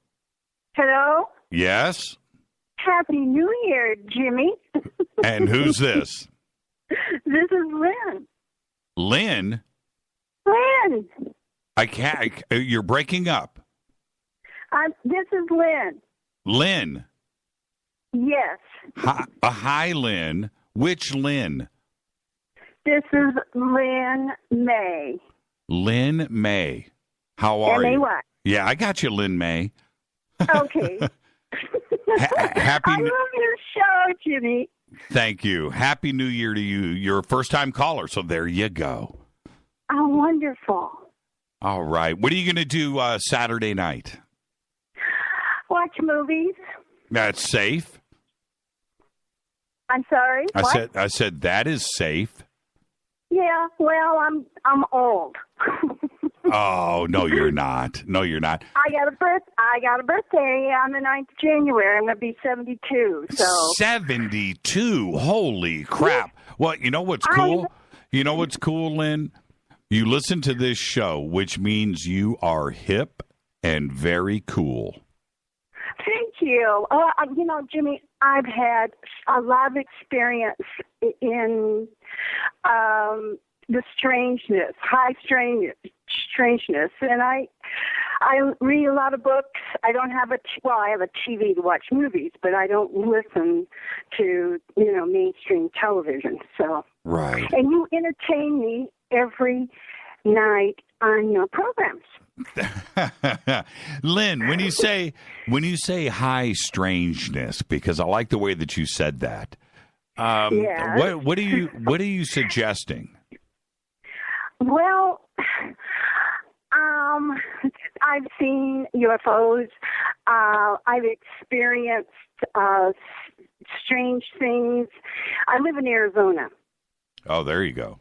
Hello? Yes? Happy New Year, Jimmy. And who's this? This is Lynn. Lynn? Lynn. I can't. You're breaking up. This is Lynn. Lynn? Yes. Hi, Lynn. Which Lynn? This is Lynn May. Lynn May. How are you? M-A-Y. Yeah, I got you, Lynn May. Okay. Happy. I love your show, Jimmy. Thank you. Happy New Year to you. You're a first-time caller, so there you go. Oh, wonderful. All right. What are you going to do Saturday night? Watch movies. That's safe. I'm sorry. What? I said that is safe. Yeah. Well, I'm old. Oh, no, you're not. No, you're not. I got a birthday on the 9th of January. I'm going to be 72. So 72. Holy crap. Well, you know what's cool? You know what's cool, Lynn? You listen to this show, which means you are hip and very cool. Thank you. Jimmy, I've had a lot of experience in the strangeness, high strangeness, and I read a lot of books. I don't have I have a TV to watch movies, but I don't listen to mainstream television. So right, and you entertain me every night on your programs. Lynn, when you say high strangeness, because I like the way that you said that. Yeah. What are you suggesting? Well, I've seen UFOs. I've experienced strange things. I live in Arizona. Oh, there you go.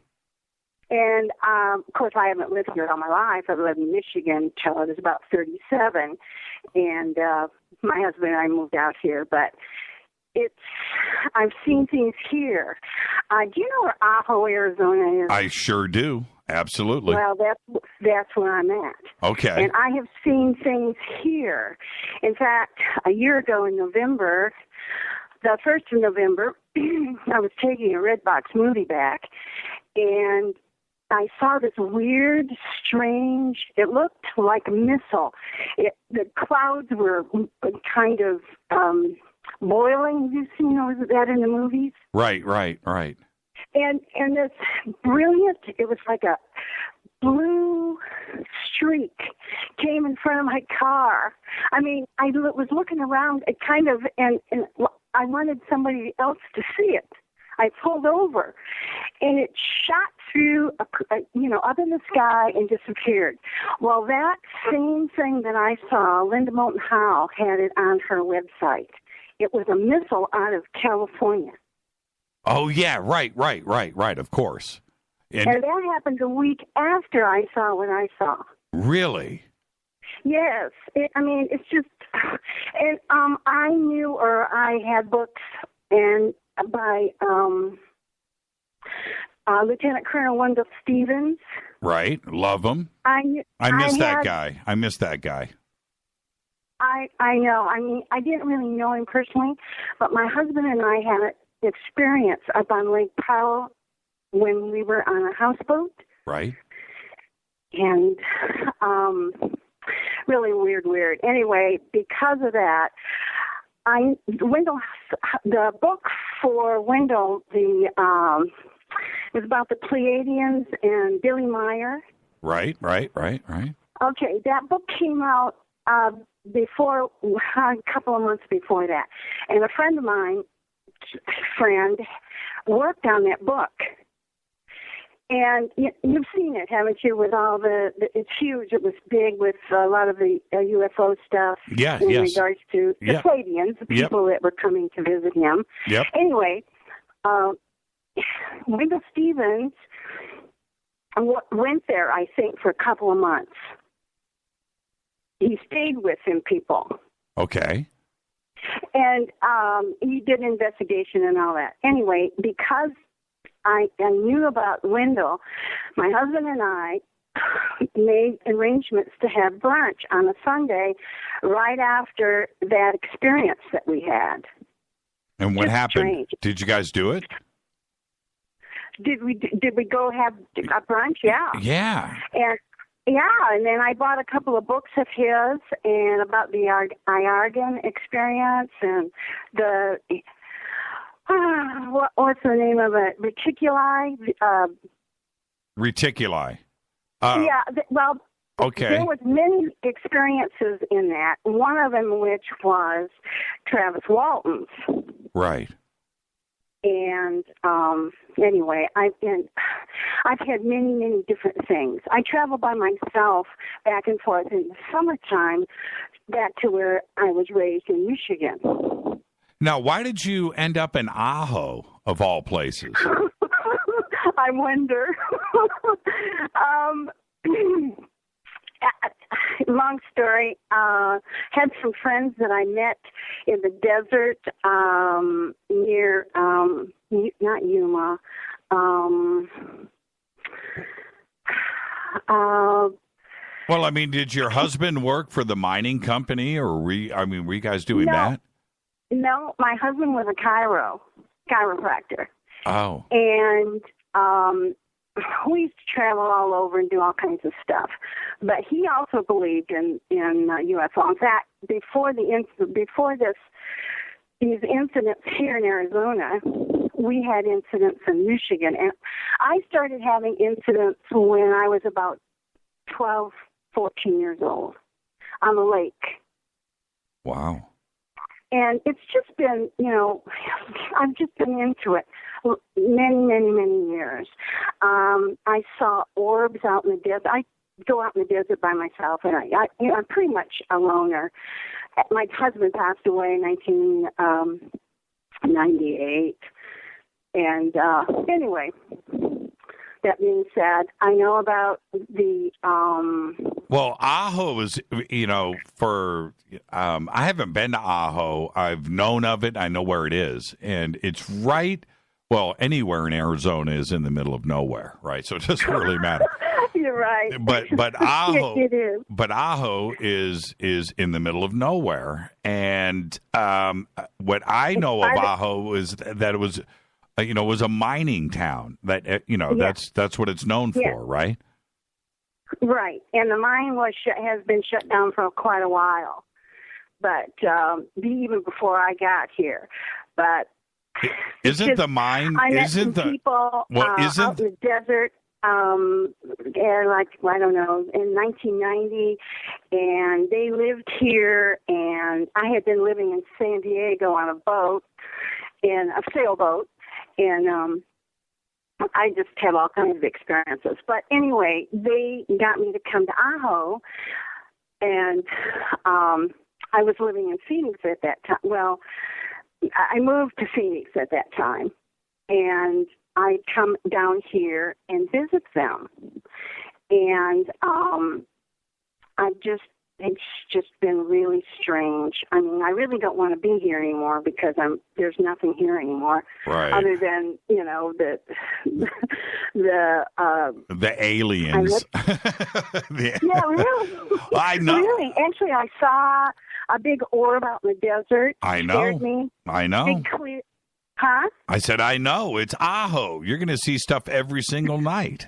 And, of course, I haven't lived here all my life. I've lived in Michigan until I was about 37. And my husband and I moved out here. But I've seen things here. Do you know where Ajo, Arizona is? I sure do. Absolutely. Well, that's where I'm at. Okay. And I have seen things here. In fact, a year ago in November, the 1st of November, I was taking a Redbox movie back, and I saw this weird, strange, it looked like a missile. The clouds were kind of boiling. You've seen that in the movies? Right. And this brilliant, it was like a blue streak came in front of my car. I mean, I was looking around, it kind of, and I wanted somebody else to see it. I pulled over, and it shot through, up in the sky and disappeared. Well, that same thing that I saw, Linda Moulton Howe had it on her website. It was a missile out of California. Oh, yeah, right, of course. And that happened a week after I saw what I saw. Really? Yes. It's just, and I knew, or I had books and by Lieutenant Colonel Wendell Stevens. Right, love him. I miss that guy. I know. I didn't really know him personally, but my husband and I had an experience up on Lake Powell when we were on a houseboat. Right. And really weird. Anyway, because of that, the book for Wendell, was about the Pleiadians and Billy Meyer. Right. Okay, that book came out before, a couple of months before that. And a friend of mine, worked on that book. And you've seen it, haven't you, with all it's huge. It was big with a lot of the UFO stuff in regards to the Pleiadians, the people that were coming to visit him. Yep. Anyway, Wendell Stevens went there, I think, for a couple of months. He stayed with him, people. Okay. And he did an investigation and all that. Anyway, because I knew about Wendell, my husband and I made arrangements to have brunch on a Sunday right after that experience that we had. And what happened? Strange. Did you guys do it? Did we go have a brunch? Yeah. Yeah. And then I bought a couple of books of his and about the Iargan experience and the what's the name of it? Reticuli. Reticuli. Okay. There was many experiences in that. One of them, which was Travis Walton's. Right. And anyway, I've had many different things. I travel by myself back and forth in the summertime back to where I was raised in Michigan. Now, why did you end up in Ajo, of all places? I wonder. Long story. Had some friends that I met in the desert near, not Yuma. Well, I mean, did your husband work for the mining company, or were you guys doing that? No, my husband was a chiropractor. Oh. And we used to travel all over and do all kinds of stuff. But he also believed in UFO. In fact, before these incidents here in Arizona, we had incidents in Michigan. And I started having incidents when I was about 12, 14 years old on the lake. Wow. And it's just been, I've just been into it many years. I saw orbs out in the desert. I go out in the desert by myself, and I'm pretty much a loner. My husband passed away in 1998. And anyway, that being said, I know about the Well, Ajo is, I haven't been to Ajo. I've known of it. I know where it is. And it's right, well, anywhere in Arizona is in the middle of nowhere, right? So it doesn't really matter. You're right. But Ajo, it is. But Ajo is in the middle of nowhere. And what I know of Ajo is that it was, was a mining town. That that's what it's known for, right? Right, and the mine has been shut down for quite a while, but even before I got here. But isn't the mine? I met isn't some the people out in the desert? And I don't know, in 1990, and they lived here, and I had been living in San Diego on a boat, in a sailboat, and I just have all kinds of experiences. But anyway, they got me to come to Ajo, and I was living in Phoenix at that time. Well, I moved to Phoenix at that time, and I come down here and visit them. And it's just been really strange. I mean, I really don't want to be here anymore because there's nothing here anymore, right? Other than the aliens. Yeah, really. I know. Really, actually, I saw a big orb out in the desert. I know. Scared me. I know. Big clear. Huh? I said, I know. It's Ajo. You're going to see stuff every single night.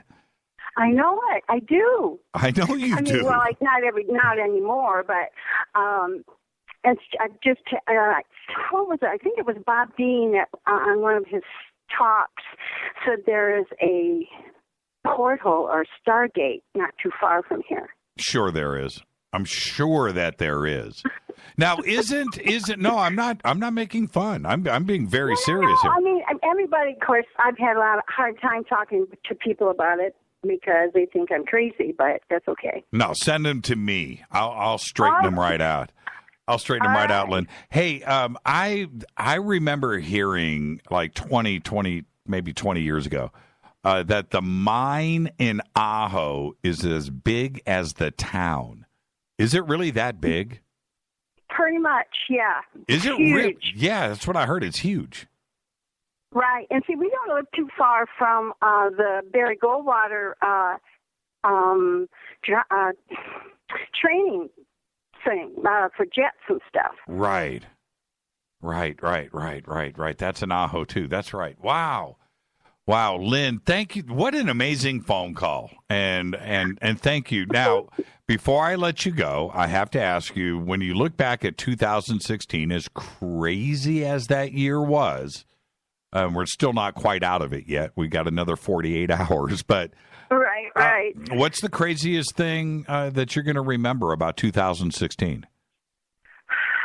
I know it. I do. I know you do. Well, not anymore, but it's just what was it? I think it was Bob Dean that on one of his talks said there is a portal or Stargate not too far from here. Sure, there is. I'm sure that there is. Now, isn't? No, I'm not making fun. I'm being very serious here. I mean, everybody. Of course, I've had a hard time talking to people about it, because they think I'm crazy, but that's okay. No, send them to me. I'll straighten them right out. I'll straighten them right out, Lynn. Hey, I remember hearing like 20 years ago that the mine in Ajo is as big as the town. Is it really that big? Pretty much, yeah. Is it huge? Yeah, that's what I heard. It's huge. Right, and see, we don't live too far from the Barry Goldwater training thing for jets and stuff. Right. That's an Ajo too. That's right. Wow, Lynn, thank you. What an amazing phone call, and thank you. Now, before I let you go, I have to ask you: when you look back at 2016, as crazy as that year was. We're still not quite out of it yet. We got another 48 hours, but right. What's the craziest thing that you're going to remember about 2016?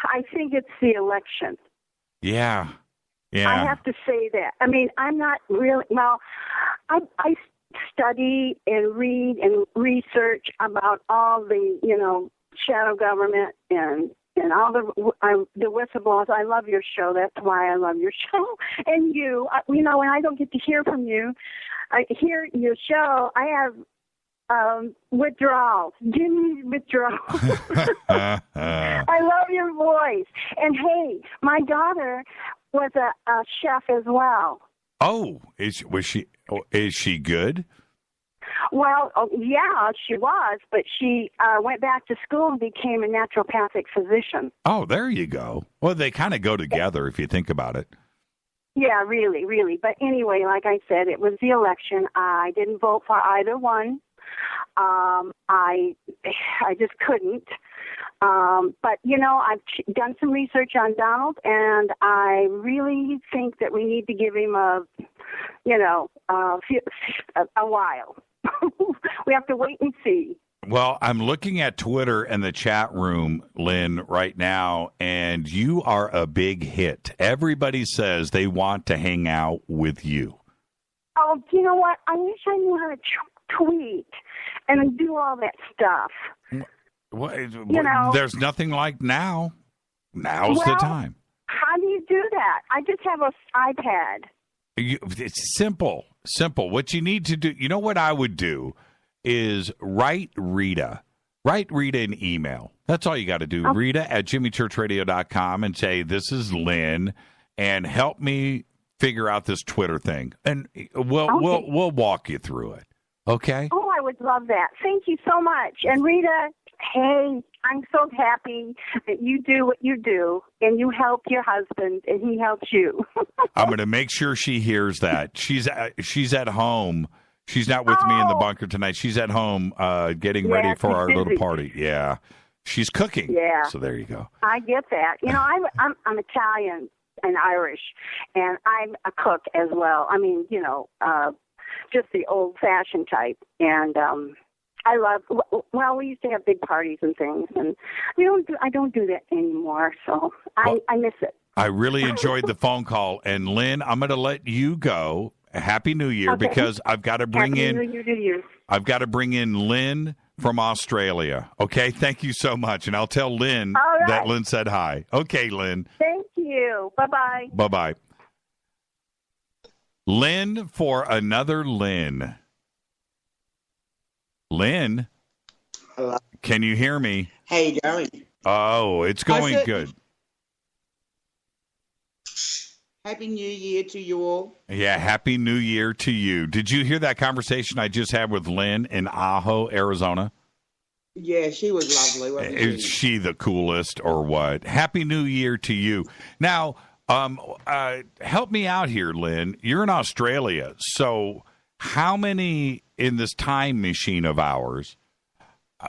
I think it's the election. Yeah. I have to say that. I mean, I'm not really I study and read and research about all the shadow government and all the whistleblowers. I love your show. That's why I love your show. And you, when I don't get to hear from you, I hear your show. I have withdrawals. Jimmy's withdrawals. I love your voice. And hey, my daughter was a chef as well. Oh, is she good? Well, yeah, she was, but she went back to school and became a naturopathic physician. Oh, there you go. Well, they kind of go together if you think about it. Yeah, really, really. But anyway, like I said, it was the election. I didn't vote for either one. I just couldn't. But, I've done some research on Donald, and I really think that we need to give him a while. We have to wait and see. Well, I'm looking at Twitter and the chat room, Lynn, right now, and you are a big hit. Everybody says they want to hang out with you. Oh, you know what? I wish I knew how to tweet and do all that stuff. Well, there's nothing like now. Now's the time. How do you do that? I just have an iPad. It's simple. What you need to do, what I would do is write Rita Write Rita an email. That's all you got to do. Okay. Rita at jimmychurchradio.com and say, this is Lynn, and help me figure out this Twitter thing. And we'll walk you through it. Okay? Oh, I would love that. Thank you so much. And Rita, hey, I'm so happy that you do what you do, and you help your husband, and he helps you. I'm going to make sure she hears that. She's at home. She's not with me in the bunker tonight. She's at home getting ready for our little party. Yeah. She's cooking. Yeah. So there you go. I get that. You know, I'm Italian and Irish, and I'm a cook as well. I mean, you know, just the old-fashioned type. And I love. Well, we used to have big parties and things, and I don't do that anymore. So I miss it. I really enjoyed the phone call, and Lynn, I'm going to let you go. Happy New Year, because I've got to bring Happy New Year to you. I've got to bring in Lynn from Australia. Okay, thank you so much, and I'll tell Lynn that Lynn said hi. Okay, Lynn. Thank you. Bye-bye. Bye-bye. Lynn for another Lynn. Lynn? Hello. Can you hear me? How you going? Oh, it's going good. Happy New Year to you all. Yeah, Happy New Year to you. Did you hear that conversation I just had with Lynn in Ajo, Arizona? Yeah, she was lovely, wasn't she? Is she the coolest or what? Happy New Year to you. Now, help me out here, Lynn. You're in Australia, so how many in this time machine of ours,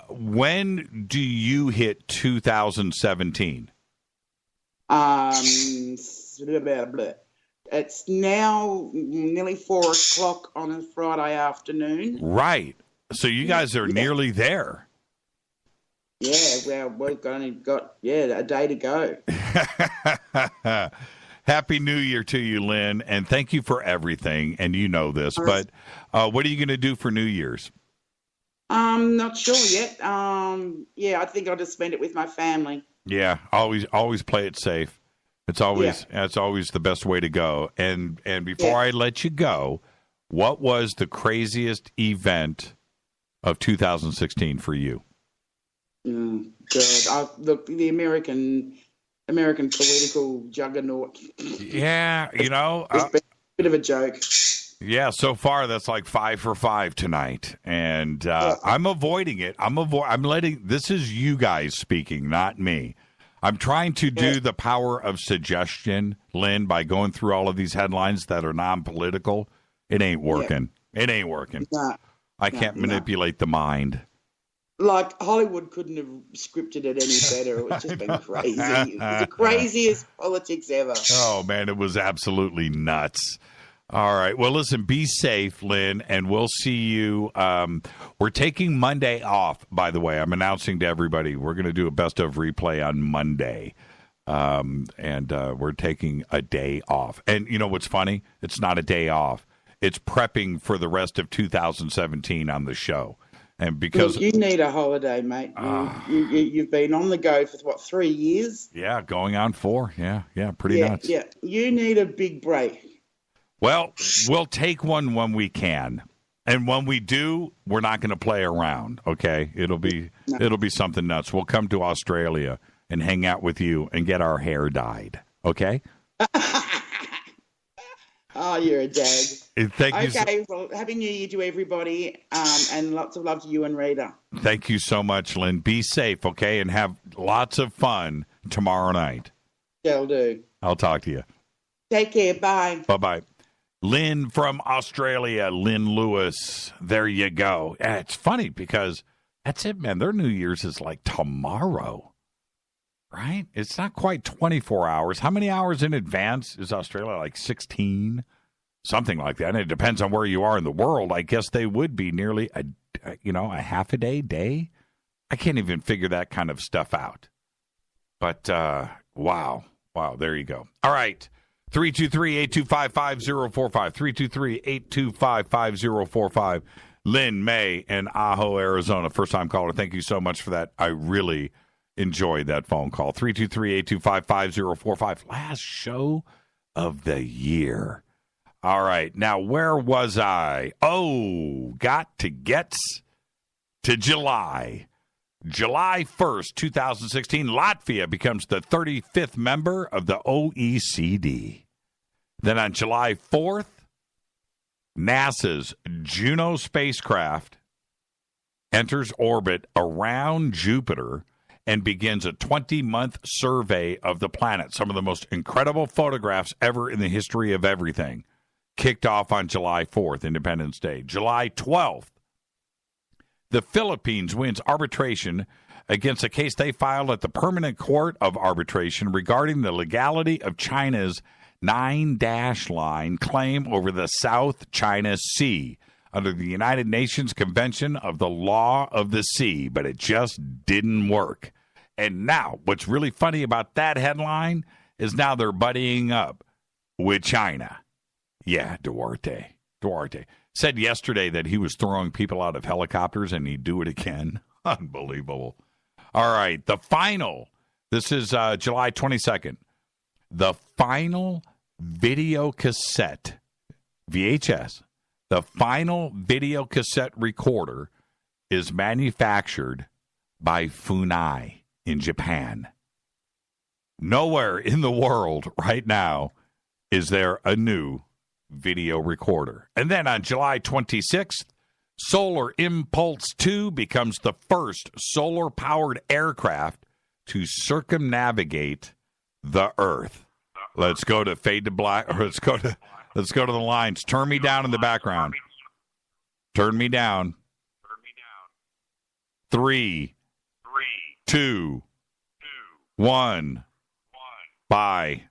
when do you hit 2017? It's now nearly 4 o'clock on a Friday afternoon. Right. So you guys are nearly there. Yeah, well, we've only got a day to go. Happy New Year to you, Lynn, and thank you for everything. And you know this, but what are you going to do for New Year's? Not sure yet. I think I'll just spend it with my family. Yeah, always play it safe. It's always the best way to go. And before I let you go, what was the craziest event of 2016 for you? Good. The American political juggernaut. Yeah, It's been a bit of a joke. Yeah, so far that's like 5 for 5 tonight, and I'm avoiding it. I'm letting. This is you guys speaking, not me. I'm trying to do the power of suggestion, Lynn, by going through all of these headlines that are non-political. It ain't working. It ain't working. I can't manipulate the mind. Like, Hollywood couldn't have scripted it any better. It was just been crazy. It was the craziest politics ever. Oh, man, it was absolutely nuts. All right. Well, listen, be safe, Lynn, and we'll see you. We're taking Monday off, by the way. I'm announcing to everybody we're going to do a best of replay on Monday, and we're taking a day off. And you know what's funny? It's not a day off. It's prepping for the rest of 2017 on the show. And because you need a holiday, mate. You've been on the go for, 3 years? Yeah, going on 4. Yeah, pretty nuts. Yeah, you need a big break. Well, we'll take one when we can, and when we do, we're not going to play around. Okay, it'll be something nuts. We'll come to Australia and hang out with you and get our hair dyed. Okay. Oh, you're a jag. Thank you. Okay, well, Happy New Year to everybody, and lots of love to you and Rita. Thank you so much, Lynn. Be safe, okay, and have lots of fun tomorrow night. Shall do. I'll talk to you. Take care. Bye. Bye-bye. Lynn from Australia, Lynn Lewis. There you go. And it's funny because that's it, man. Their New Year's is like tomorrow, right? It's not quite 24 hours. How many hours in advance is Australia? Like 16? Something like that. And it depends on where you are in the world. I guess they would be nearly a half a day. I can't even figure that kind of stuff out. But, wow, there you go. All right. 323-825-5045. 323-825-5045. Lynn May in Ajo, Arizona. First-time caller. Thank you so much for that. I really enjoyed that phone call. 323-825-5045. Last show of the year. All right. Now, where was I? Oh, got to get to July. July 1st, 2016, Latvia becomes the 35th member of the OECD. Then on July 4th, NASA's Juno spacecraft enters orbit around Jupiter and begins a 20-month survey of the planet. Some of the most incredible photographs ever in the history of everything. Kicked off on July 4th, Independence Day. July 12th, the Philippines wins arbitration against a case they filed at the Permanent Court of Arbitration regarding the legality of China's 9-line claim over the South China Sea under the United Nations Convention of the Law of the Sea, but it just didn't work. And now, what's really funny about that headline is now they're buddying up with China. Yeah, Duarte said yesterday that he was throwing people out of helicopters and he'd do it again. Unbelievable. All right, the final. This is July 22nd. The final video cassette, VHS, the final video cassette recorder is manufactured by Funai in Japan. Nowhere in the world right now is there a new video recorder. And then on July 26th, Solar Impulse 2 becomes the first solar-powered aircraft to circumnavigate the Earth. Let's go to Fade to Black. Or let's go to the lines. Turn me down in the background. Turn me down. 3, 2, 1. Bye.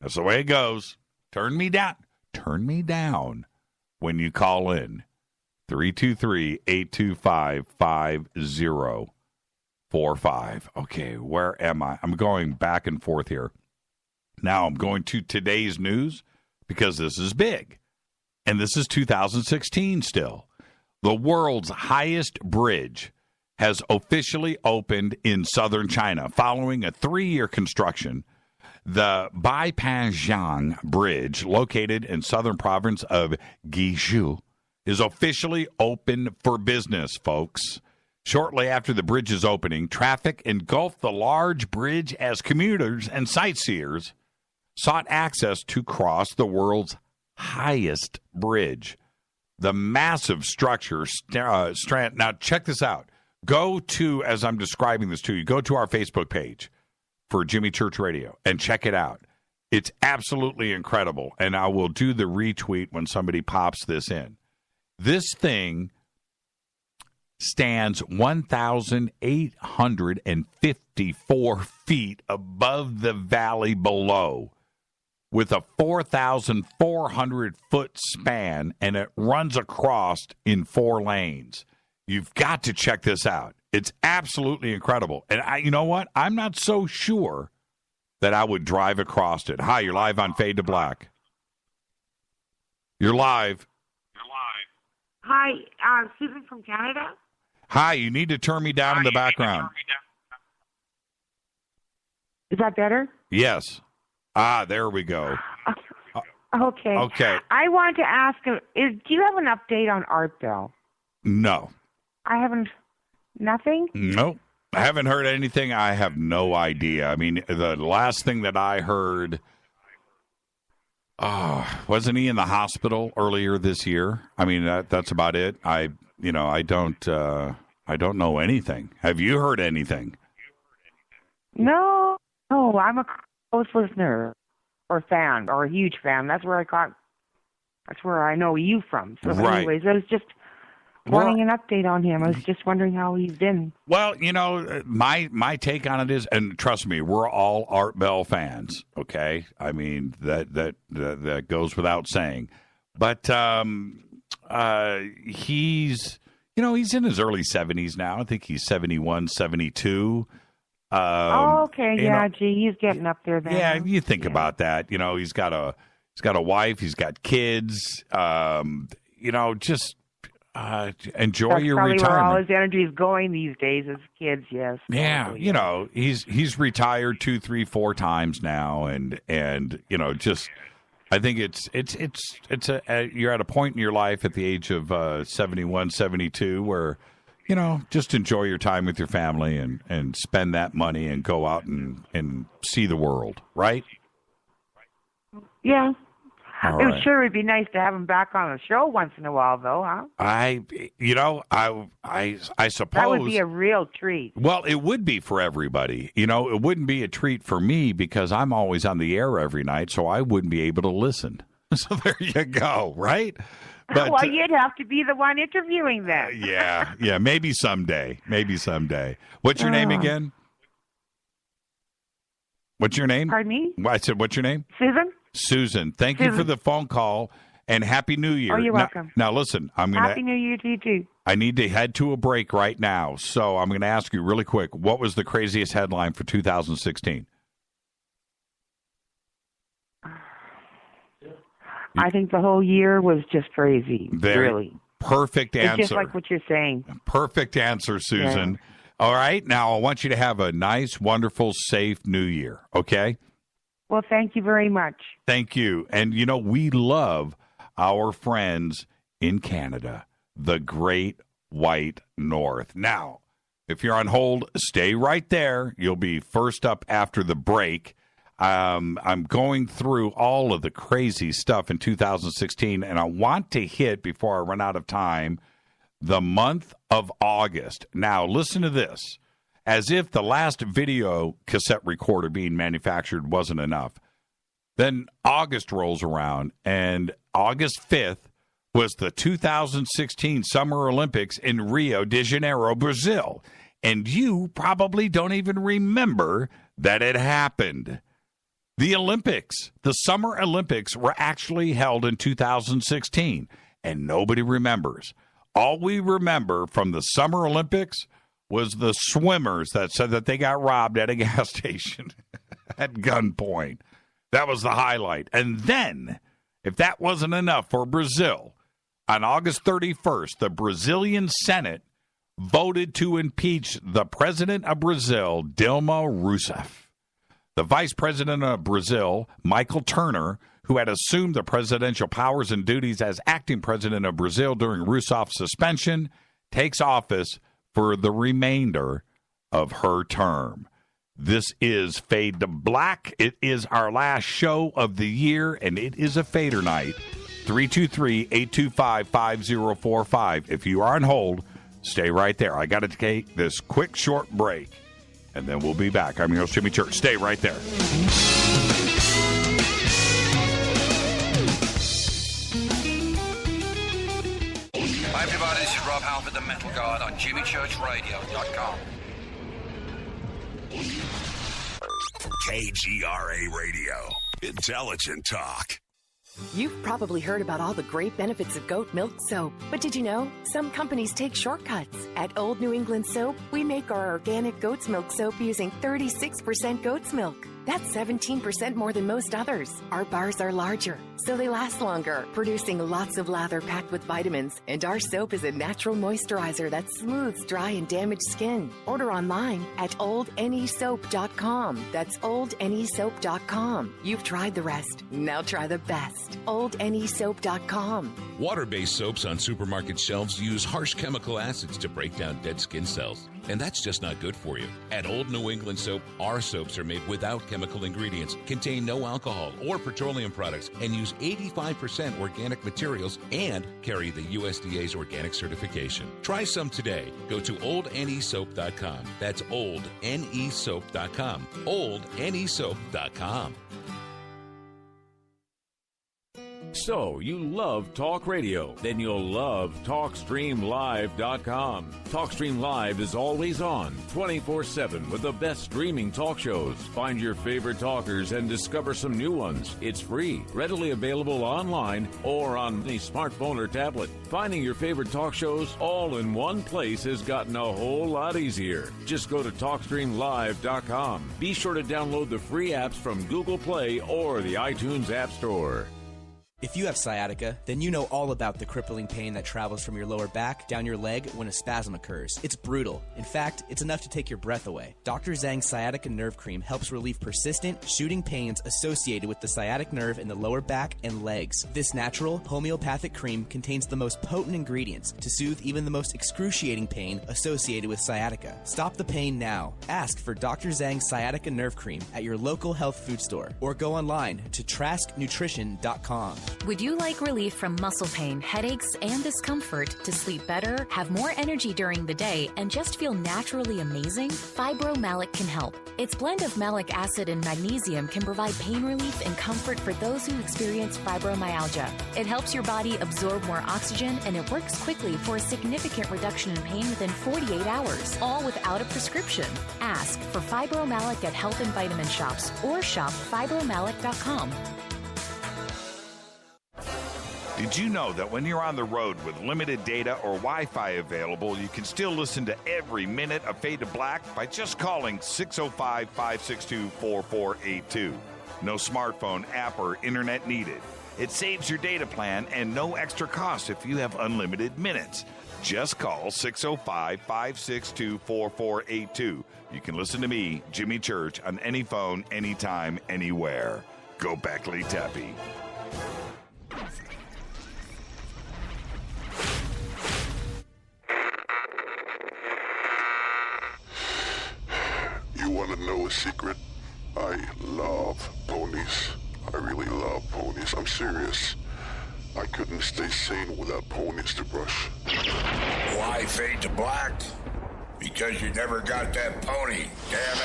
That's the way it goes. Turn me down. Turn me down when you call in. 323-825-5045. Okay, where am I? I'm going back and forth here. Now I'm going to today's news because this is big. And this is 2016 still. The world's highest bridge has officially opened in southern China following a 3-year construction. The Baipanjiang Bridge, located in southern province of Guizhou, is officially open for business, folks. Shortly after the bridge's opening, traffic engulfed the large bridge as commuters and sightseers sought access to cross the world's highest bridge. The massive structure, now check this out. Go to, as I'm describing this to you, go to our Facebook page for Jimmy Church Radio and check it out. It's absolutely incredible, and I will do the retweet when somebody pops this in. This thing stands 1,854 feet above the valley below with a 4,400-foot span, and it runs across in 4 lanes. You've got to check this out. It's absolutely incredible. And you know what? I'm not so sure that I would drive across it. Hi, you're live on Fade to Black. You're live. Hi, Susan from Canada. Hi, you need to turn me down in the background. Is that better? Yes. There we go. Okay. Okay. I want to ask, do you have an update on Art Bell? No. I haven't. Nothing? Nope. I haven't heard anything. I have no idea. I mean, the last thing that I heard, wasn't he in the hospital earlier this year? I mean, that's about it. I don't know anything. Have you heard anything? No, I'm a close listener or fan or a huge fan. That's where I know you from. So right. Anyways, I was just wanting an update on him. I was just wondering how he's been. Well, my take on it is, and trust me, we're all Art Bell fans. Okay, I mean that goes without saying. But he's in his early 70s now. I think he's 71, 72. Okay, yeah, he's getting up there then. Yeah, you think about that. He's got a wife. He's got kids. Just. Enjoy your retirement. That's probably where all his energy is going these days as kids, yes. Yeah, he's retired 2, 3, 4 times now, and just I think it's you're at a point in your life at the age of 71, 72 where just enjoy your time with your family and spend that money and go out and see the world, right? Yeah. All It right. sure would be nice to have him back on the show once in a while, though, huh? I suppose That would be a real treat. Well, it would be for everybody. It wouldn't be a treat for me because I'm always on the air every night, so I wouldn't be able to listen. So there you go, right? But, well, you'd have to be the one interviewing them. yeah, maybe someday. What's your name again? What's your name? Pardon me? I said, what's your name? Susan, thank you for the phone call, and Happy New Year. Oh, you're welcome. Now listen, Happy New Year to you, too. I need to head to a break right now, so I'm going to ask you really quick, what was the craziest headline for 2016? I think the whole year was just crazy, really. Perfect answer. It's just like what you're saying. Perfect answer, Susan. Yeah. All right, now I want you to have a nice, wonderful, safe New Year, okay? Well, thank you very much. Thank you. And, we love our friends in Canada, the Great White North. Now, if you're on hold, stay right there. You'll be first up after the break. I'm going through all of the crazy stuff in 2016, and I want to hit, before I run out of time, the month of August. Now, listen to this. As if the last video cassette recorder being manufactured wasn't enough. Then August rolls around, and August 5th was the 2016 Summer Olympics in Rio de Janeiro, Brazil. And you probably don't even remember that it happened. The Olympics, the Summer Olympics, were actually held in 2016, and nobody remembers. All we remember from the Summer Olympics was the swimmers that said that they got robbed at a gas station at gunpoint. That was the highlight. And then, if that wasn't enough for Brazil, on August 31st, the Brazilian Senate voted to impeach the president of Brazil, Dilma Rousseff. The vice president of Brazil, Michael Turner, who had assumed the presidential powers and duties as acting president of Brazil during Rousseff's suspension, takes office for the remainder of her term. This is Fade to Black. It is our last show of the year, and it is a Fader night. 323-825-5045. If you are on hold, stay right there. I got to take this quick, short break, and then we'll be back. I'm your host, Jimmy Church. Stay right there. Hi, everybody. This is Rob Halford, the Metal Guard, on JimmyChurchRadio.com. KGRA Radio. Intelligent talk. You've probably heard about all the great benefits of goat milk soap, but did you know some companies take shortcuts? At Old New England Soap, we make our organic goat's milk soap using 36% goat's milk. That's 17% more than most others. Our bars are larger, so they last longer, producing lots of lather packed with vitamins. And our soap is a natural moisturizer that smooths dry and damaged skin. Order online at oldnesoap.com. That's oldnesoap.com. You've tried the rest. Now try the best. oldnesoap.com. Water-based soaps on supermarket shelves use harsh chemical acids to break down dead skin cells. And that's just not good for you. At Old New England Soap, our soaps are made without chemical ingredients, contain no alcohol or petroleum products, and use 85% organic materials and carry the USDA's organic certification. Try some today. Go to oldnesoap.com. That's oldnesoap.com. oldnesoap.com. So, you love talk radio? Then you'll love TalkStreamLive.com. TalkStream Live is always on, 24/7 with the best streaming talk shows. Find your favorite talkers and discover some new ones. It's free, readily available online or on the smartphone or tablet. Finding your favorite talk shows all in one place has gotten a whole lot easier. Just go to TalkStreamLive.com. Be sure to download the free apps from Google Play or the iTunes App Store. If you have sciatica, then you know all about the crippling pain that travels from your lower back down your leg when a spasm occurs. It's brutal. In fact, it's enough to take your breath away. Dr. Zhang's Sciatica Nerve Cream helps relieve persistent, shooting pains associated with the sciatic nerve in the lower back and legs. This natural, homeopathic cream contains the most potent ingredients to soothe even the most excruciating pain associated with sciatica. Stop the pain now. Ask for Dr. Zhang's Sciatica Nerve Cream at your local health food store or go online to trasknutrition.com. Would you like relief from muscle pain, headaches, and discomfort to sleep better, have more energy during the day, and just feel naturally amazing? Fibromalic can help. Its blend of malic acid and magnesium can provide pain relief and comfort for those who experience fibromyalgia. It helps your body absorb more oxygen, and it works quickly for a significant reduction in pain within 48 hours, all without a prescription. Ask for Fibromalic at health and vitamin shops or shop fibromalic.com. Did you know that when you're on the road with limited data or Wi-Fi available, you can still listen to every minute of Fade to Black by just calling 605-562-4482. No smartphone, app, or internet needed. It saves your data plan and no extra cost if you have unlimited minutes. Just call 605-562-4482. You can listen to me, Jimmy Church, on any phone, anytime, anywhere. Go Beckley Tappy. You want to know a secret? I love ponies. I really love ponies. I'm serious. I couldn't stay sane without ponies to brush. Why Fade to Black? Because you never got that pony, damn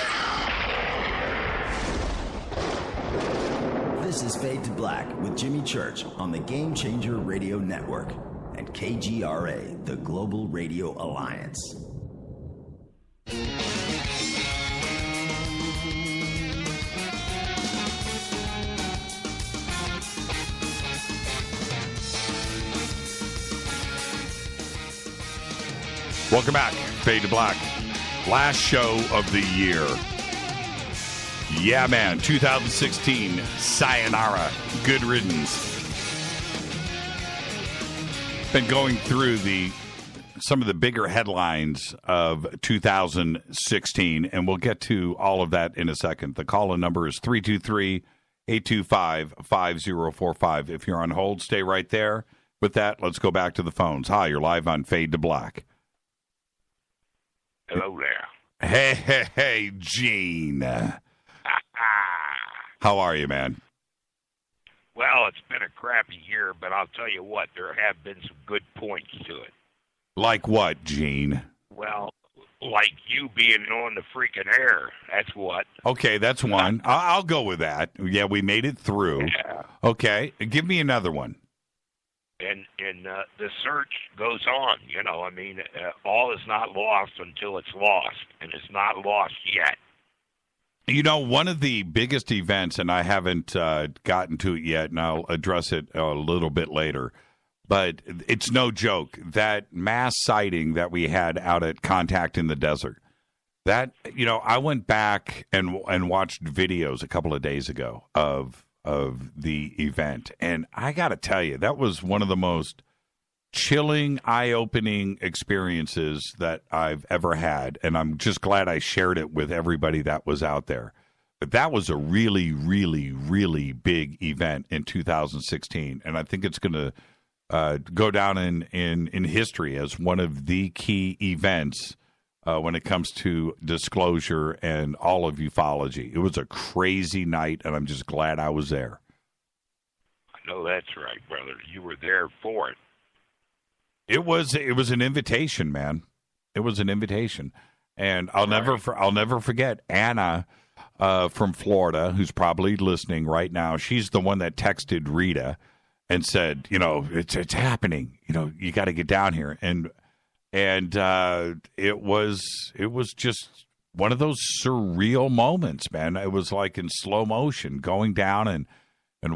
it. This is Fade to Black with Jimmy Church on the Game Changer Radio Network and KGRA, the Global Radio Alliance. Welcome back, Fade to Black. Last show of the year. Yeah, man, 2016, sayonara, good riddance. Been going through some of the bigger headlines of 2016, and we'll get to all of that in a second. The call-in number is 323-825-5045. If you're on hold, stay right there. With that, let's go back to the phones. Hi, you're live on Fade to Black. Hello there. Hey, Gene. How are you, man? Well, it's been a crappy year, but I'll tell you what, there have been some good points to it. Like what, Gene? Well, like you being on the freaking air. That's what. Okay, that's one. I'll go with that. Yeah, we made it through. Yeah. Okay, give me another one. And the search goes on. You know, I mean, all is not lost until it's lost, and it's not lost yet. You know, one of the biggest events, and I haven't gotten to it yet, and I'll address it a little bit later, but it's no joke, that mass sighting that we had out at Contact in the Desert, that, you know, I went back and watched videos a couple of days ago of the event, and I got to tell you, that was one of the most chilling, eye-opening experiences that I've ever had, and I'm just glad I shared it with everybody that was out there. But that was a really, really, really big event in 2016, and I think it's going to go down in history as one of the key events when it comes to disclosure and all of ufology. It was a crazy night, and I'm just glad I was there. I know that's right, brother. You were there for it. It was an invitation, man. It was an invitation, and I'll never forget Anna from Florida, who's probably listening right now. She's the one that texted Rita and said, you know, it's happening. You know, you got to get down here, and it was just one of those surreal moments, man. It was like in slow motion, going down and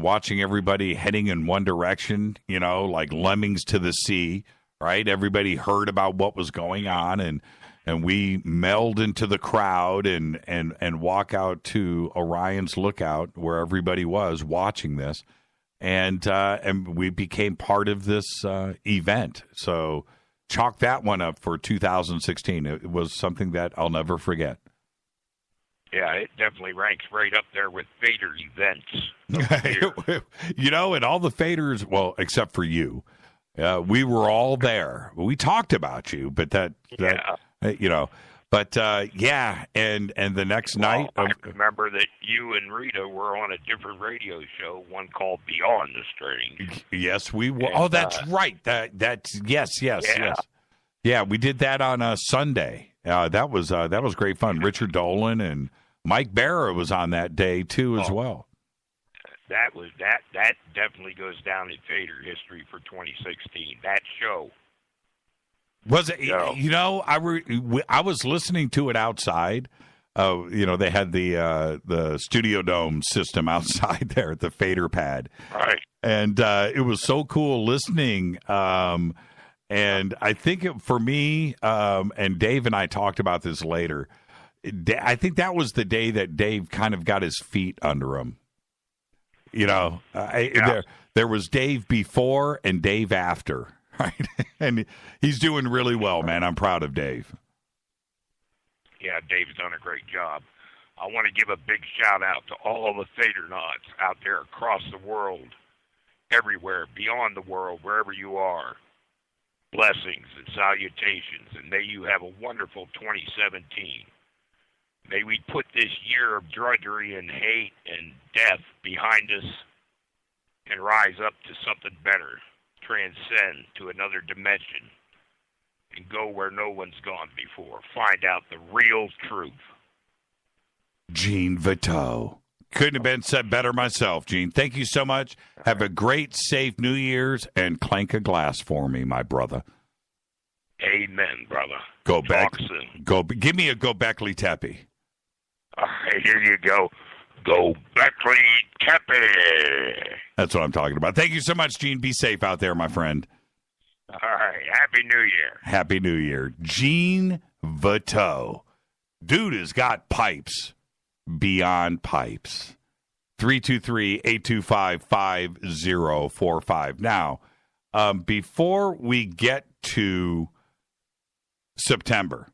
watching everybody heading in one direction, you know, like lemmings to the sea, right? Everybody heard about what was going on, and we meld into the crowd and walk out to Orion's Lookout where everybody was watching this. and we became part of this event. So chalk that one up for 2016. It was something that I'll never forget. Yeah, it definitely ranks right up there with Fader events. You know, and all the Faders, well, except for you, we were all there. We talked about you, but that you know, but yeah, and the next night, I remember that you and Rita were on a different radio show, one called Beyond the Strings. Yes, we were. And, that's right. That's yes. Yeah, we did that on a Sunday. That was great fun. Richard Dolan and Mike Barra was on that day too as well. That definitely goes down in Fader history for 2016. That show. Was it? You know, I was listening to it outside. You know, they had the Studio Dome system outside there at the Fader pad, right? And it was so cool listening. And I think for me, and Dave and I talked about this later. I think that was the day that Dave kind of got his feet under him. You know, there was Dave before and Dave after, right? And he's doing really well, man. I'm proud of Dave. Yeah, Dave's done a great job. I want to give a big shout out to all of the Fadernauts out there across the world, everywhere, beyond the world, wherever you are. Blessings and salutations, and may you have a wonderful 2017. May we put this year of drudgery and hate and death behind us and rise up to something better, transcend to another dimension, and go where no one's gone before. Find out the real truth. Gene Vito. Couldn't have been said better myself, Gene. Thank you so much. Have a great, safe New Year's, and clank a glass for me, my brother. Amen, brother. Go back. Talk soon. Give me a Go Beckley Teppy. Here you go. Go Beckley Teppy. That's what I'm talking about. Thank you so much, Gene. Be safe out there, my friend. All right. Happy New Year. Happy New Year. Gene Vito. Dude has got pipes beyond pipes. 323-825-5045. Now, before we get to September,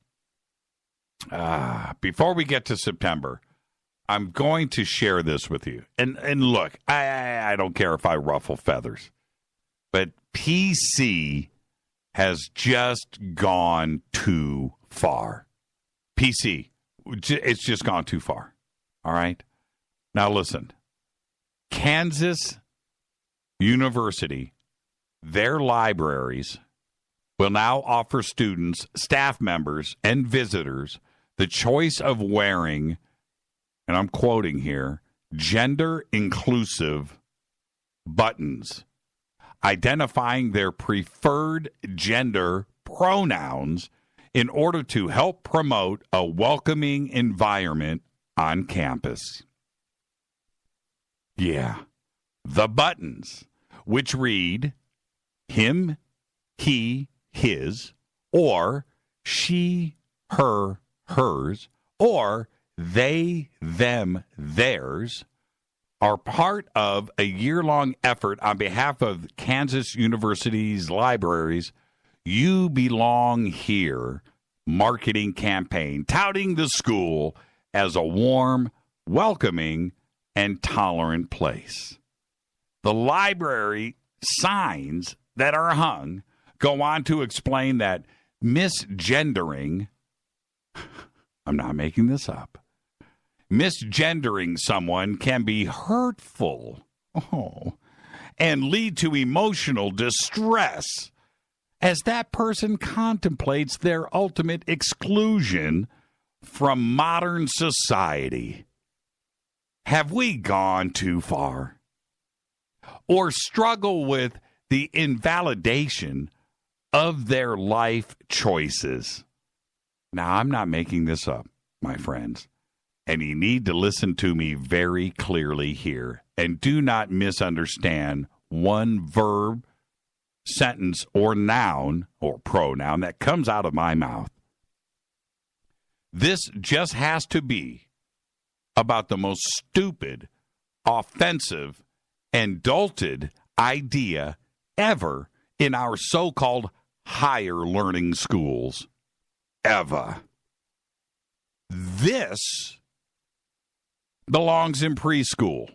I'm going to share this with you. And look, I don't care if I ruffle feathers, but PC has just gone too far. PC, it's just gone too far. All right? Now listen. Kansas University, their libraries will now offer students, staff members, and visitors the choice of wearing, and I'm quoting here, gender-inclusive buttons, identifying their preferred gender pronouns in order to help promote a welcoming environment on campus. Yeah, the buttons, which read him, he, his, or she, her, hers, or they, them, theirs, are part of a year-long effort on behalf of Kansas University's libraries' You Belong Here marketing campaign, touting the school as a warm, welcoming, and tolerant place. The library signs that are hung go on to explain that misgendering, I'm not making this up, misgendering someone can be hurtful and lead to emotional distress as that person contemplates their ultimate exclusion from modern society. Have we gone too far? Or struggle with the invalidation of their life choices? Now, I'm not making this up, my friends. And you need to listen to me very clearly here. And do not misunderstand one verb, sentence, or noun, or pronoun that comes out of my mouth. This just has to be about the most stupid, offensive, adulted idea ever in our so-called higher learning schools. Ever. This belongs in preschool,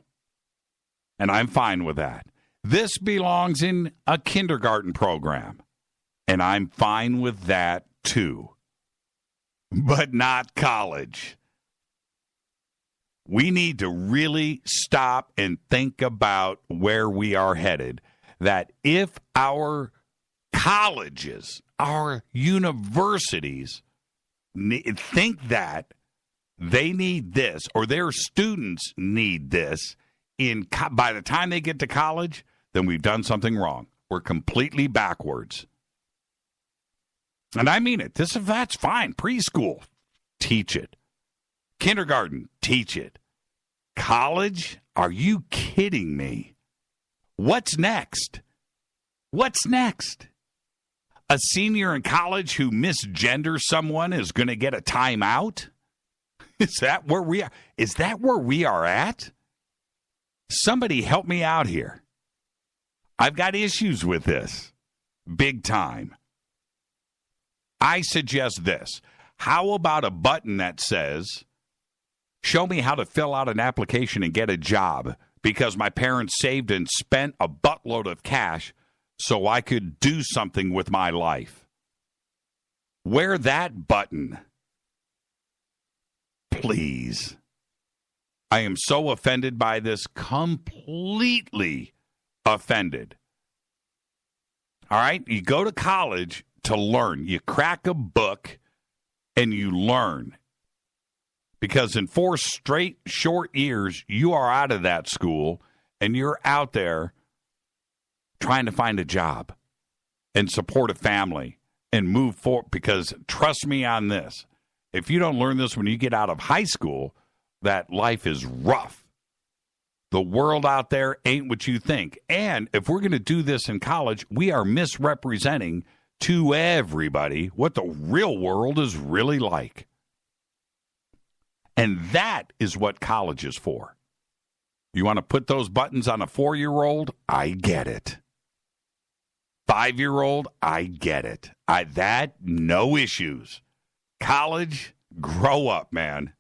and I'm fine with that. This belongs in a kindergarten program, and I'm fine with that too. But not college. We need to really stop and think about where we are headed. That if our colleges, our universities think that they need this or their students need this by the time they get to college, then we've done something wrong. We're completely backwards. And I mean it. That's fine. Preschool, teach it. Kindergarten, teach it. College? Are you kidding me? What's next? What's next? A senior in college who misgenders someone is going to get a timeout? Is that where we are? Is that where we are at? Somebody help me out here. I've got issues with this. Big time. I suggest this. How about a button that says, show me how to fill out an application and get a job because my parents saved and spent a buttload of cash so I could do something with my life? Wear that button. Please. I am so offended by this, completely offended. All right? You go to college to learn. You crack a book and you learn. Because in 4 straight short years, you are out of that school and you're out there trying to find a job and support a family and move forward. Because trust me on this, if you don't learn this when you get out of high school, that life is rough. The world out there ain't what you think. And if we're going to do this in college, we are misrepresenting to everybody what the real world is really like. And that is what college is for. You want to put those buttons on a 4-year-old? I get it. 5-year-old? I get it. No issues. College, grow up, man.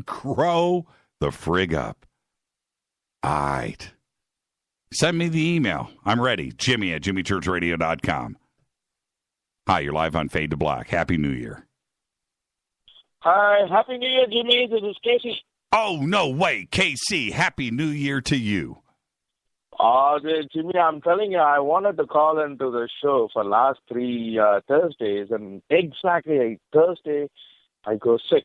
Grow the frig up. All right. Send me the email. I'm ready. Jimmy at jimmychurchradio.com. Hi, you're live on Fade to Black. Happy New Year. Hi, Happy New Year, Jimmy. This is Casey. Oh, no way. KC, Happy New Year to you. Jimmy, I'm telling you, I wanted to call into the show for last 3 Thursdays, and exactly Thursday, I go sick,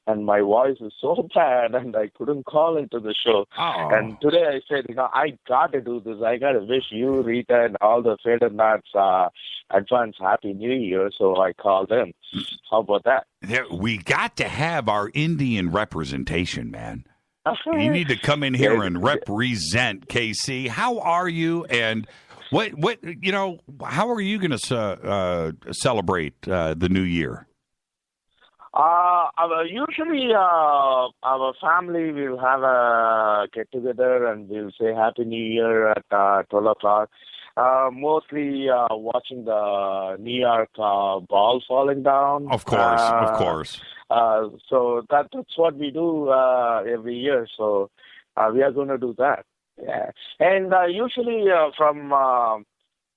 and my voice is so bad, and I couldn't call into the show. Oh. And today I said, I got to do this. I got to wish you, Rita, and all the Fadernights advance Happy New Year, so I called in. How about that? We got to have our Indian representation, man. You need to come in here and represent, KC. How are you? And how are you going to celebrate the new year? Usually, our family will have a get-together and we'll say Happy New Year at 12 o'clock. Mostly watching the New York ball falling down. Of course. So that's what we do every year. So we are going to do that. Yeah. And usually from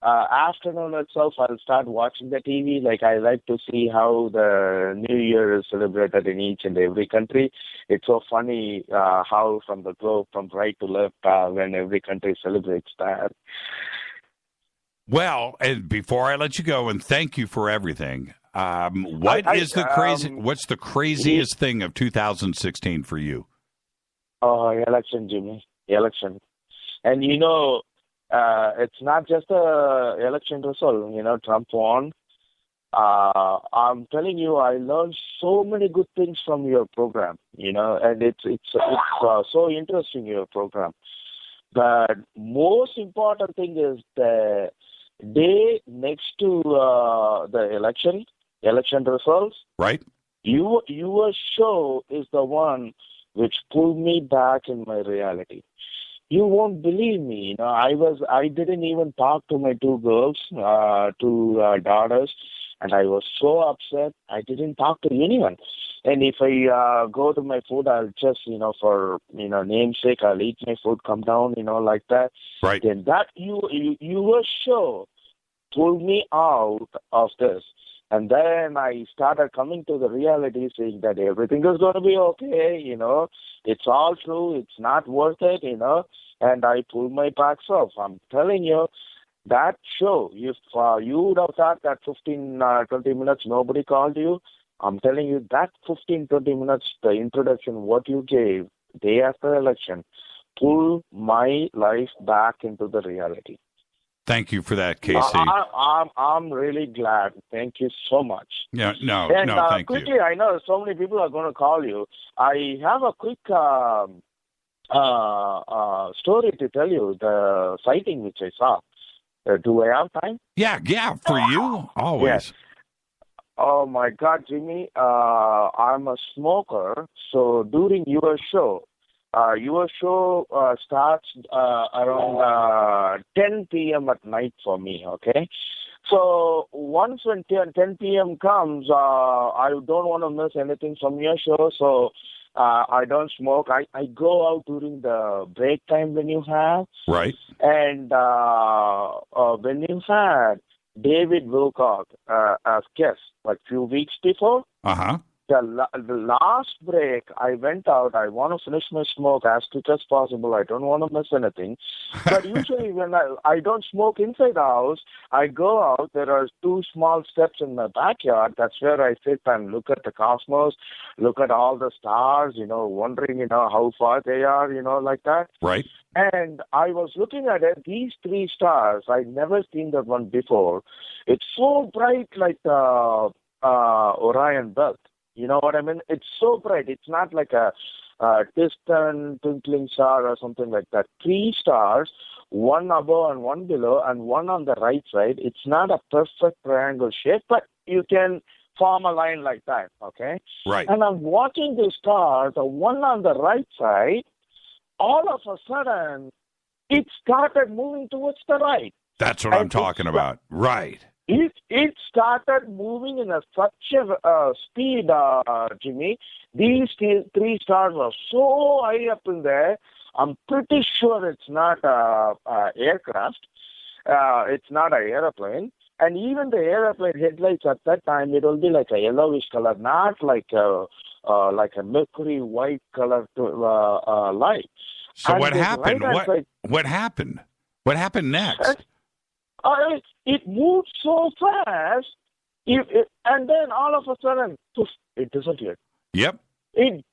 afternoon itself, I'll start watching the TV. Like, I like to see how the New Year is celebrated in each and every country. It's so funny how from the globe, from right to left, when every country celebrates that. Well, and before I let you go, and thank you for everything, what's the craziest thing of 2016 for you? Election, Jimmy. Election. And, it's not just a election result. Trump won. I'm telling you, I learned so many good things from your program, and it's so interesting, your program. But most important thing is the day next to the election results. Right. Your show is the one which pulled me back in my reality. You won't believe me. I didn't even talk to my two girls, daughters, and I was so upset. I didn't talk to anyone. And if I go to my food, I'll just, for namesake, I'll eat my food, come down, like that. Right. Then that your show pulled me out of this. And then I started coming to the reality, saying that everything is going to be okay, It's all true. It's not worth it, And I pulled my backs off. I'm telling you, that show, if you would have thought that 15, 20 minutes, nobody called you, I'm telling you, that 15, 20 minutes, the introduction, what you gave day after election, pulled my life back into the reality. Thank you for that, Casey. I'm really glad. Thank you so much. Yeah, And thank quickly, you. I know so many people are going to call you. I have a quick story to tell you, the sighting which I saw. Do I have time? Yeah, for you, always. Yes. Oh, my God, Jimmy, I'm a smoker, so during your show starts around 10 p.m. at night for me, okay? So once when 10 p.m. comes, I don't want to miss anything from your show, so I don't smoke. I go out during the break time when you have. Right. And when you had David Wilcock as guest, like few weeks before, the last break, I went out. I want to finish my smoke as quick as possible. I don't want to miss anything. But usually when I don't smoke inside the house, I go out. There are two small steps in my backyard. That's where I sit and look at the cosmos, look at all the stars, wondering, how far they are, like that. Right. And I was looking at it. These three stars, I'd never seen that one before. It's so bright like the Orion belt. You know what I mean? It's so bright. It's not like a distant twinkling star or something like that. Three stars, one above and one below, and one on the right side. It's not a perfect triangle shape, but you can form a line like that, okay? Right. And I'm watching the star, the one on the right side, all of a sudden, it started moving towards the right. That's what I'm talking about. Right. It started moving in such a speed, Jimmy. These three stars are so high up in there. I'm pretty sure it's not aircraft. It's not an airplane. And even the airplane headlights at that time, it will be like a yellowish color, not like a mercury white color light. So and what happened? What happened? What happened next? It moved so fast, and then all of a sudden, poof, it disappeared. Yep. It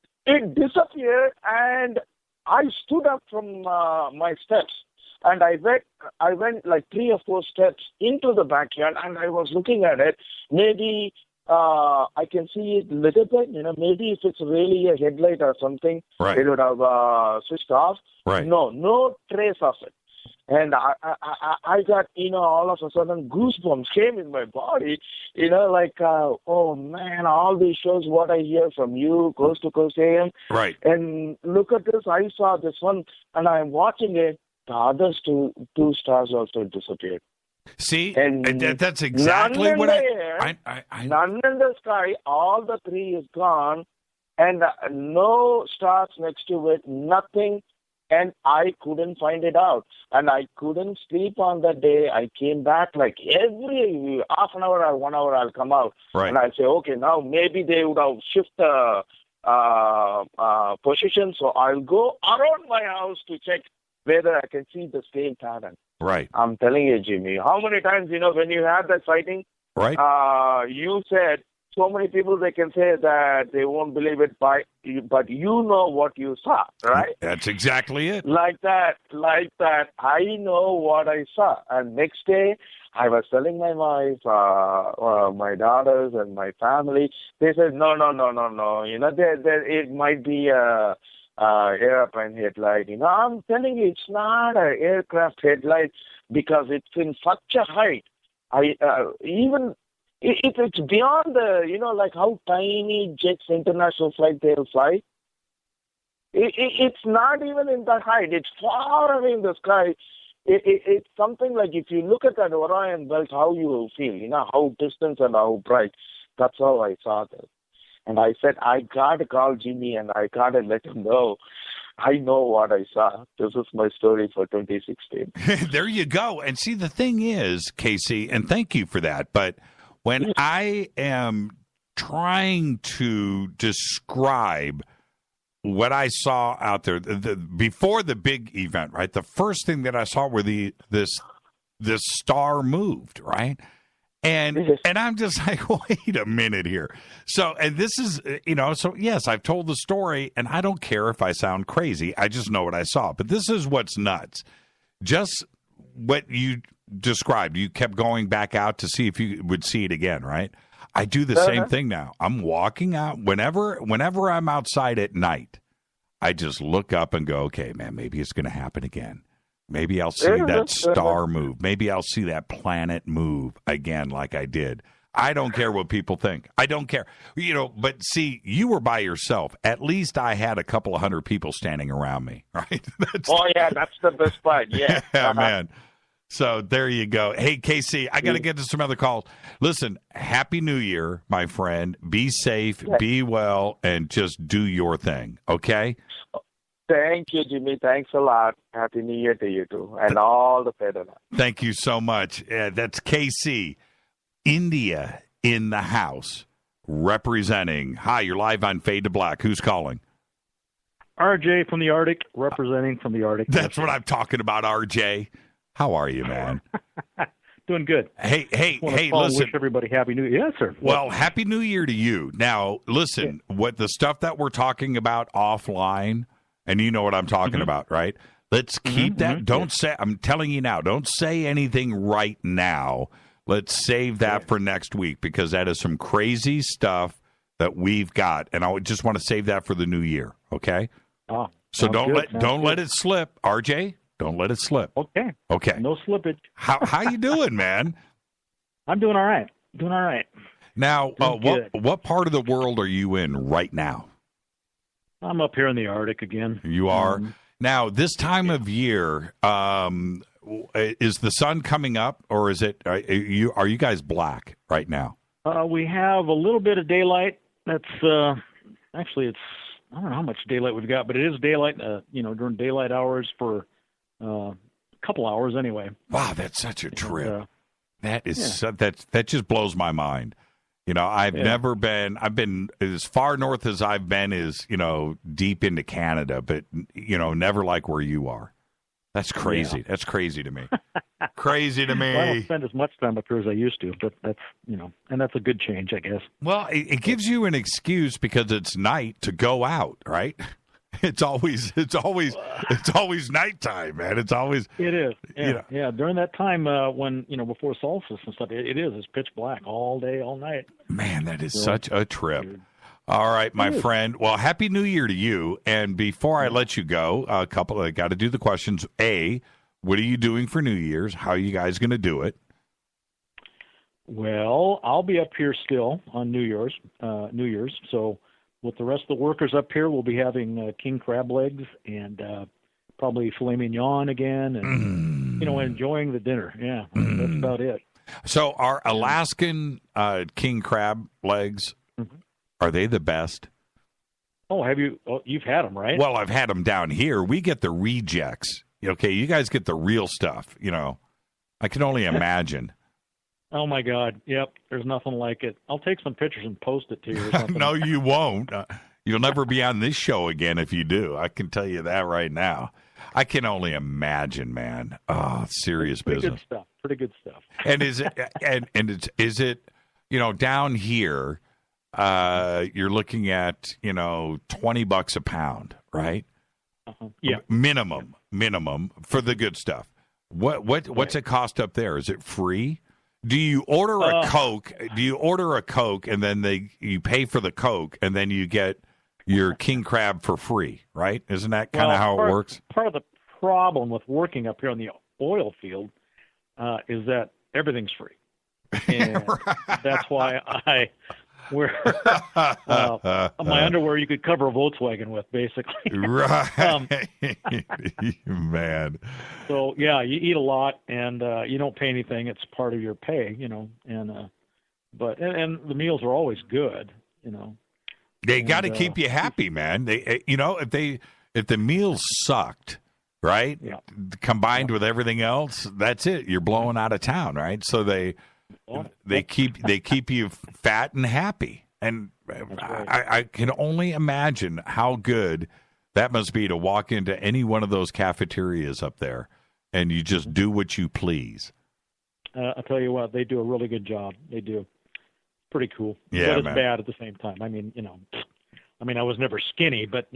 disappeared, and I stood up from my steps, and I went like 3 or 4 steps into the backyard, and I was looking at it. Maybe I can see it a little bit, maybe if it's really a headlight or something, right, it would have switched off. Right. No trace of it. And I got, all of a sudden goosebumps came in my body, oh man, all these shows, what I hear from you, Coast to Coast AM. Right. And look at this, I saw this one, and I'm watching it. The other two stars also disappeared. See, and that's exactly what I none in the sky, all the 3 is gone, and no stars next to it, nothing. And I couldn't find it out. And I couldn't sleep on that day. I came back like every half an hour or 1 hour I'll come out. Right. And I say, okay, now maybe they would have shifted position. So I'll go around my house to check whether I can see the same pattern. Right. I'm telling you, Jimmy, how many times, when you had that sighting, right, you said, so many people, they can say that they won't believe it, but you know what you saw, right? That's exactly it. Like that. I know what I saw. And next day, I was telling my wife, my daughters, and my family. They said, no. It might be a airplane headlight. I'm telling you, it's not an aircraft headlight because it's in such a height. It's beyond the, like how tiny jets, international flight, they'll fly. It's not even in the height. It's far away in the sky. It's something like if you look at that Orion belt, how you will feel, how distant and how bright. That's how I saw this. And I said, I got to call Jimmy and I got to let him know. I know what I saw. This is my story for 2016. There you go. And see, the thing is, Casey, and thank you for that, but when I am trying to describe what I saw out there before the big event, right? The first thing that I saw were this star moved, right? And I'm just like, wait a minute here. So, and this is, so yes, I've told the story, and I don't care if I sound crazy. I just know what I saw. But this is what's nuts. Just what you described. You kept going back out to see if you would see it again, right? I do the same thing now. I'm walking out. Whenever I'm outside at night, I just look up and go, okay, man, maybe it's going to happen again. Maybe I'll see that star move. Maybe I'll see that planet move again like I did. I don't care what people think. I don't care. But see, you were by yourself. At least I had a couple of hundred people standing around me, right? That's the best part. Yeah. Yeah, man. So there you go. Hey, Casey, I got to get to some other calls. Listen, Happy New Year, my friend. Be safe, be well, and just do your thing, okay? Thank you, Jimmy. Thanks a lot. Happy New Year to you, too, and all the Fadernight. Thank you so much. That's KC, India in the house, representing. Hi, you're live on Fade to Black. Who's calling? RJ from the Arctic, representing from the Arctic. That's what I'm talking about, RJ. How are you, man? Doing good. Hey, listen. Wish everybody Happy New Year. Yes, sir. Well, Happy New Year to you. Now, listen, what the stuff that we're talking about offline, and you know what I'm talking about, right? Let's keep that. Don't say, I'm telling you now, don't say anything right now. Let's save that for next week because that is some crazy stuff that we've got. And I just want to save that for the new year, okay? Oh, so don't let it slip, RJ. Don't let it slip. Okay. No slippage. How you doing, man? I'm doing all right. Now, what part of the world are you in right now? I'm up here in the Arctic again. You are? Now, this time of year, is the sun coming up, or is it? Are you guys black right now? We have a little bit of daylight. That's actually it's I don't know how much daylight we've got, but it is daylight. During daylight hours for a couple hours anyway. Wow, that's such a trip. That is that just blows my mind. I've never been. I've been as far north as I've been is deep into Canada, but never like where you are. That's crazy. Yeah. That's crazy to me. Crazy to me. Well, I don't spend as much time up here as I used to, but that's and that's a good change, I guess. Well, it gives you an excuse because it's night to go out, right? It's always nighttime, man. It's always it is. Yeah. During that time when before solstice and stuff, it's pitch black all day, all night. Man, that is such a trip. All right, my friend. Well, Happy New Year to you. And before I let you go, I got to do the questions. A, what are you doing for New Year's? How are you guys going to do it? Well, I'll be up here still on New Year's. So with the rest of the workers up here, we'll be having king crab legs and probably filet mignon again, and enjoying the dinner. Yeah, that's about it. So, our Alaskan king crab legs, are they the best? Oh, have you? Oh, you've had them, right? Well, I've had them down here. We get the rejects. Okay, you guys get the real stuff. I can only imagine. Oh, my God. Yep. There's nothing like it. I'll take some pictures and post it to you or something. No, you won't. You'll never be on this show again if you do. I can tell you that right now. I can only imagine, man. Oh, serious business. Pretty good stuff. And is it down here, you're looking at, $20 a pound, right? Yeah. Minimum for the good stuff. What's it cost up there? Is it free? Do you order a Coke? Do you order a Coke and then you pay for the Coke and then you get your king crab for free, right? Isn't that kind of how it works? Part of the problem with working up here on the oil field is that everything's free. And that's why where my underwear you could cover a Volkswagen with, basically. Right. Man. So, yeah, you eat a lot, and you don't pay anything. It's part of your pay, and the meals are always good, They got to keep you happy, man. They, if the meals sucked, right? Yeah. Combined with everything else, that's it. You're blowing out of town, right? So they keep you fat and happy. And I can only imagine how good that must be to walk into any one of those cafeterias up there and you just do what you please. I'll tell you what, they do a really good job. They do. Pretty cool. Yeah, but it's man. bad at the same time. I mean, I was never skinny, but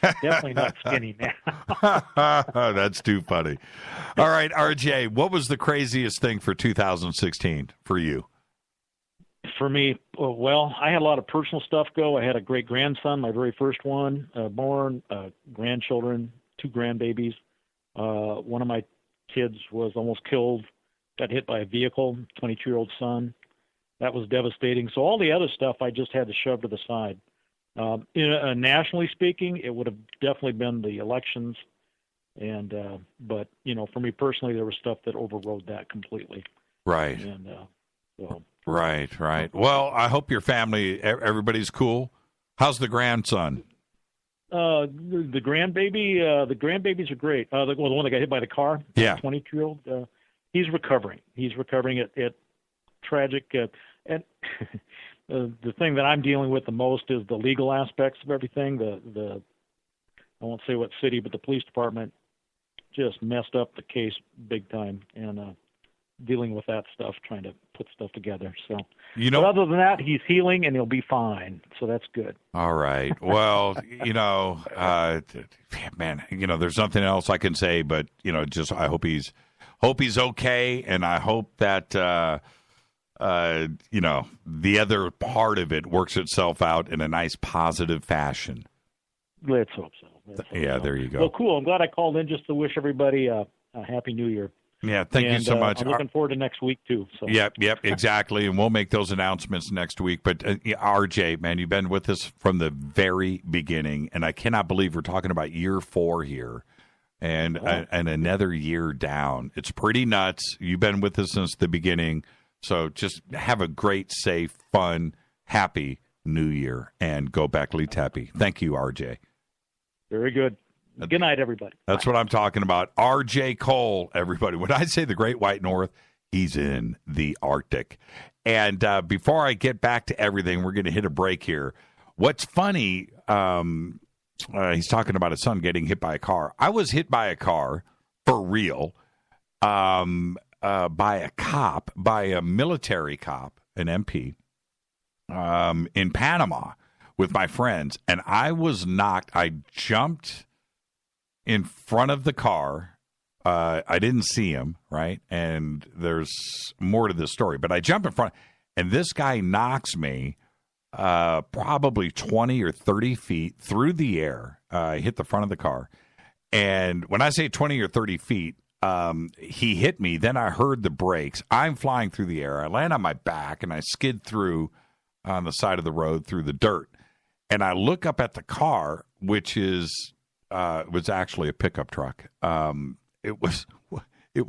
definitely not skinny now. That's too funny. All right, RJ, what was the craziest thing for 2016 for you? For me, well, I had a lot of personal stuff go. I had a great-grandson, my very first one, born, grandchildren, 2 grandbabies. One of my kids was almost killed, got hit by a vehicle, 22-year-old son. That was devastating. So all the other stuff I just had to shove to the side. Nationally speaking, it would have definitely been the elections. But, for me personally, there was stuff that overrode that completely. Right. And so. Right. Well, I hope your family, everybody's cool. How's the grandson? The grandbabies are great. The one that got hit by the car, yeah, 22-year-old, he's recovering. He's recovering. It tragic. And the thing that I'm dealing with the most is the legal aspects of everything. The I won't say what city, but the police department just messed up the case big time, and dealing with that stuff, trying to put stuff together. So, but other than that, he's healing and he'll be fine. So that's good. All right. Well, man, there's nothing else I can say, but just I hope he's okay, and I hope that the other part of it works itself out in a nice, positive fashion. Let's hope so. There you go. Well, cool. I'm glad I called in just to wish everybody a Happy New Year. Yeah, thank you so much. I'm looking forward to next week, too. So. Yep, exactly. And we'll make those announcements next week. But, RJ, man, you've been with us from the very beginning, and I cannot believe we're talking about year 4 here and another year down. It's pretty nuts. You've been with us since the beginning. So just have a great, safe, fun, happy New Year, and go back Lee Tappy. Thank you, RJ. Very good. Good night, everybody. That's what I'm talking about. RJ Cole, everybody. When I say the Great White North, he's in the Arctic. And before I get back to everything, we're going to hit a break here. What's funny, he's talking about his son getting hit by a car. I was hit by a car, for real, by a military cop, an MP, in Panama with my friends. And I was knocked. I jumped in front of the car. I didn't see him, right? And there's more to this story. But I jump in front, and this guy knocks me probably 20 or 30 feet through the air. I hit the front of the car. And when I say 20 or 30 feet, he hit me. Then I heard the brakes. I'm flying through the air. I land on my back, and I skid through on the side of the road through the dirt. And I look up at the car, which is was actually a pickup truck. It was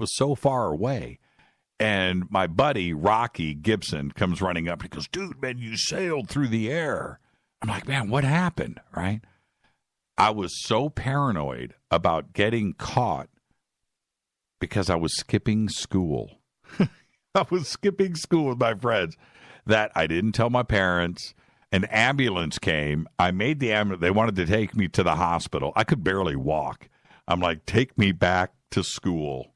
so far away. And my buddy, Rocky Gibson, comes running up. He goes, "Dude, man, you sailed through the air." I'm like, "Man, what happened?" Right? I was so paranoid about getting caught because I was skipping school. I was skipping school with my friends that I didn't tell my parents. An ambulance came. I made the ambulance. They wanted to take me to the hospital. I could barely walk. I'm like, "Take me back to school."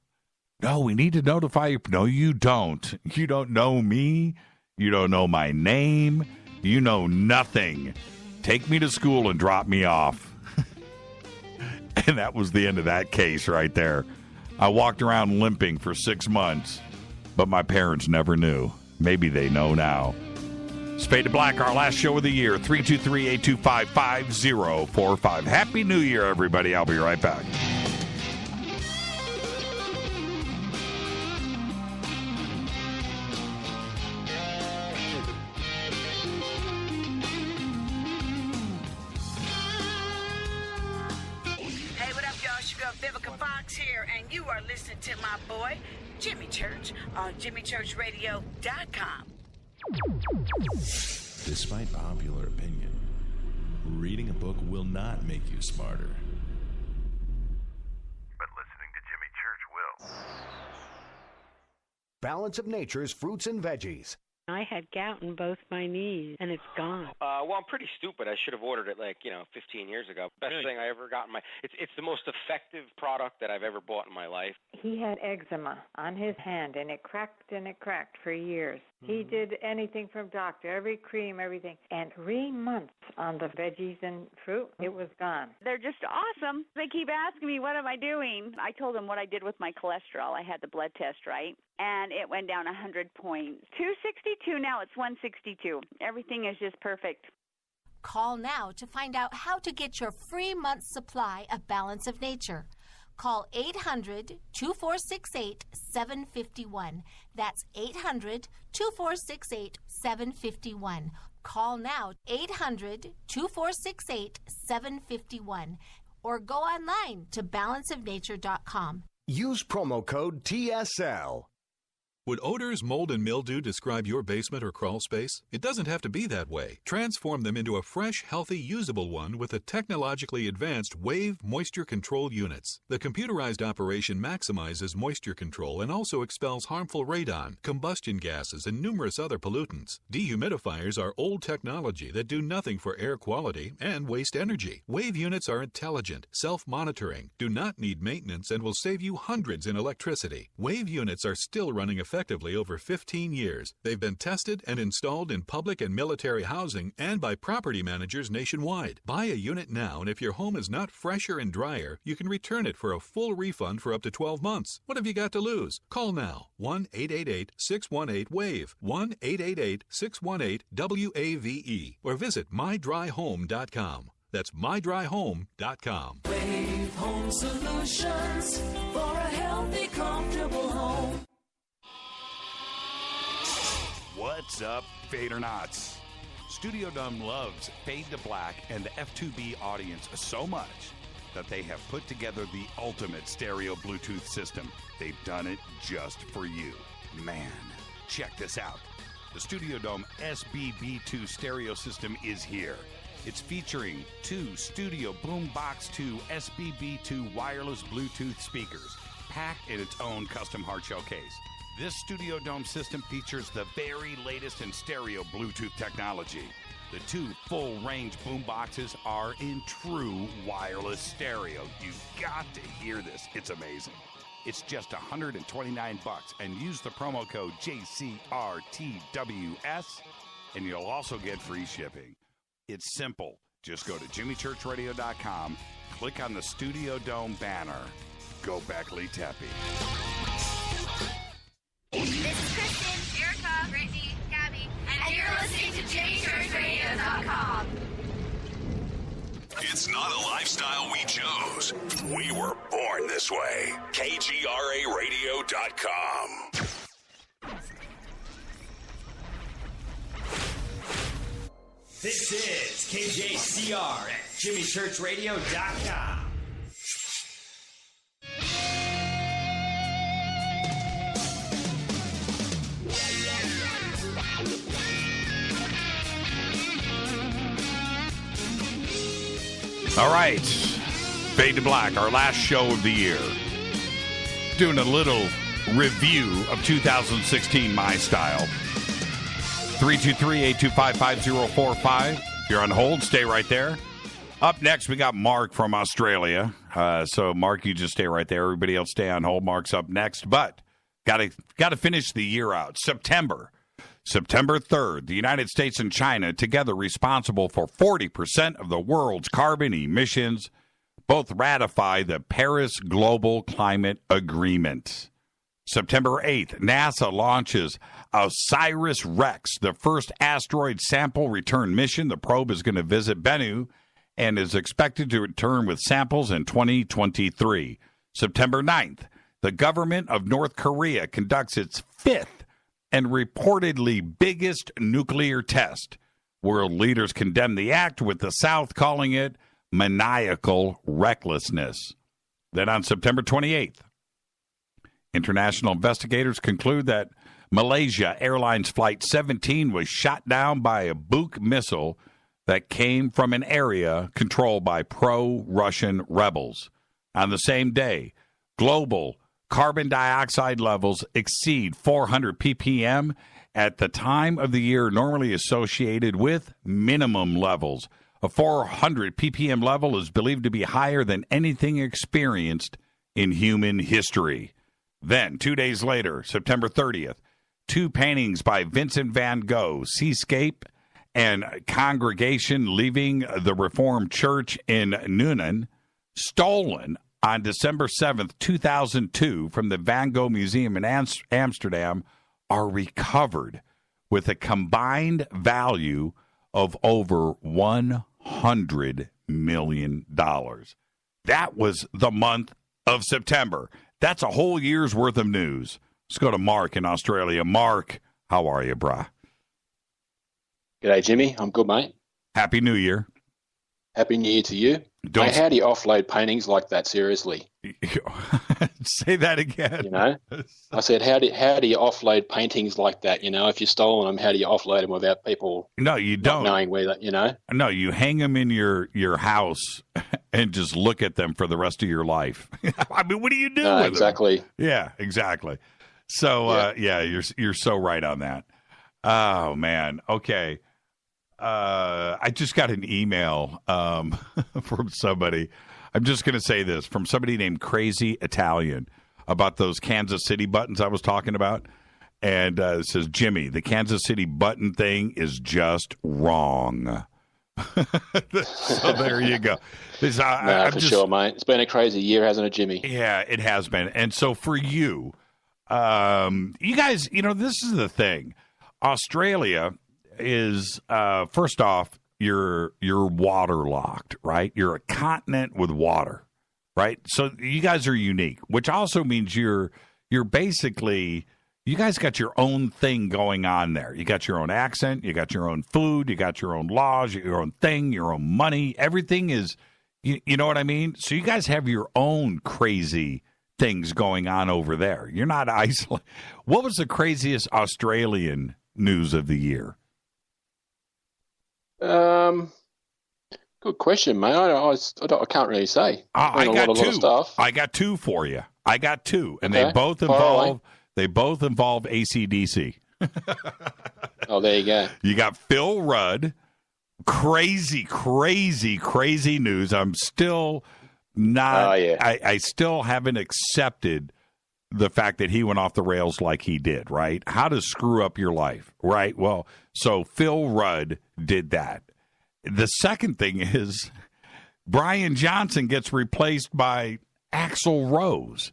"No, we need to notify you." "No, you don't. You don't know me. You don't know my name. You know nothing. Take me to school and drop me off." And that was the end of that case right there. I walked around limping for 6 months, but my parents never knew. Maybe they know now. Spade to Black, our last show of the year, 323-825-5045. Happy New Year, everybody. I'll be right back. here, and you are listening to my boy, Jimmy Church, on JimmyChurchRadio.com. Despite popular opinion, reading a book will not make you smarter. But listening to Jimmy Church will. Balance of Nature's fruits and veggies. I had gout in both my knees, and it's gone. Well, I'm pretty stupid. I should have ordered it 15 years ago. Best thing I ever got in my. It's the most effective product that I've ever bought in my life. He had eczema on his hand, and it cracked for years. He did anything from doctor, every cream, everything. And 3 months on the veggies and fruit, it was gone. They're just awesome. They keep asking me, what am I doing? I told them what I did with my cholesterol. I had the blood test, right? And it went down 100 points. 262, now it's 162. Everything is just perfect. Call now to find out how to get your free month's supply of Balance of Nature. Call 800-2468-751. That's 800-2468-751. Call now, 800-2468-751. Or go online to balanceofnature.com. Use promo code TSL. Would odors, mold, and mildew describe your basement or crawl space? It doesn't have to be that way. Transform them into a fresh, healthy, usable one with the technologically advanced Wave Moisture Control Units. The computerized operation maximizes moisture control and also expels harmful radon, combustion gases, and numerous other pollutants. Dehumidifiers are old technology that do nothing for air quality and waste energy. Wave units are intelligent, self-monitoring, do not need maintenance, and will save you hundreds in electricity. Wave units are still running effectively over 15 years. They've been tested and installed in public and military housing and by property managers nationwide. Buy a unit now, and if your home is not fresher and drier, you can return it for a full refund for up to 12 months. What have you got to lose? Call now. 1-888-618-WAVE. 1-888-618-WAVE. Or visit mydryhome.com. That's mydryhome.com. Wave Home Solutions for a healthy, comfortable home. What's up, Fadernauts? Studio Dome loves Fade to Black and the F2B audience so much that they have put together the ultimate stereo Bluetooth system. They've done it just for you. Man, check this out. The Studio Dome SBB2 stereo system is here. It's featuring 2 Studio Boombox 2 SBB2 wireless Bluetooth speakers, packed in its own custom hardshell case. This Studio Dome system features the very latest in stereo Bluetooth technology. The 2 full-range boomboxes are in true wireless stereo. You've got to hear this. It's amazing. It's just $129, and use the promo code JCRTWS, and you'll also get free shipping. It's simple. Just go to JimmyChurchRadio.com, click on the Studio Dome banner. Go Beckley Teppy. This is Kristen, Erica, Brittany, Gabby, and you're listening to JimmyChurchRadio.com. It's not a lifestyle we chose. We were born this way. KGRARadio.com. This is KJCR at JimmyChurchRadio.com. All right, Fade to Black, our last show of the year. Doing a little review of 2016 My Style. 323-825-5045. If you're on hold, stay right there. Up next, we got Mark from Australia. So, Mark, you just stay right there. Everybody else stay on hold. Mark's up next. But got to finish the year out. September 3rd, the United States and China together responsible for 40% of the world's carbon emissions. Both ratify the Paris Global Climate Agreement. September 8th, NASA launches OSIRIS-REx, the first asteroid sample return mission. The probe is going to visit Bennu and is expected to return with samples in 2023. September 9th, the government of North Korea conducts its 5th and reportedly biggest nuclear test. World leaders condemn the act, with the South calling it maniacal recklessness. Then on September 28th, international investigators conclude that Malaysia Airlines Flight 17 was shot down by a Buk missile that came from an area controlled by pro-Russian rebels. On the same day, global carbon dioxide levels exceed 400 ppm at the time of the year normally associated with minimum levels. A 400 ppm level is believed to be higher than anything experienced in human history. Then, 2 days later, September 30th, 2 paintings by Vincent van Gogh, Seascape and Congregation leaving the Reformed Church in Nuenen, stolen on December 7th, 2002 from the Van Gogh Museum in Amsterdam, are recovered with a combined value of over $100 million. That was the month of September. That's a whole year's worth of news. Let's go to Mark in Australia. Mark, how are you, brah? G'day, Jimmy. I'm good, mate. Happy New Year. Happy New Year to you. Mate, how do you offload paintings like that, seriously? Say that again. You know? I said, how do you offload paintings like that? You know, if you're stolen them, how do you offload them without people don't knowing where that, you know? No, you hang them in your house and just look at them for the rest of your life. I mean, what do you do with them? Exactly. Yeah, exactly. So, you're so right on that. Oh, man. Okay. I just got an email from somebody. I'm just going to say this, from somebody named Crazy Italian about those Kansas City buttons I was talking about. And it says, Jimmy, the Kansas City button thing is just wrong. So there you go. For sure, mate. It's been a crazy year, hasn't it, Jimmy? Yeah, it has been. And so for you, you guys, this is the thing. Australia is, first off, you're waterlocked, right? You're a continent with water, right? So you guys are unique, which also means you're basically, you guys got your own thing going on there. You got your own accent, you got your own food, you got your own laws, your own thing, your own money. Everything is, you know what I mean? So you guys have your own crazy things going on over there. You're not isolated. What was the craziest Australian news of the year? Good question, mate. I can't really say. I got two. A lot of stuff. I got two for you. I got two, and they both involve AC/DC. Oh, there you go. You got Phil Rudd. Crazy news. I'm still not. I still haven't accepted the fact that he went off the rails like he did, right? How to screw up your life, right? Well, so Phil Rudd did that. The second thing is Brian Johnson gets replaced by Axl Rose.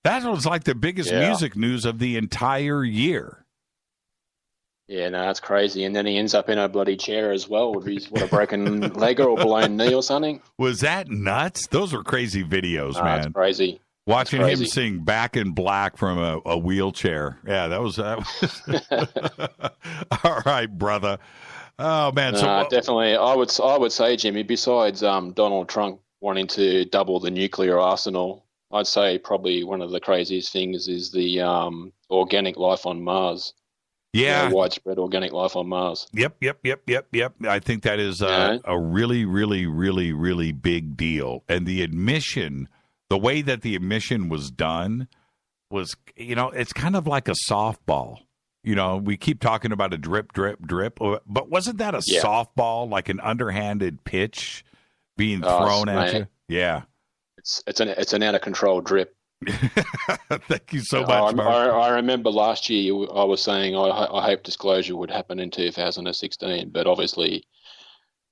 That was like the biggest music news of the entire year. Yeah, no, that's crazy. And then he ends up in a bloody chair as well with his, a broken leg or blown knee or something. Was that nuts? Those were crazy videos, man. That's crazy. Watching him sing Back in Black from a wheelchair. Yeah, that was all right, brother. Oh, man. Definitely. I would say, Jimmy, besides Donald Trump wanting to double the nuclear arsenal, I'd say probably one of the craziest things is the organic life on Mars. Yeah. Widespread organic life on Mars. Yep. I think that is a really, really, really, really big deal. And the admission, the way that the admission was done was, it's kind of like a softball. We keep talking about a drip, drip, drip. But wasn't that a softball, like an underhanded pitch being thrown at you? Yeah. It's an out-of-control drip. Thank you so much, Mark. I remember last year I was saying I hope disclosure would happen in 2016, but obviously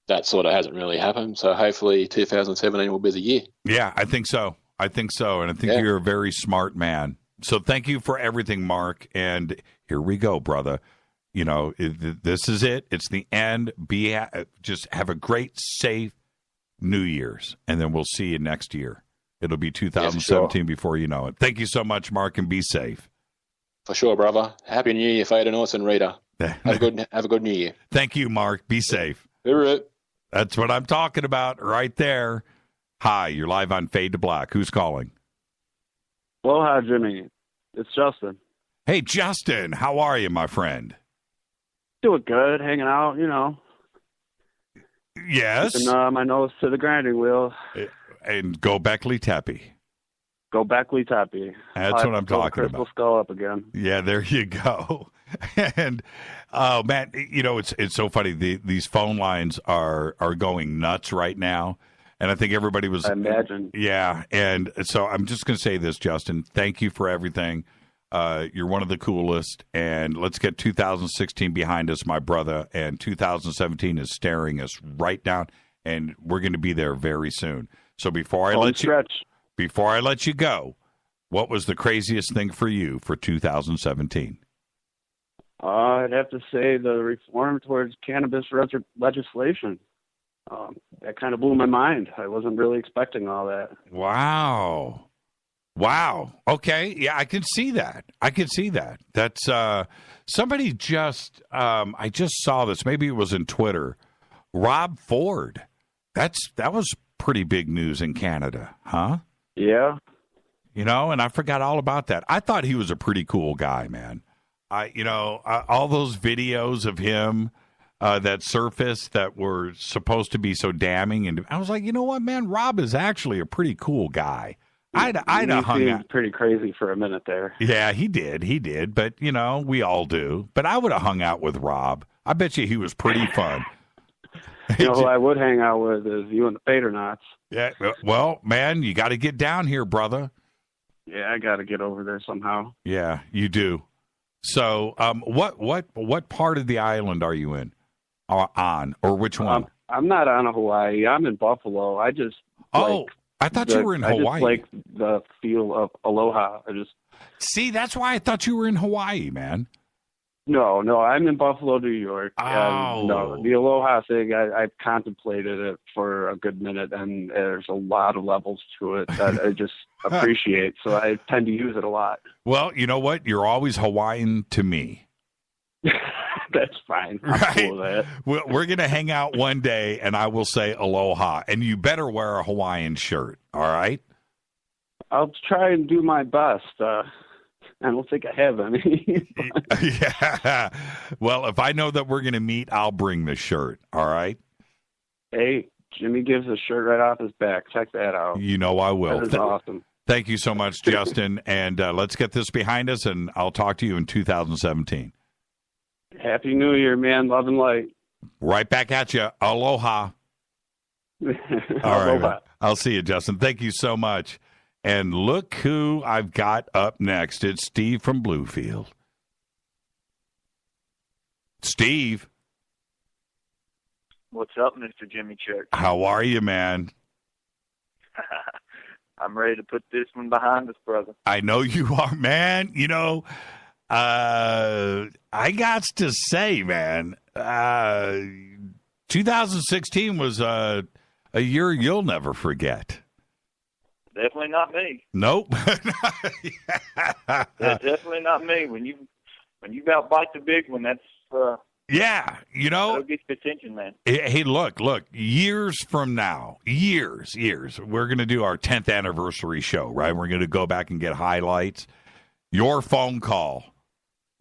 that sort of hasn't really happened. So hopefully 2017 will be the year. Yeah, I think so. And I think you're a very smart man. So thank you for everything, Mark. And here we go, brother. This is it. It's the end. Just have a great, safe New Year's, and then we'll see you next year. It'll be 2017 before you know it. Thank you so much, Mark, and be safe. For sure, brother. Happy New Year, Fadernight and Rita. Have a good New Year. Thank you, Mark. Be safe. All right. That's what I'm talking about right there. Hi, you're live on Fade to Black. Who's calling? Aloha, Jimmy. It's Justin. Hey, Justin. How are you, my friend? Doing good, hanging out, you know. Yes. Keeping my nose to the grinding wheel. And go Beckley Teppy. Go Beckley Teppy. That's what I'm talking Crystal about. Skull up again. Yeah, there you go. And man, you know, it's so funny. These phone lines are going nuts right now, and I think everybody was. I imagine. Yeah, and so I'm just going to say this, Justin. Thank you for everything. You're one of the coolest, and let's get 2016 behind us, my brother. And 2017 is staring us right down, and we're going to be there very soon. So before I let you go, what was the craziest thing for you for 2017? I'd have to say the reform towards cannabis legislation. That kind of blew my mind. I wasn't really expecting all that. Wow. Okay. Yeah, I can see that. That's somebody just I just saw this. Maybe it was in Twitter. Rob Ford. That was pretty big news in Canada, huh? Yeah. You know, and I forgot all about that. I thought he was a pretty cool guy, man. All those videos of him that surfaced that were supposed to be so damning, and I was like, you know what, man, Rob is actually a pretty cool guy. I'd have hung out. Pretty crazy for a minute there. Yeah, he did. But you know, we all do. But I would have hung out with Rob. I bet you he was pretty fun. You know who I would hang out with is you and the Fadernights. Yeah. Well, man, you got to get down here, brother. Yeah, I got to get over there somehow. Yeah, you do. So, what part of the island are you in? On, or which one? I'm not on Hawaii. I'm in Buffalo. I just I thought you were in Hawaii. I just like the feel of aloha. See, that's why I thought you were in Hawaii, man. No, I'm in Buffalo, New York. Oh. No, the aloha thing, I've contemplated it for a good minute, and there's a lot of levels to it that I just appreciate, so I tend to use it a lot. Well, you know what? You're always Hawaiian to me. That's fine. I'm cool with that. We're going to hang out one day, and I will say aloha, and you better wear a Hawaiian shirt, all right? I'll try and do my best. I don't think I have any. Yeah. Well, if I know that we're going to meet, I'll bring the shirt, all right? Hey, Jimmy gives a shirt right off his back. Check that out. You know I will. That is awesome. Thank you so much, Justin, and let's get this behind us, and I'll talk to you in 2017. Happy New Year, man. Love and light. Right back at you. Aloha. All right. Man. I'll see you, Justin. Thank you so much. And look who I've got up next. It's Steve from Bluefield. Steve. What's up, Mr. Jimmy Church? How are you, man? I'm ready to put this one behind us, brother. I know you are, man. You know, I got to say, man, 2016 was a year you'll never forget. Definitely not me. Nope. Definitely not me. When you outbite the big one, that's yeah, you know, that'll get your attention, man. Hey, look, years from now, years, we're going to do our 10th anniversary show, right? We're going to go back and get highlights. Your phone call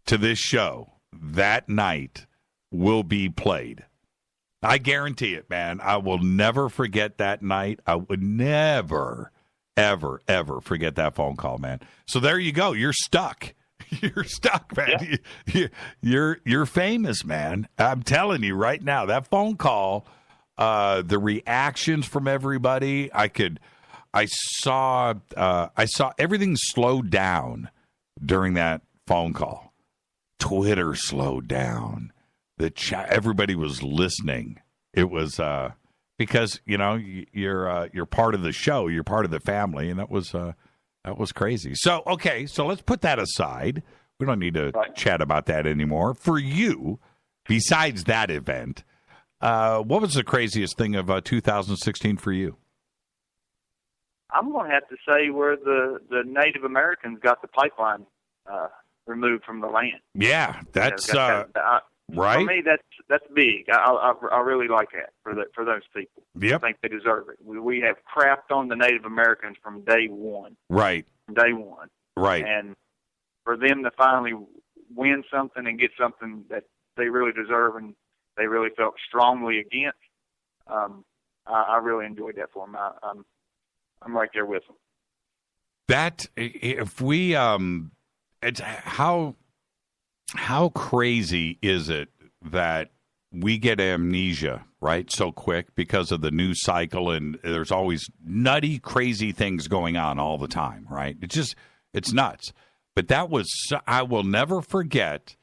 to this show that night will be played. I guarantee it, man. I will never forget that night. I would never, ever, ever forget that phone call, man. So there you go. You're stuck. You're stuck, man. Yeah. You're famous, man. I'm telling you right now, that phone call, the reactions from everybody, I saw everything slowed down during that phone call. Twitter slowed down. The chat, everybody was listening. It was because you know you're part of the show, you're part of the family, and that was crazy. So okay, so let's put that aside. We don't need to chat about that anymore. For you, besides that event, what was the craziest thing of 2016 for you? I'm going to have to say where the Native Americans got the pipeline removed from the land. Yeah, that's Right. For me, that's big. I really like that for those people. Yep. I think they deserve it. We have crapped on the Native Americans from day one. Right. From day one. Right. And for them to finally win something and get something that they really deserve and they really felt strongly against, I really enjoyed that for them. I'm right there with them. That if we it's how crazy is it that we get amnesia, right, so quick because of the news cycle, and there's always nutty, crazy things going on all the time, right? It's nuts. But that was, I will never forget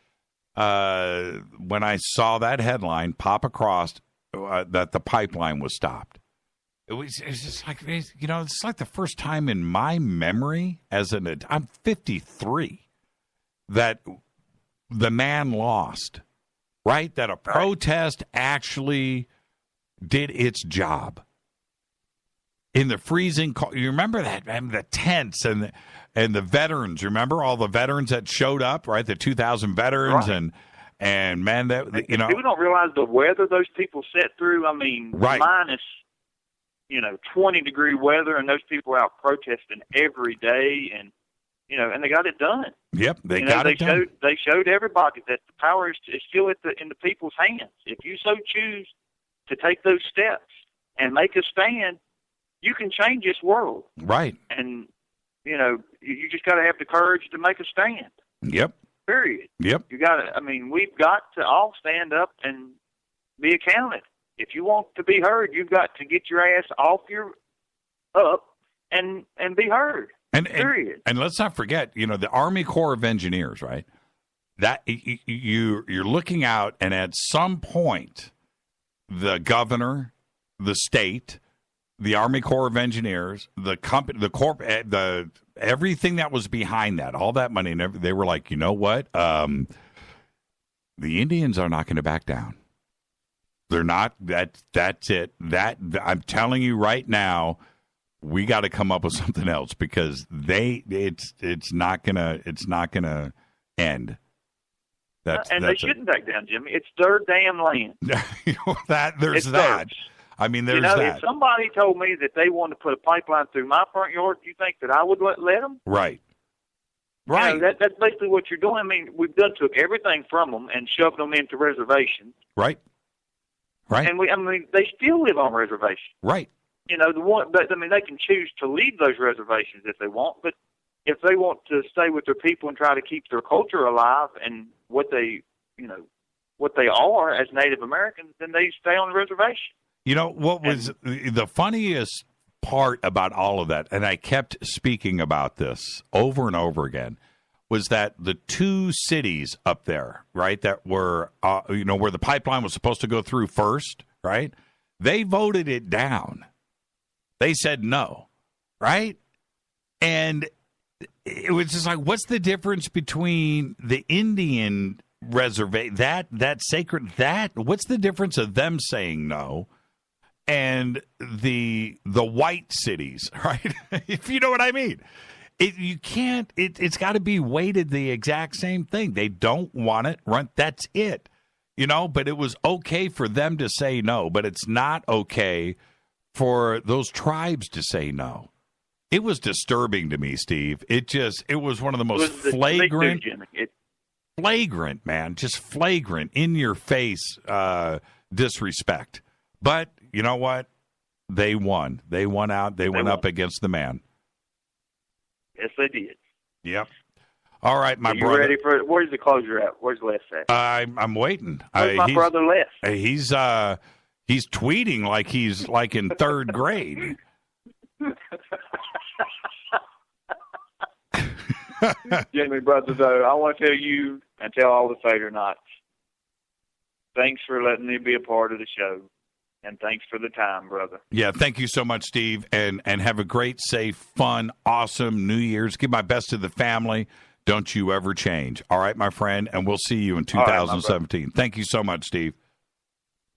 when I saw that headline pop across that the pipeline was stopped. It's just like, it's like the first time in my memory I'm 53, that the man lost, right? That a protest actually did its job. In the freezing cold, you remember that, and the tents and the veterans. Remember all the veterans that showed up, right? The 2,000 veterans, right. and man, that people don't realize the weather those people sat through. I mean, right. minus 20-degree weather, and those people out protesting every day, and and they got it done. Yep, they got it done. They showed everybody that the power is still in the people's hands. If you so choose to take those steps and make a stand, you can change this world. Right. And, you just got to have the courage to make a stand. Yep. Period. Yep. We've got to all stand up and be accounted. If you want to be heard, you've got to get your ass up and be heard. Period. And let's not forget, the Army Corps of Engineers, right? That you're looking out, and at some point, the governor, the state, the Army Corps of Engineers, the company, everything that was behind that, all that money, and they were like, you know what? The Indians are not going to back down. They're not. That's it. I'm telling you right now, we got to come up with something else, because it's not gonna end. They shouldn't back down, Jimmy. It's their damn land. There's that. I mean, there's that. If somebody told me that they wanted to put a pipeline through my front yard, do you think that I would let them? Right. Right. That's basically what you're doing. I mean, we've took everything from them and shoved them into reservations. Right. Right. And they still live on reservations. Right. They can choose to leave those reservations if they want, but if they want to stay with their people and try to keep their culture alive and what they are as Native Americans, then they stay on the reservation. What was the funniest part about all of that, and I kept speaking about this over and over again, was that the two cities up there, right, that were, where the pipeline was supposed to go through first, right, they voted it down. They said no, right? And it was just like, what's the difference between the Indian reservation, that sacred, what's the difference of them saying no and the white cities, right? If you know what I mean. It's got to be weighted the exact same thing. They don't want it, right? That's it. But it was okay for them to say no, but it's not okay for those tribes to say no. It was disturbing to me, Steve. It was one of the most flagrant, man, just flagrant, in your face disrespect. But you know what? They won. They won out. They went up against the man. Yes, they did. Yep. All right, my brother. You ready for it? Where's the closure at? Where's Les at? I'm waiting. Where's my brother Les? He's tweeting like he's like in third grade. Jimmy, brother, though, I want to tell you and tell all the Fadernights, thanks for letting me be a part of the show. And thanks for the time, brother. Yeah, thank you so much, Steve. And have a great, safe, fun, awesome New Year's. Give my best to the family. Don't you ever change. All right, my friend, and we'll see you in 2017. Right, thank you so much, Steve.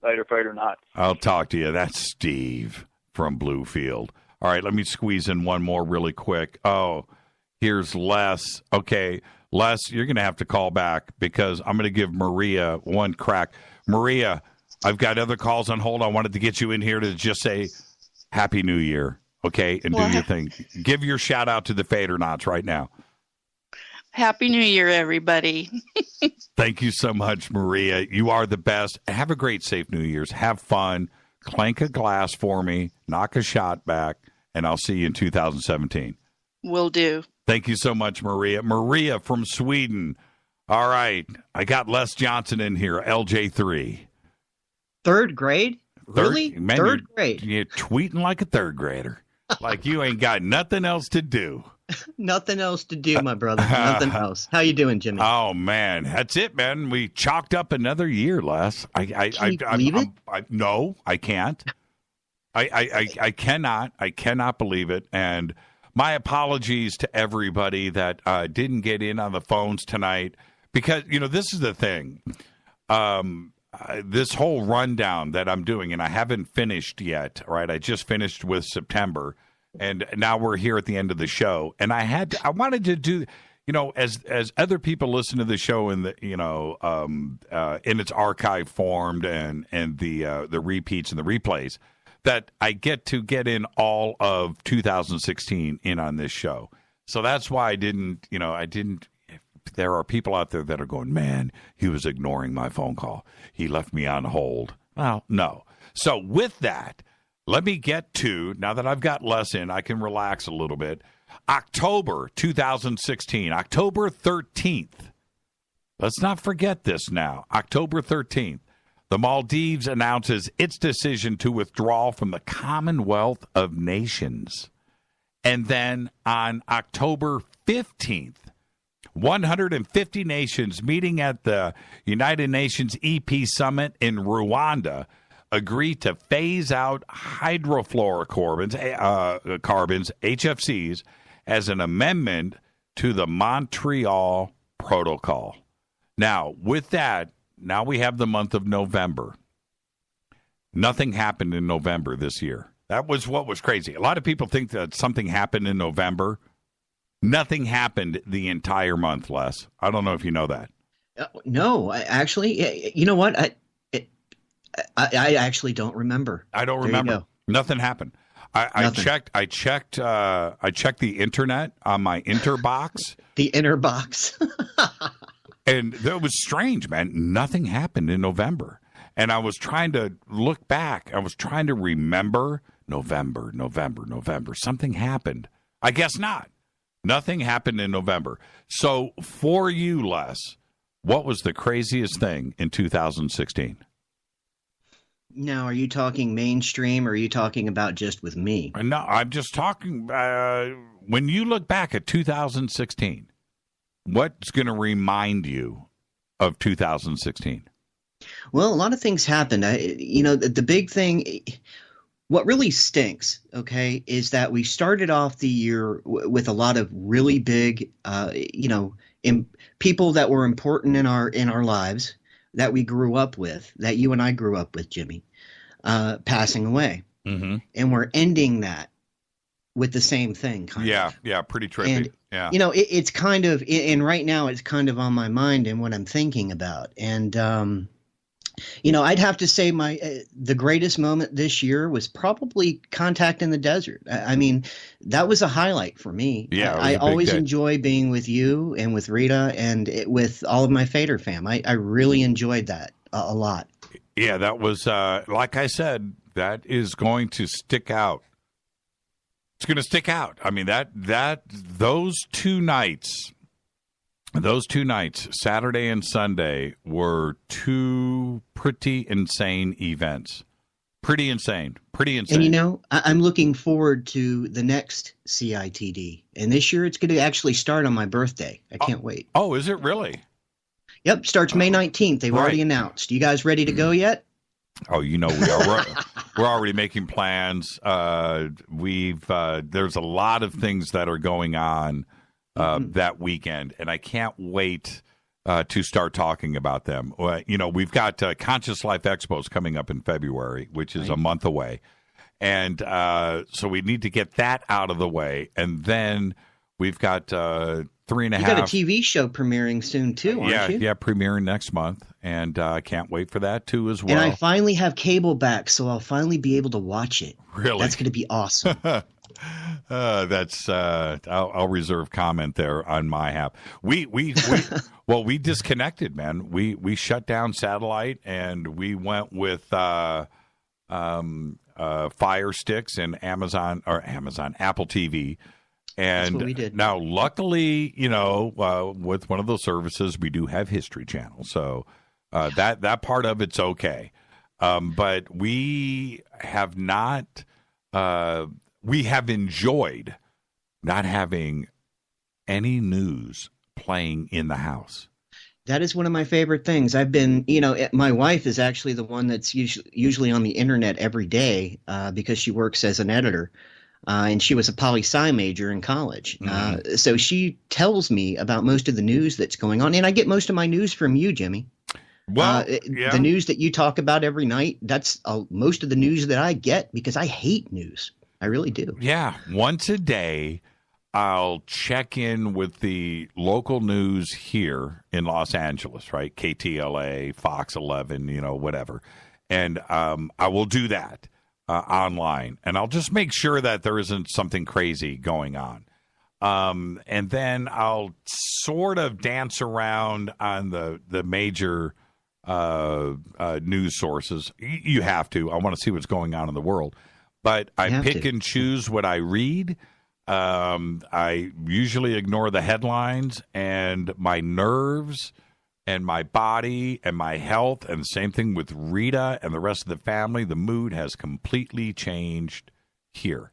Later, Fadernight. I'll talk to you. That's Steve from Bluefield. All right, let me squeeze in one more really quick. Oh, here's Les. Okay, Les, you're going to have to call back because I'm going to give Maria one crack. Maria, I've got other calls on hold. I wanted to get you in here to just say Happy New Year, okay, and do your thing. Give your shout out to the Fadernauts right now. Happy New Year, everybody. Thank you so much, Maria. You are the best. Have a great, safe New Year's. Have fun. Clank a glass for me. Knock a shot back, and I'll see you in 2017. Will do. Thank you so much, Maria. Maria from Sweden. All right. I got Les Johnson in here, LJ3. Third grade? Really? Man, third grade? You're tweeting like a third grader. Like you ain't got nothing else to do. Nothing else to do, my brother. Nothing else. How you doing, Jimmy? Oh, man. That's it, man. We chalked up another year, Les. Can you believe it? No, I can't. I cannot. I cannot believe it. And my apologies to everybody that didn't get in on the phones tonight because, this is the thing. This whole rundown that I'm doing, and I haven't finished yet, right? I just finished with September, and now we're here at the end of the show. And I wanted to do, as other people listen to the show in the, in its archive formed and the repeats and the replays, that I get in all of 2016 in on this show. So that's why I didn't. There are people out there that are going, man, he was ignoring my phone call. He left me on hold. Well, no. So with that, let me get to, now that I've got Les in, I can relax a little bit. October 2016, October 13th. Let's not forget this now. October 13th. The Maldives announces its decision to withdraw from the Commonwealth of Nations. And then on October 15th, 150 nations meeting at the United Nations EP Summit in Rwanda agree to phase out hydrofluorocarbons, HFCs, as an amendment to the Montreal Protocol. Now, with that, now we have the month of November. Nothing happened in November this year. That was what was crazy. A lot of people think that something happened in November. Nothing happened the entire month, Les. I don't know if you know that. No, actually, you know what? I actually don't remember. I don't remember. Nothing happened. I checked the internet on my Interbox. The Interbox. And that was strange, man. Nothing happened in November. And I was trying to look back. I was trying to remember November. Something happened. I guess not. Nothing happened in November. So for you, Les, what was the craziest thing in 2016? Now, are you talking mainstream or are you talking about just with me? No, I'm just talking, when you look back at 2016, what's going to remind you of 2016? Well, a lot of things happened. The big thing, what really stinks, okay, is that we started off the year with a lot of really big, people that were important in our lives that we grew up with, that you and I grew up with, Jimmy, passing away. Mm-hmm. And we're ending that with the same thing, kind of. Yeah, pretty trippy. And, it's kind of, and right now it's kind of on my mind and what I'm thinking about. And, I'd have to say the greatest moment this year was probably Contact in the Desert. I mean, that was a highlight for me. Yeah, I always enjoy being with you and with Rita and with all of my Fader fam. I really enjoyed that a lot. Yeah, that was, like I said, that is going to stick out. It's going to stick out. I mean, those two nights, Saturday and Sunday, were two pretty insane events. Pretty insane. And, I'm looking forward to the next CITD. And this year it's going to actually start on my birthday. I can't wait. Oh, is it really? Yep, starts May 19th. They've already announced. You guys ready to go yet? Oh, we are. We're already making plans. There's a lot of things that are going on that weekend, and I can't wait to start talking about them. We've got Conscious Life Expos coming up in February, which is a month away. And so we need to get that out of the way. And then we've got 3.5. You got a TV show premiering soon too, aren't you? Yeah, premiering next month, and I can't wait for that too as well. And I finally have cable back, so I'll finally be able to watch it. Really? That's going to be awesome. I'll reserve comment there on my half. We disconnected, man. We shut down satellite and we went with Fire Sticks and Apple TV. And that's what we did. Now, luckily, with one of those services, we do have History Channel, so that part of it's okay. But we have not. We have enjoyed not having any news playing in the house. That is one of my favorite things. I've been, my wife is actually the one that's usually on the internet every day because she works as an editor. And she was a poli-sci major in college. Mm-hmm. So she tells me about most of the news that's going on. And I get most of my news from you, Jimmy. Well, the news that you talk about every night, that's most of the news that I get because I hate news. I really do. Yeah. Once a day, I'll check in with the local news here in Los Angeles, right? KTLA, Fox 11, whatever. And I will do that online. And I'll just make sure that there isn't something crazy going on. And then I'll sort of dance around on the major news sources. You have to. I want to see what's going on in the world. But I pick and choose what I read. I usually ignore the headlines, and my nerves and my body and my health, and the same thing with Rita and the rest of the family, the mood has completely changed here.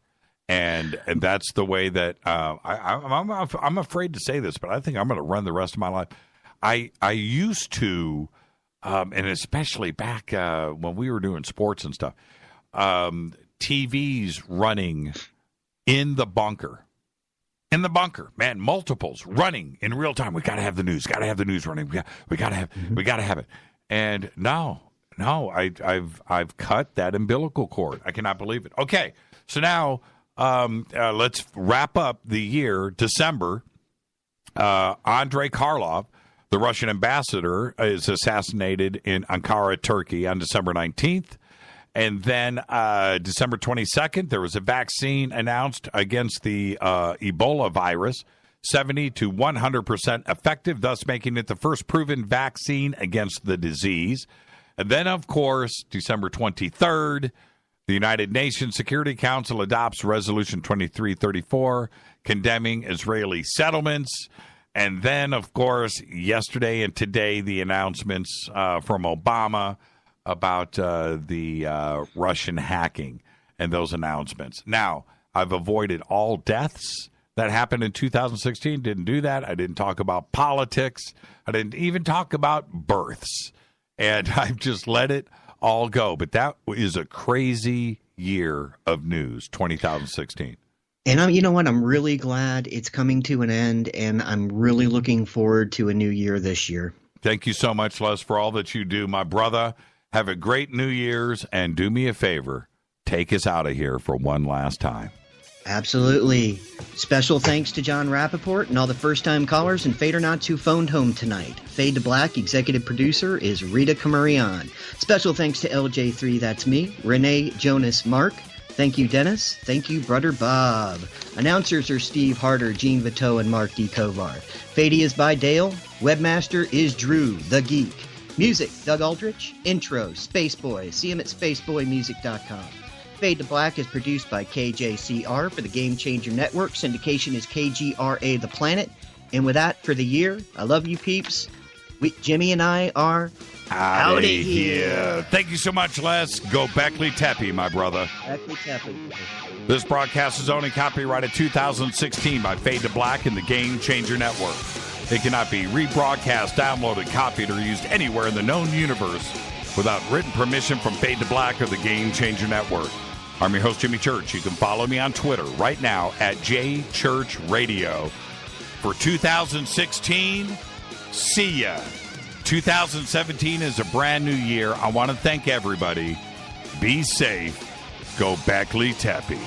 And that's the way that I'm afraid to say this, but I think I'm going to run the rest of my life. I used to, and especially back when we were doing sports and stuff, TVs running in the bunker. In the bunker, man, multiples running in real time. We got to have the news. Got to have the news running. We got to have it. And no, I've cut that umbilical cord. I cannot believe it. Okay, so now let's wrap up the year. December. Andrei Karlov, the Russian ambassador, is assassinated in Ankara, Turkey, on December 19th. And then December 22nd, there was a vaccine announced against the Ebola virus, 70 to 100% effective, thus making it the first proven vaccine against the disease. And then, of course, December 23rd, the United Nations Security Council adopts Resolution 2334, condemning Israeli settlements. And then, of course, yesterday and today, the announcements from Obama about the Russian hacking and those announcements. Now, I've avoided all deaths that happened in 2016. Didn't do that. I didn't talk about politics. I didn't even talk about births. And I've just let it all go. But that is a crazy year of news, 2016. And you know what? I'm really glad it's coming to an end, and I'm really looking forward to a new year this year. Thank you so much, Les, for all that you do, my brother. Have a great New Year's, and do me a favor, take us out of here for one last time. Absolutely. Special thanks to Jon Rappoport and all the first-time callers and Fadernauts who phoned home tonight. Fade to Black executive producer is Rita Camarion. Special thanks to LJ3, that's me, Renee, Jonas, Mark. Thank you, Dennis. Thank you, Brother Bob. Announcers are Steve Harder, Gene Vito, and Mark D. Kovar. Fady is by Dale. Webmaster is Drew, the Geek. Music, Doug Aldrich. Intro, Spaceboy. See him at spaceboymusic.com. Fade to Black is produced by KJCR for the Game Changer Network. Syndication is KGRA The Planet. And with that, for the year, I love you, peeps. Jimmy and I are out of here. Thank you so much, Les. Go Beckley Tepe, my brother. Beckley Tepe. This broadcast is only copyrighted 2016 by Fade to Black and the Game Changer Network. It cannot be rebroadcast, downloaded, copied, or used anywhere in the known universe without written permission from Fade to Black or the Game Changer Network. I'm your host, Jimmy Church. You can follow me on Twitter right now at JChurchRadio. For 2016, see ya. 2017 is a brand new year. I want to thank everybody. Be safe. Go Beckley Tepe.